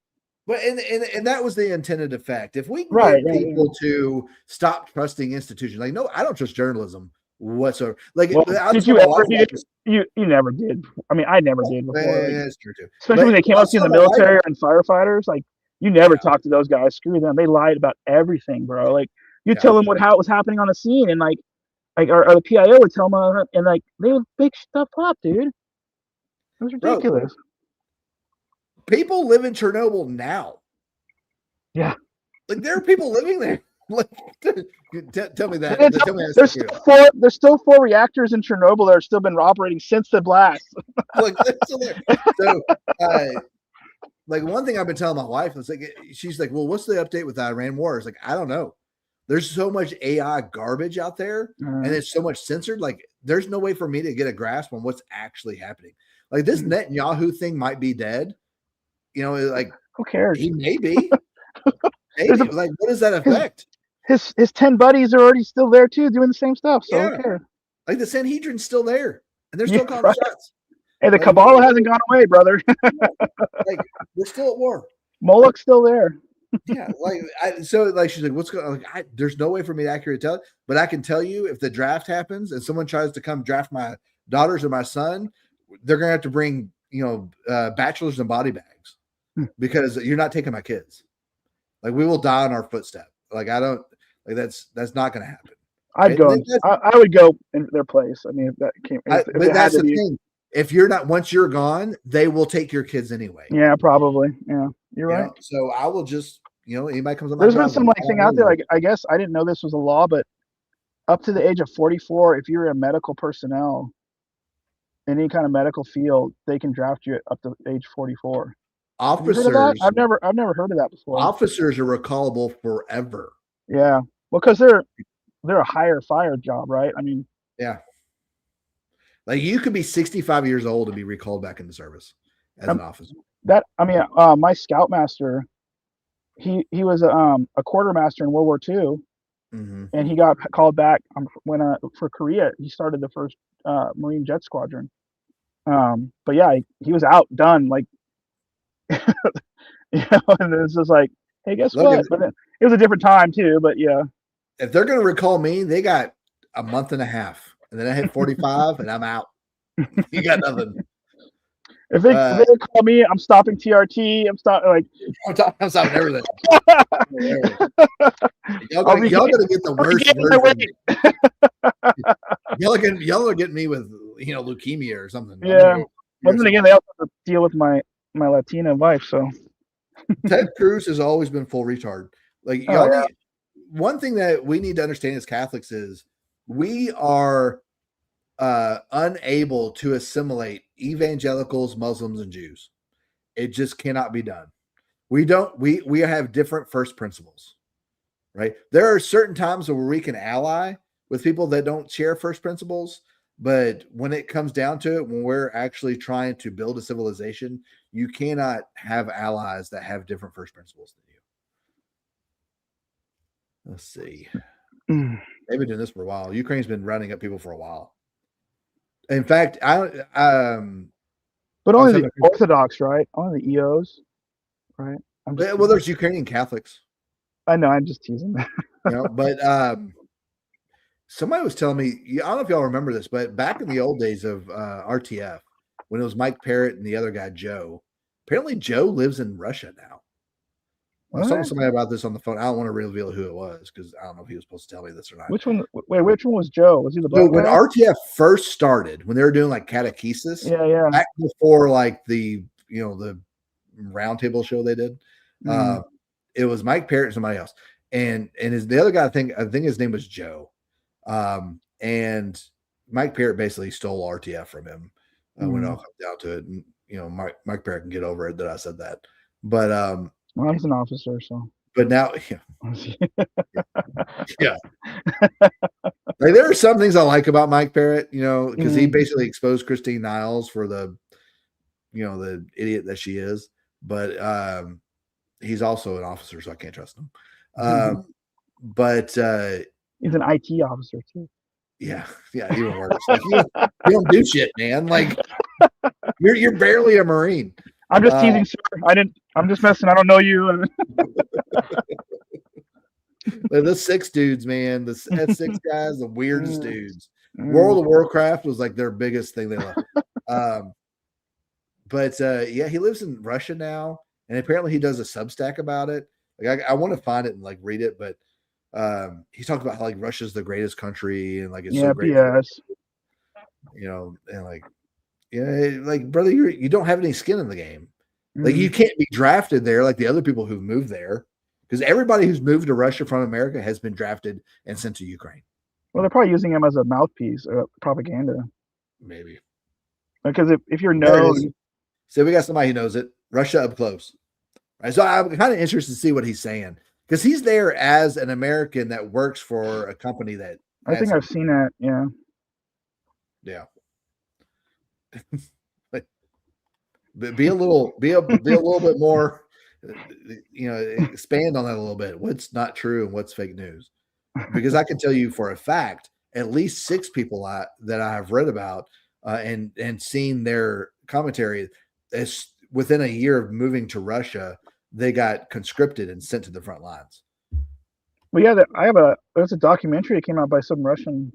But and that was the intended effect. If we can get people to stop trusting institutions, like no, I don't trust journalism whatsoever. Like, did you ever? You never did. I mean, I never did before. Yeah, that's true too. Especially when they came up to in the military and firefighters, like you never talked to those guys. Screw them. They lied about everything, bro. Like you tell them how it was happening on the scene, and like or the PIO would tell them, and like they would make stuff up, dude. It was ridiculous. Bro, people live in Chernobyl now. Yeah, like there are people living there. Like, tell me that. There's still 4 reactors in Chernobyl that are still been operating since the blast. Like, so like one thing I've been telling my wife, it's like, she's like, well, what's the update with the Iran war? It's like, I don't know. There's so much AI garbage out there and it's so much censored. Like there's no way for me to get a grasp on what's actually happening. Like this Netanyahu thing might be dead. You know, like who cares? he may be. Maybe. Like, what does that affect? His 10 buddies are already still there too, doing the same stuff. So who cares? Like the Sanhedrin's still there, and they're still calling shots. Hey, the like, Kabbalah hasn't gone away, brother. Like we're still at war. Moloch's still there. Yeah, like she's like, what's going on? Like, there's no way for me to accurately tell, but I can tell you if the draft happens and someone tries to come draft my daughters or my son, they're gonna have to bring bachelors and body bags because you're not taking my kids. Like we will die on our footstep. Like I don't like that's not gonna happen. I'd go. I would go in their place. I mean, if that came. But that's the thing. If you're not, once you're gone, they will take your kids anyway. Yeah, probably. Yeah, you're right. So I will just, anybody comes on. There's been some thing out there. Like I guess I didn't know this was a law, but up to the age of 44, if you're a medical personnel in any kind of medical field, they can draft you up to age 44. Officers. I've never heard of that before. Officers are recallable forever. Yeah, well, because they're a higher fire job, right? I mean, yeah. Like you could be 65 years old and be recalled back into service as an officer. My scoutmaster, he was a quartermaster in World War II, and he got called back for Korea. He started the first Marine Jet Squadron. But yeah, he was done. Like, and it was just like, hey, guess what? But it was a different time too. But yeah, if they're gonna recall me, they got a month and a half. And then I hit 45 and I'm out. You got nothing. If they call me, I'm stopping TRT. I'm stopping everything. Y'all gonna get the worst version. Y'all are getting me with leukemia or something. Yeah. But then again, they also have to deal with my Latina wife. So Ted Cruz has always been full retard. Like one thing that we need to understand as Catholics is we are unable to assimilate evangelicals, Muslims, and Jews. It just cannot be done. We have different first principles, right? There are certain times where we can ally with people that don't share first principles, but when it comes down to it, when we're actually trying to build a civilization, you cannot have allies that have different first principles than you. Let's see. They've been doing this for a while. Ukraine's been rounding up people for a while. In fact, but only the Orthodox, right? Only the EOs, right? Well, there's Ukrainian Catholics. I know. I'm just teasing. But somebody was telling me, I don't know if y'all remember this, but back in the old days of RTF, when it was Mike Parrott and the other guy Joe, apparently Joe lives in Russia now. I was talking to somebody about this on the phone. I don't want to reveal who it was because I don't know if he was supposed to tell me this or not. Which one? Wait, which one was Joe? Was he the black guy? When RTF first started, when they were doing like catechesis, back before like the the roundtable show they did, it was Mike Parrott and somebody else, and the other guy I think his name was Joe, and Mike Parrott basically stole RTF from him when it all comes down to it, and Mike Parrott can get over it that I said that, but well, he's an officer, so. But now, yeah. Like there are some things I like about Mike Parrott, because he basically exposed Christine Niles for the idiot that she is. But he's also an officer, so I can't trust him. But he's an IT officer too. Yeah, even worse. Like, you don't do shit, man. Like you're barely a Marine. I'm just teasing, sir. I'm just messing. I don't know you. The 6 dudes, man. The S6 guys, the weirdest dudes. World of Warcraft was like their biggest thing they love. But he lives in Russia now, and apparently he does a Substack about it. Like I want to find it and like read it, but he talked about how like Russia's the greatest country and like it's so great. Yes. And like. Yeah, like brother, you don't have any skin in the game. Like you can't be drafted there like the other people who've moved there, because everybody who's moved to Russia from America has been drafted and sent to Ukraine. Well, they're probably using him as a mouthpiece, propaganda. Maybe Because if you're known, so we got somebody who knows it. Russia up close. Right? So I'm kind of interested to see what he's saying because he's there as an American that works for a company that I think I've seen that. Yeah. Yeah. Be a little bit more, expand on that a little bit. What's not true and what's fake news? Because I can tell you for a fact, at least 6 people that I have read about and seen their commentary, as within a year of moving to Russia, they got conscripted and sent to the front lines. Well, yeah, there's a documentary that came out by some Russian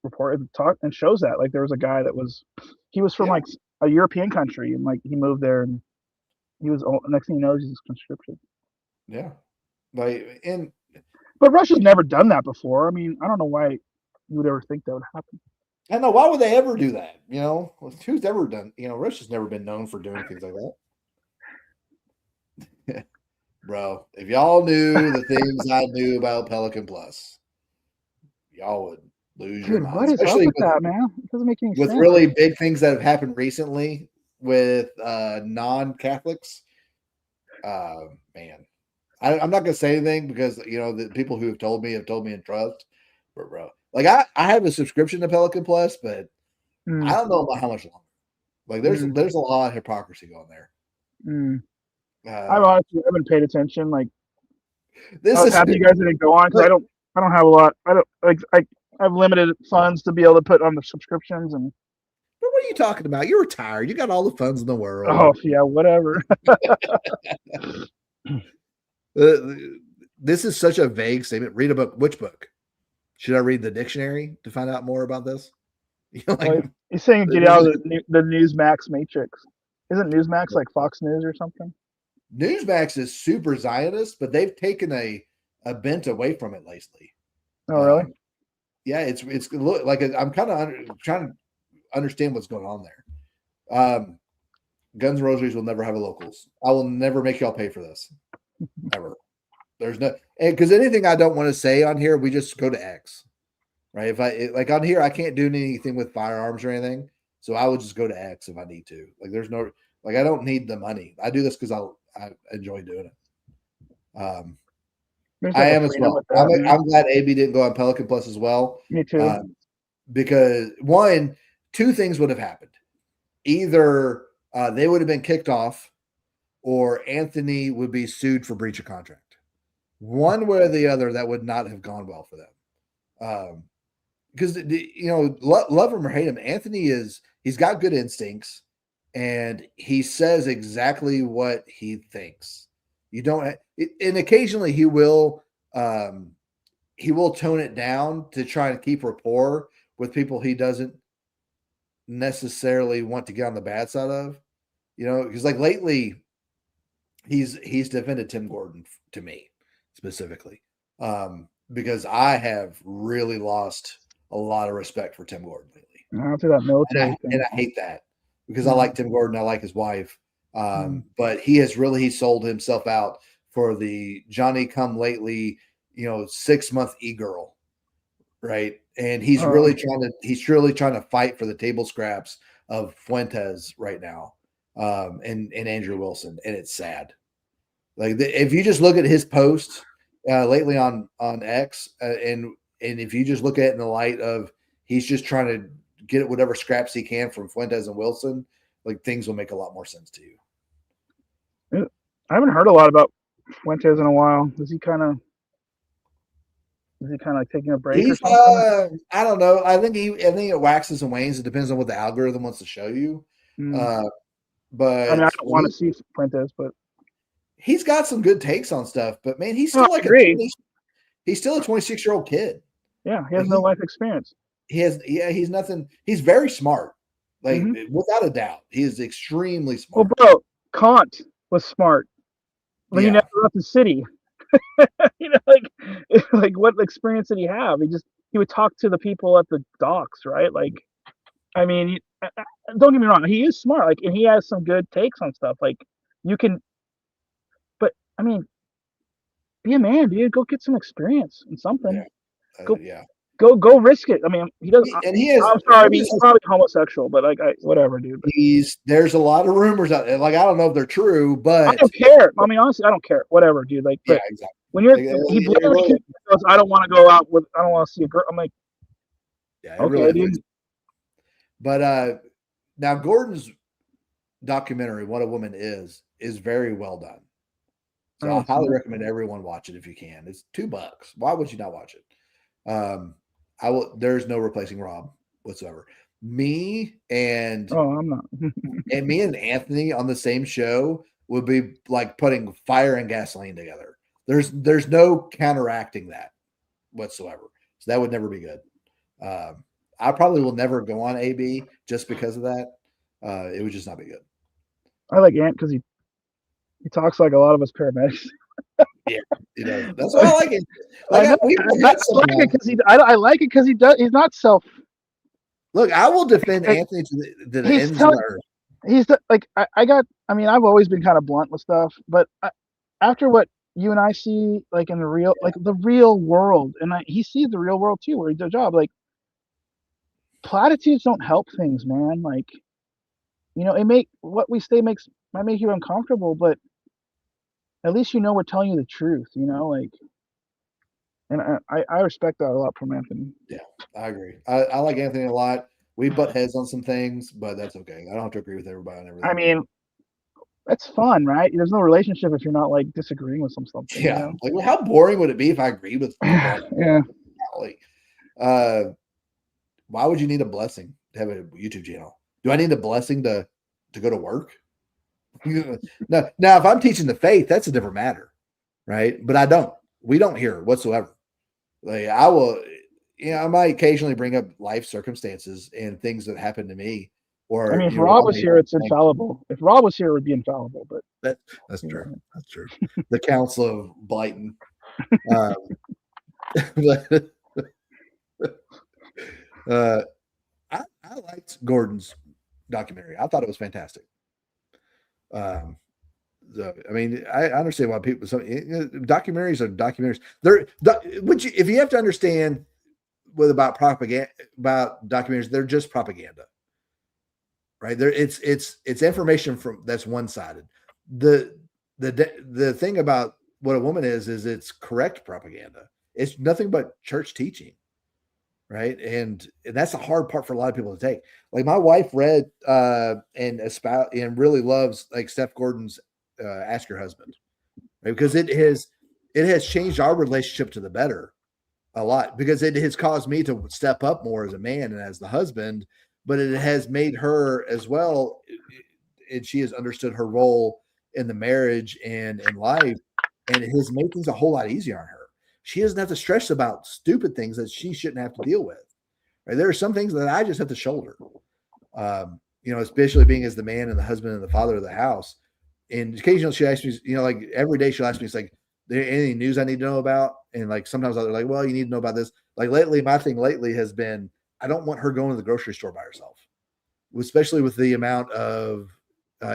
reporter talk and shows that there was a guy that was from a European country and he moved there and he was next thing you know he's conscripted. Yeah, but Russia's never done that before. I mean, I don't know why you would ever think that would happen. I know, why would they ever do that? Who's ever done? Russia's never been known for doing things like that. Bro, if y'all knew the things I knew about Pelican Plus, y'all would lose your mind. What is up with that, man? It doesn't make any sense. With really big things that have happened recently with non-Catholics, man. I'm not going to say anything because, the people who have told me in trust. But, bro, I have a subscription to Pelican Plus, but I don't know about how much longer. There's a lot of hypocrisy going there. I haven't paid attention. This I was happy you guys didn't go on because I don't have a lot. I have limited funds to be able to put on the subscriptions and. But what are you talking about? You're retired. You got all the funds in the world. Oh yeah, whatever. This is such a vague statement. Read a book. Which book? Should I read the dictionary to find out more about this? He's saying get out of the Newsmax matrix. Isn't Newsmax like Fox News or something? Newsmax is super Zionist, but they've taken a bent away from it lately. Oh, really? Yeah, it's like I'm kind of trying to understand what's going on there. Guns and Rosaries will never have a locals. I will never make y'all pay for this ever. There's no, because anything I don't want to say on here, we just go to X, right? If I on here, I can't do anything with firearms or anything, so I would just go to X if I need to. There's no I don't need the money. I do this because I enjoy doing it. I am as well. I'm glad AB didn't go on Pelican Plus as well. Me too. Because two things would have happened. Either they would have been kicked off, or Anthony would be sued for breach of contract. One way or the other, that would not have gone well for them. Because love him or hate him, Anthony he's got good instincts, and he says exactly what he thinks. And occasionally he will tone it down to try and keep rapport with people he doesn't necessarily want to get on the bad side of, because lately he's defended Tim Gordon to me specifically, because I have really lost a lot of respect for Tim Gordon lately. After that military thing. And I hate that because I like Tim Gordon. I like his wife. But he sold himself out for the Johnny come lately, 6-month e-girl. Right. And he's really trying to fight for the table scraps of Fuentes right now. And Andrew Wilson. And it's sad. If you just look at his posts lately on X, and if you just look at it in the light of he's just trying to get whatever scraps he can from Fuentes and Wilson, things will make a lot more sense to you. I haven't heard a lot about Fuentes in a while. Is he kind of taking a break or something? I don't know. I think it waxes and wanes. It depends on what the algorithm wants to show you. But I don't want to see Fuentes, but he's got some good takes on stuff. But man, he's still he's still a 26-year-old kid. Yeah, he has no life experience. He's nothing. He's very smart. Without a doubt, he is extremely smart. Well, bro, Kant was smart when he never left the city. What experience did he have? He would talk to the people at the docks, right? I mean, don't get me wrong, he is smart, and he has some good takes on stuff. You can, but I mean, be a man, dude. Go get some experience in something. go risk it. I mean, he doesn't. And he has. I'm sorry. I mean, he's probably homosexual, but like, whatever, dude. But There's a lot of rumors out there. Like, I don't know if they're true, but I don't care. I mean, honestly, I don't care. Whatever, dude. Like, yeah, but exactly. when you're, Like, he blatantly goes, I don't want to go out with, I don't want to see a girl. I'm like, yeah, okay, really dude. But now Gordon's documentary, What a Woman Is very well done. So I highly recommend everyone watch it if you can. It's $2. Why would you not watch it? There's no replacing Rob whatsoever. Me and I'm not. and me and Anthony on the same show would be like putting fire and gasoline together. There's no counteracting that whatsoever. So that would never be good. I probably will never go on AB just because of that. It would just not be good. I like Ant because he talks like a lot of us paramedics. Yeah, he does. That's why I like it. Like, I like it because I like it because he does. He's not self. Look, I will defend Anthony to the ends of the earth. He's like I mean, I've always been kind of blunt with stuff, but after what you and I see, like in the real, like the real world, and he sees the real world too, where he does a job. Like, platitudes don't help things, man. Like, it what we say might make you uncomfortable, but at least we're telling you the truth, like. And I respect that a lot from Anthony. Yeah, I agree. I like Anthony a lot. We butt heads on some things, but that's okay. I don't have to agree with everybody on everything. I mean, that's fun, right? There's no relationship if you're not like disagreeing with something. Yeah. Like, well, how boring would it be if I agreed with yeah. Why would you need a blessing to have a YouTube channel? Do I need a blessing to go to work? Now, if I'm teaching the faith, that's a different matter, right? But I don't. We don't hear whatsoever. Like, I will, I might occasionally bring up life circumstances and things that happened to me. Or, I mean, if Rob was here, it's infallible. If Rob was here, it would be infallible. But that's true. That's true. The Council of Blighton. I liked Gordon's documentary. I thought it was fantastic. I mean, I understand why people. Documentaries are documentaries. If you have to understand about propaganda, about documentaries, they're just propaganda, right? It's information that's one sided. The thing about What a Woman Is it's correct propaganda. It's nothing but church teaching, right? And that's the hard part for a lot of people to take. Like, my wife read and really loves like Steph Gordon's Ask Your Husband, right? Because it has changed our relationship to the better a lot, because it has caused me to step up more as a man and as the husband, but it has made her as well, and she has understood her role in the marriage and in life, and it has made things a whole lot easier on her. She doesn't have to stress about stupid things that she shouldn't have to deal with. Right? There are some things that I just have to shoulder, especially being as the man and the husband and the father of the house. And occasionally she asks me, like every day she'll ask me, it's like, there any news I need to know about? And like, sometimes I'll be like, well, you need to know about this. Like lately, my thing lately has been, I don't want her going to the grocery store by herself, especially with the amount of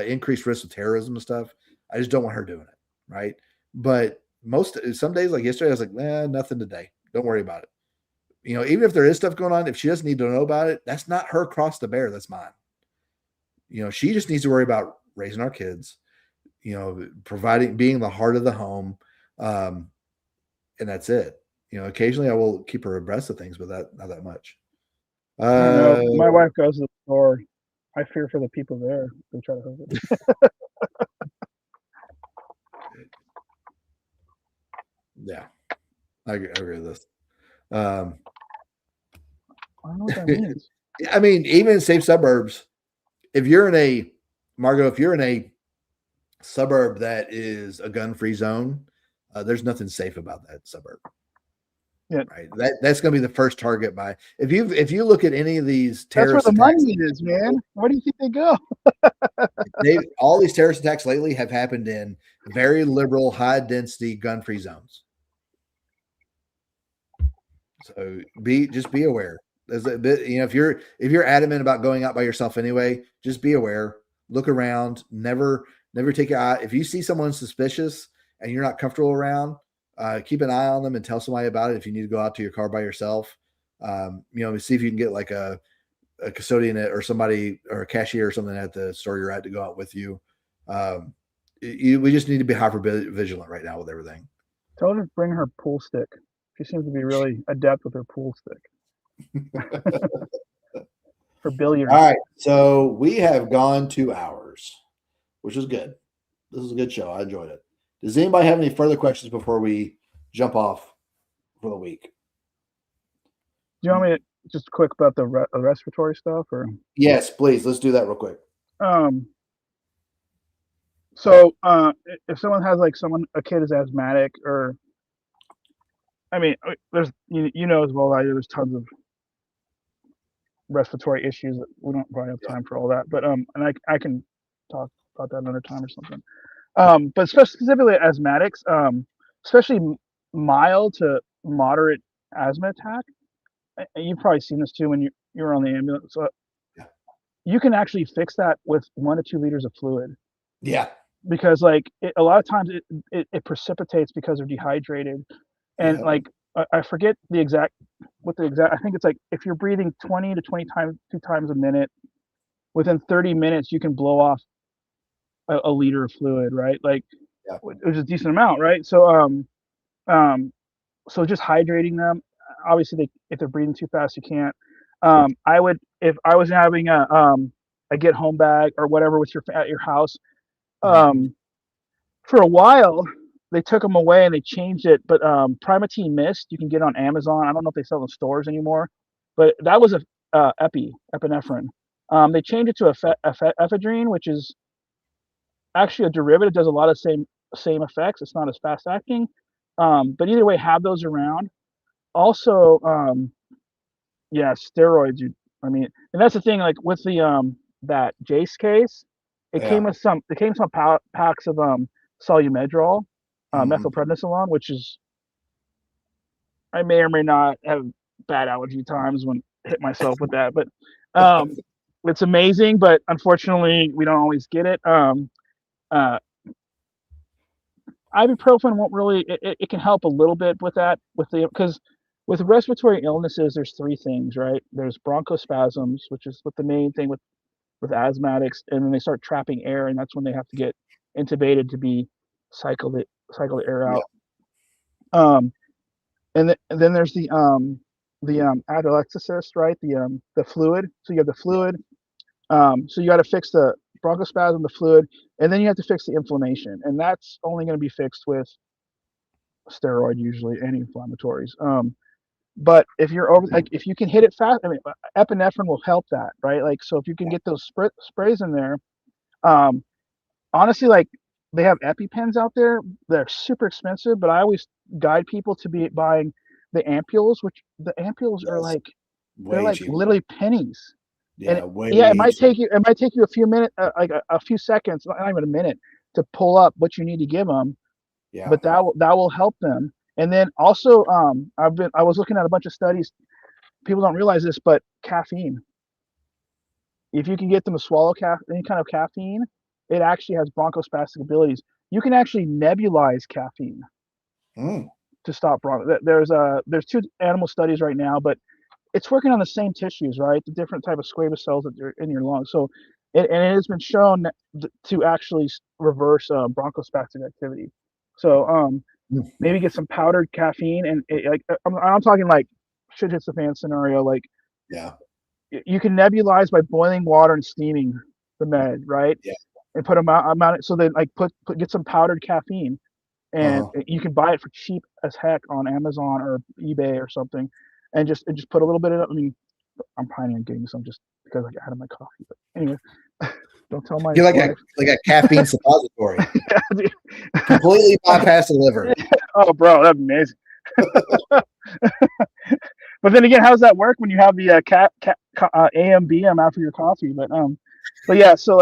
increased risk of terrorism and stuff. I just don't want her doing it. Right. But some days, like yesterday, I was like, nothing today. Don't worry about it. Even if there is stuff going on, if she doesn't need to know about it, that's not her cross to bear. That's mine. She just needs to worry about raising our kids, being the heart of the home. And that's it. Occasionally I will keep her abreast of things, but not that much. My wife goes to the store. I fear for the people there. They try to hurt it. Yeah, I agree with this. I don't know what that means. I mean, even in safe suburbs, if you're in a suburb that is a gun-free zone, there's nothing safe about that suburb. Yeah, right. That's going to be the first target by if you look at any of these terrorist attacks. That's where the money is, man. Where do you think they go? All these terrorist attacks lately have happened in very liberal, high-density, gun-free zones. So just be aware. There's a bit, if you're adamant about going out by yourself anyway, just be aware. Look around. Never take your eye. If you see someone suspicious and you're not comfortable around, keep an eye on them and tell somebody about it. If you need to go out to your car by yourself, See if you can get like a custodian or somebody or a cashier or something at the store you're at to go out with you. We just need to be hyper vigilant right now with everything. Tell her to bring her pool stick. She seems to be really adept with her pool stick. For billiards. All right. So we have gone 2 hours, which is good. This is a good show. I enjoyed it. Does anybody have any further questions before we jump off for the week? Do you want me to just quick about the respiratory stuff, or? Yes, please. Let's do that real quick. So if someone has like a kid is asthmatic, or I mean, there's you know as well as I do, there's tons of respiratory issues that we don't probably have time for all that, but and I can talk about that another time or something. But specifically asthmatics, especially mild to moderate asthma attack, and you've probably seen this too when you're on the ambulance. So you can actually fix that with 1 to 2 liters of fluid. Yeah. Because like a lot of times it precipitates because they're dehydrated, and like I forget I think it's like if you're breathing 20 to 22 times a minute, within 30 minutes you can blow off a liter of fluid, right? Like, which is a decent amount, right? So so just hydrating them. Obviously, if they're breathing too fast, you can't. I would, if I was having a get home bag or whatever at your house. For a while they took them away and they changed it, but Primatene Mist you can get on Amazon. I don't know if they sell in stores anymore, but that was a epinephrine. They changed it to ephedrine, which is actually a derivative. Does a lot of same effects. It's not as fast acting, but either way, have those around. Also, steroids. And that's the thing. Like with the that Jace case, it came with some packs of solumedrol, methylprednisolone, which is, I may or may not have bad allergy times when I hit myself with that, but it's amazing. But unfortunately, we don't always get it. Ibuprofen won't really. It can help a little bit with that, because with respiratory illnesses, there's 3 things, right? There's bronchospasms, which is what the main thing with asthmatics, and then they start trapping air, and that's when they have to get intubated to be cycle the air out. And then there's the atelectasis, right? The fluid. So you have the fluid. So you got to fix the bronchospasm, the fluid, and then you have to fix the inflammation, and that's only going to be fixed with steroid, usually anti-inflammatories. But if you're if you can hit it fast, epinephrine will help that, right? Like, so if you can get those sprays in there, honestly, like they have EpiPens out there. They're super expensive, but I always guide people to be buying the ampules, which the ampules are like, they're like literally pennies. It might take you a few minutes, like a few seconds, not even a minute, to pull up what you need to give them. Yeah. But that will help them. And then also, I was looking at a bunch of studies. People don't realize this, but caffeine. If you can get them to swallow any kind of caffeine, it actually has bronchospastic abilities. You can actually nebulize caffeine to stop bronch. There's 2 animal studies right now, but it's working on the same tissues, right? The different type of squamous cells that are in your lungs. So, it has been shown to actually reverse bronchospastic activity. So, maybe get some powdered caffeine, and I'm talking like shit hits the fan scenario. Like, you can nebulize by boiling water and steaming the med, right? Yeah. And put them out. So then, like, get some powdered caffeine, and you can buy it for cheap as heck on Amazon or eBay or something, and just put a little bit of it. I mean, I'm planning on getting some just because I had my coffee. But anyway, don't tell my. You're like a caffeine suppository. Completely bypass the liver. Oh, bro, that'd be amazing. But then again, how does that work when you have the AM BM after your coffee? But yeah, so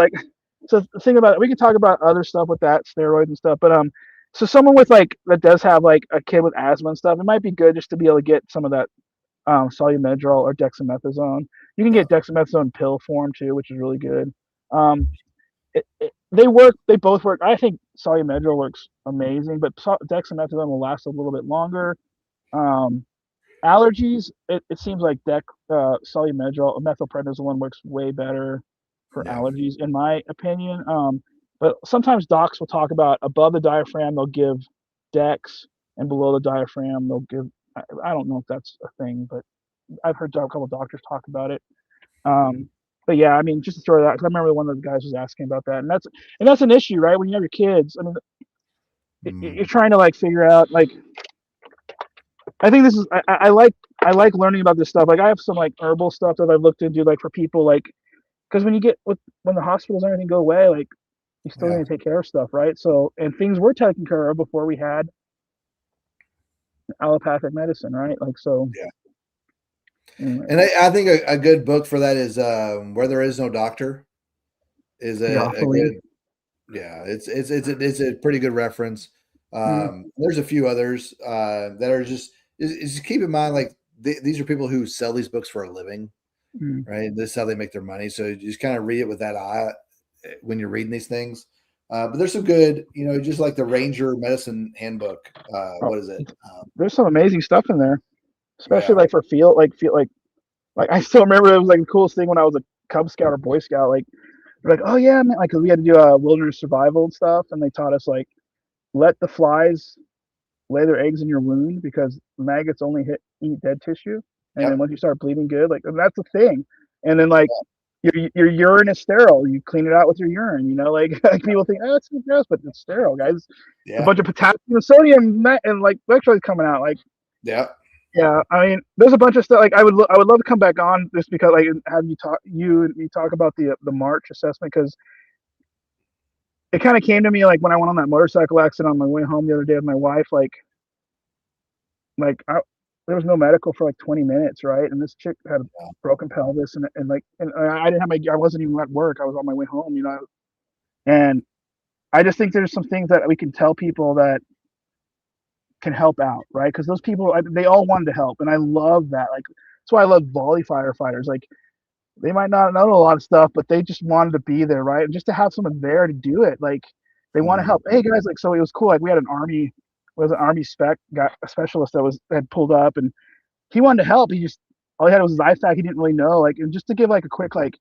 think about it. We can talk about other stuff with that, steroids and stuff. But so someone with that does have like a kid with asthma and stuff, it might be good just to be able to get some of that solumedrol or dexamethasone. You can get dexamethasone pill form too, which is really good. They both work. I think solumedrol works amazing, but dexamethasone will last a little bit longer. allergies, it seems like solumedrol, methylprednisolone works way better for Yeah. allergies, in my opinion. But sometimes docs will talk about above the diaphragm, they'll give Dex, and below the diaphragm, they'll give. I don't know if that's a thing, but I've heard a couple of doctors talk about it. But yeah, I mean, just to throw that, 'cause I remember one of the guys was asking about that, and that's an issue, right? When you have your kids, I mean, you're trying to like figure out like. I think this is I like learning about this stuff. Like I have some like herbal stuff that I've looked into, like for people, like because when you get when the hospitals and everything go away, like you still Yeah. need to take care of stuff, right? So and things were taken care of before we had allopathic medicine, right? Like so. Yeah. Anyway. And I think a good book for that is Where There Is No Doctor is a good. Yeah, it's a pretty good reference. There's a few others that are just keep in mind, like these are people who sell these books for a living, right? This is how they make their money. So you just kind of read it with that eye when you're reading these things. But there's some good, just like the Ranger Medicine Handbook. What is it? There's some amazing stuff in there, especially Yeah. like for feel like I still remember it was like the coolest thing when I was a Cub Scout or Boy Scout. Like they're like, oh yeah, man, like 'cause we had to do wilderness survival and stuff, and they taught us like let the flies lay their eggs in your wound because maggots only eat dead tissue, and then once you start bleeding good, like and that's the thing, and then like your urine is sterile, you clean it out with your urine, like people think, oh, it's gross, but it's sterile, guys. It's a bunch of potassium and sodium and like electrolytes coming out, like yeah, I mean, there's a bunch of stuff. Like I would love to come back on just because like have you talk about the March assessment, because it kind of came to me like when I went on that motorcycle accident on my way home the other day with my wife. There was no medical for like 20 minutes, right? And this chick had a broken pelvis, and I didn't have I wasn't even at work. I was on my way home, and I just think there's some things that we can tell people that can help out, right? Because those people, they all wanted to help, and I love that. Like that's why I love volley firefighters. Like they might not know a lot of stuff, but they just wanted to be there, right? And just to have someone there to do it, like they want to help. Hey guys, like so it was cool. Like we had an army specialist that had pulled up, and he wanted to help. He just all he had was his IFAC. He didn't really know, like, and just to give like a quick like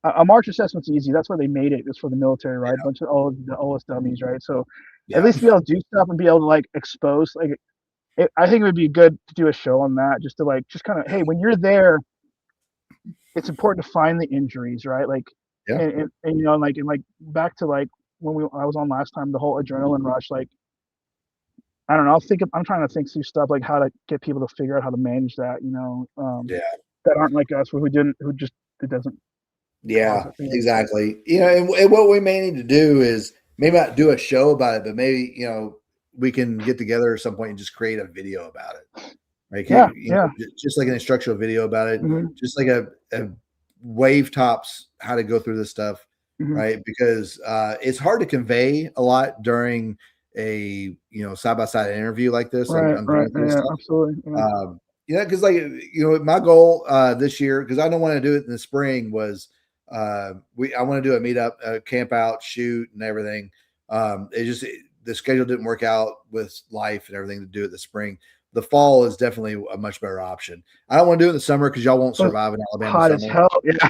a March assessment's easy. That's where they made it. It's for the military, right? A bunch of the OS dummies, right? So at least be able to do stuff and be able to like expose. Like, I think it would be good to do a show on that, just to like just kind of, hey, when you're there, it's important to find the injuries, right? Like, and like back to like when I was on last time, the whole adrenaline rush. Like, I don't know. I'm trying to think through stuff like how to get people to figure out how to manage that. That aren't like us, it doesn't. Yeah, exactly. And what we may need to do is maybe not do a show about it, but maybe, we can get together at some point and just create a video about it. Right. Just like an instructional video about it, just like a wave tops, how to go through this stuff. Right. Because it's hard to convey a lot during a, side-by-side interview like this. Right. Absolutely. Because my goal this year, because I don't want to do it in the spring, was I want to do a meetup, camp out, shoot, and everything. The schedule didn't work out with life and everything to do it this spring. The fall is definitely a much better option. I don't want to do it in the summer because y'all won't survive in Alabama. Hot as hell. Yeah.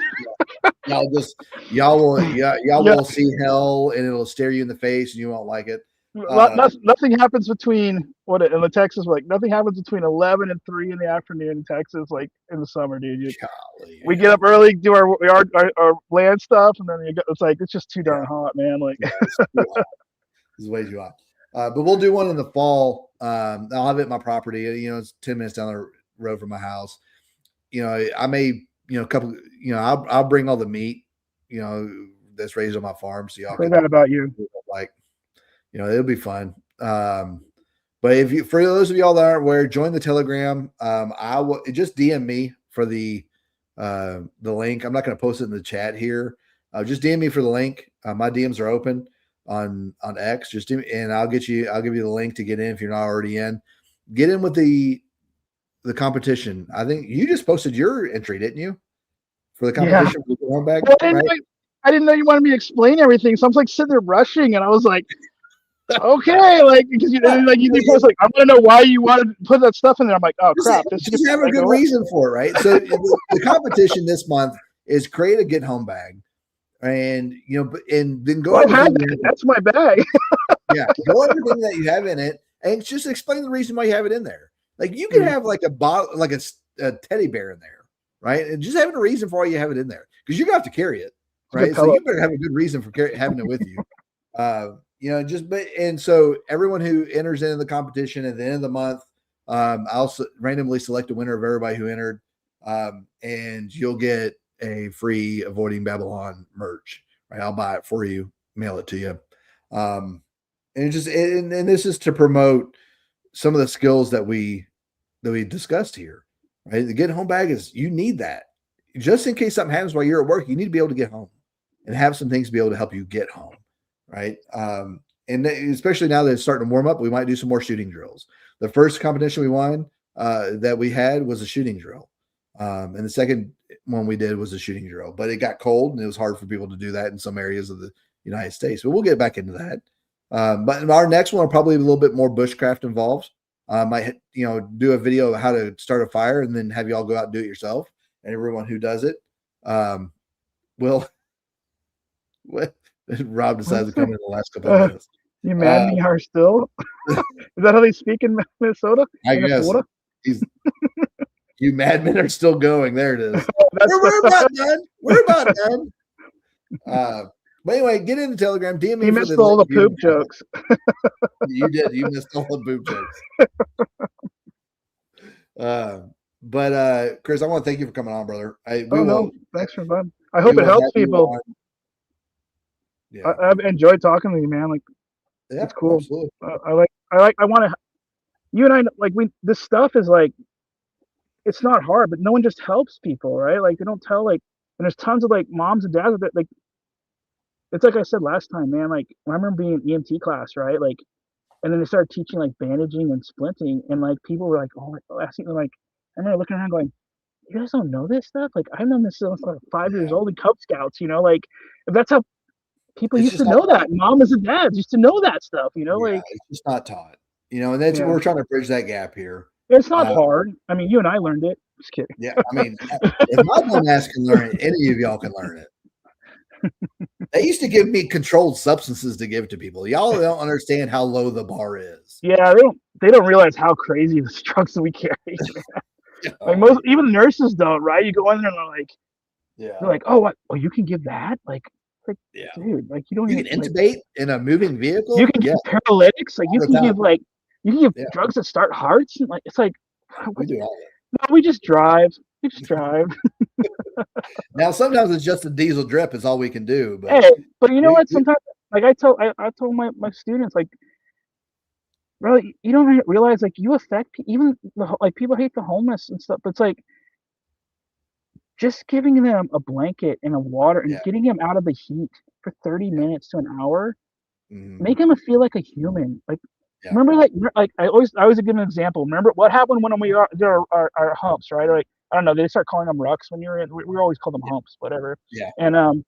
y'all will see hell, and it'll stare you in the face, and you won't like it. Nothing happens between in the Texas, like nothing happens between 11 and 3 in the afternoon in Texas, like in the summer, dude. We get up early, do our land stuff, and then it's just too darn hot, man. Like this is way too hot. But we'll do one in the fall. I'll have it at my property. It's 10 minutes down the road from my house. I may, I'll bring all the meat, that's raised on my farm. So y'all heard that about you. Like, it'll be fun. But for those of y'all that aren't aware, join the Telegram. I will just DM me for the link. I'm not going to post it in the chat here. Just DM me for the link. My DMs are open on X. Just DM, and I'll give you the link to get in if you're not already in. Get in with the competition. I think you just posted your entry, didn't you? For the competition for the home bag. I didn't know you wanted me to explain everything. So I was like sitting there rushing, and I was like, Okay, like because you post like I want to know why you wanted to put that stuff in there. I'm like, oh crap, just have a good reason for it, right? So the competition this month is create a get home bag, and and then go. That's my bag. Yeah, go everything that you have in it, and just explain the reason why you have it in there. Like you can have like a bottle, like a teddy bear in there, right? And just having a reason for why you have it in there, because you're gonna have to carry it, right? So you better have a good reason for having it with you. And so everyone who enters into the competition at the end of the month, I'll randomly select a winner of everybody who entered, and you'll get a free Avoiding Babylon merch. Right, I'll buy it for you, mail it to you, and this is to promote some of the skills that we discussed here. Right, the get home bag you need that just in case something happens while you're at work. You need to be able to get home and have some things to be able to help you get home. Right. And especially now that it's starting to warm up, we might do some more shooting drills. The first competition we won that we had was a shooting drill. And the second one we did was a shooting drill, but it got cold and it was hard for people to do that in some areas of the United States. But we'll get back into that. But our next one will probably be a little bit more bushcraft involved. Might do a video of how to start a fire and then have you all go out and do it yourself. And everyone who does it will. Rob decides to come in the last couple of minutes. You mad me are still? Is that how they speak in Minnesota? I guess. You madmen are still going. There it is. We're about done. We're about done. But anyway, get in the Telegram. DM me. You missed all the poop jokes. You did. You missed all the poop jokes. But Chris, I want to thank you for coming on, brother. Thanks for fun. I hope it helps people. Yeah, I've enjoyed talking to you, man. Like, it's cool. Absolutely. I want to. You and I this stuff is like, it's not hard, but no one just helps people, right? Like they don't tell and there's tons of moms and dads that it's like I said last time, man. Like I remember being in EMT class, right? And then they started teaching bandaging and splinting, and people were like, oh, asking and they're looking around going, you guys don't know this stuff? I've known this since 5 years old in Cub Scouts, if that's how. People used to know that. Mamas and dads used to know that stuff, it's just not taught, and that's we're trying to bridge that gap here. It's not hard. I mean, you and I learned it. Just kidding. Yeah, I mean, if my dumbass can learn it, any of y'all can learn it. They used to give me controlled substances to give to people. Y'all don't understand how low the bar is. Yeah, they don't realize how crazy the drugs that we carry. Even nurses don't, right? You go in there and they're like, oh, what? Oh, you can give that? Dude, you don't. You can intubate in a moving vehicle. You can give paralytics. You can give drugs that start hearts. And it's we do all that. No, we just drive. We just drive. Now sometimes it's just a diesel drip is all we can do. But hey, but you know what? Sometimes I told my students bro, you don't realize you affect even people hate the homeless and stuff. But it's just giving them a blanket and a water and getting them out of the heat for 30 minutes to an hour, make them feel like a human. Remember, I always give an example. Remember what happened when we did our humps, right? I don't know, they start calling them rucks when you're in. We always call them humps, whatever. Yeah. And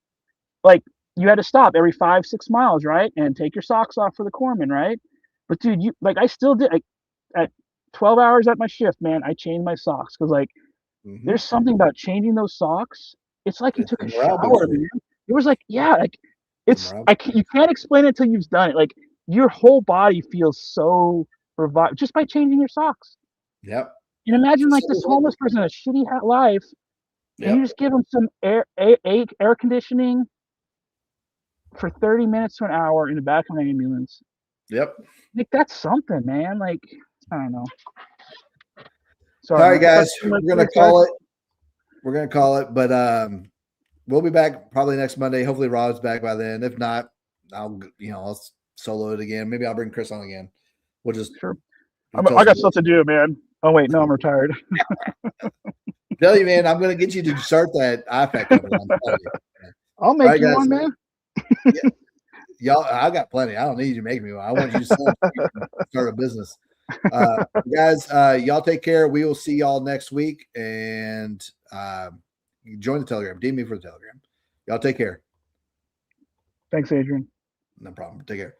you had to stop every 5-6 miles, right, and take your socks off for the corpsman, right? But dude, I still did at 12 hours at my shift, man. I changed my socks because there's something about changing those socks. It's like you took a shower, man. It was you can't explain it until you've done it. Your whole body feels so revived just by changing your socks. Yep. And imagine this homeless person in a shitty life, and you just give them some air conditioning for 30 minutes to an hour in the back of an ambulance. Yep. That's something, man. I don't know. Sorry, all right, guys, we're gonna call it. We're gonna call it, but we'll be back probably next Monday. Hopefully, Rob's back by then. If not, I'll solo it again. Maybe I'll bring Chris on again. We'll just. Sure. I got stuff to do, man. Oh wait, no, I'm retired. Tell you, man, I'm gonna get you to start that IFAC. I'll make you one, man. Y'all, I got plenty. I don't need you to make me one. I want you to start a business. Guys, y'all take care. We will see y'all next week, and join the Telegram. DM me for the Telegram. Y'all take care. Thanks, Adrian. No problem. Take care.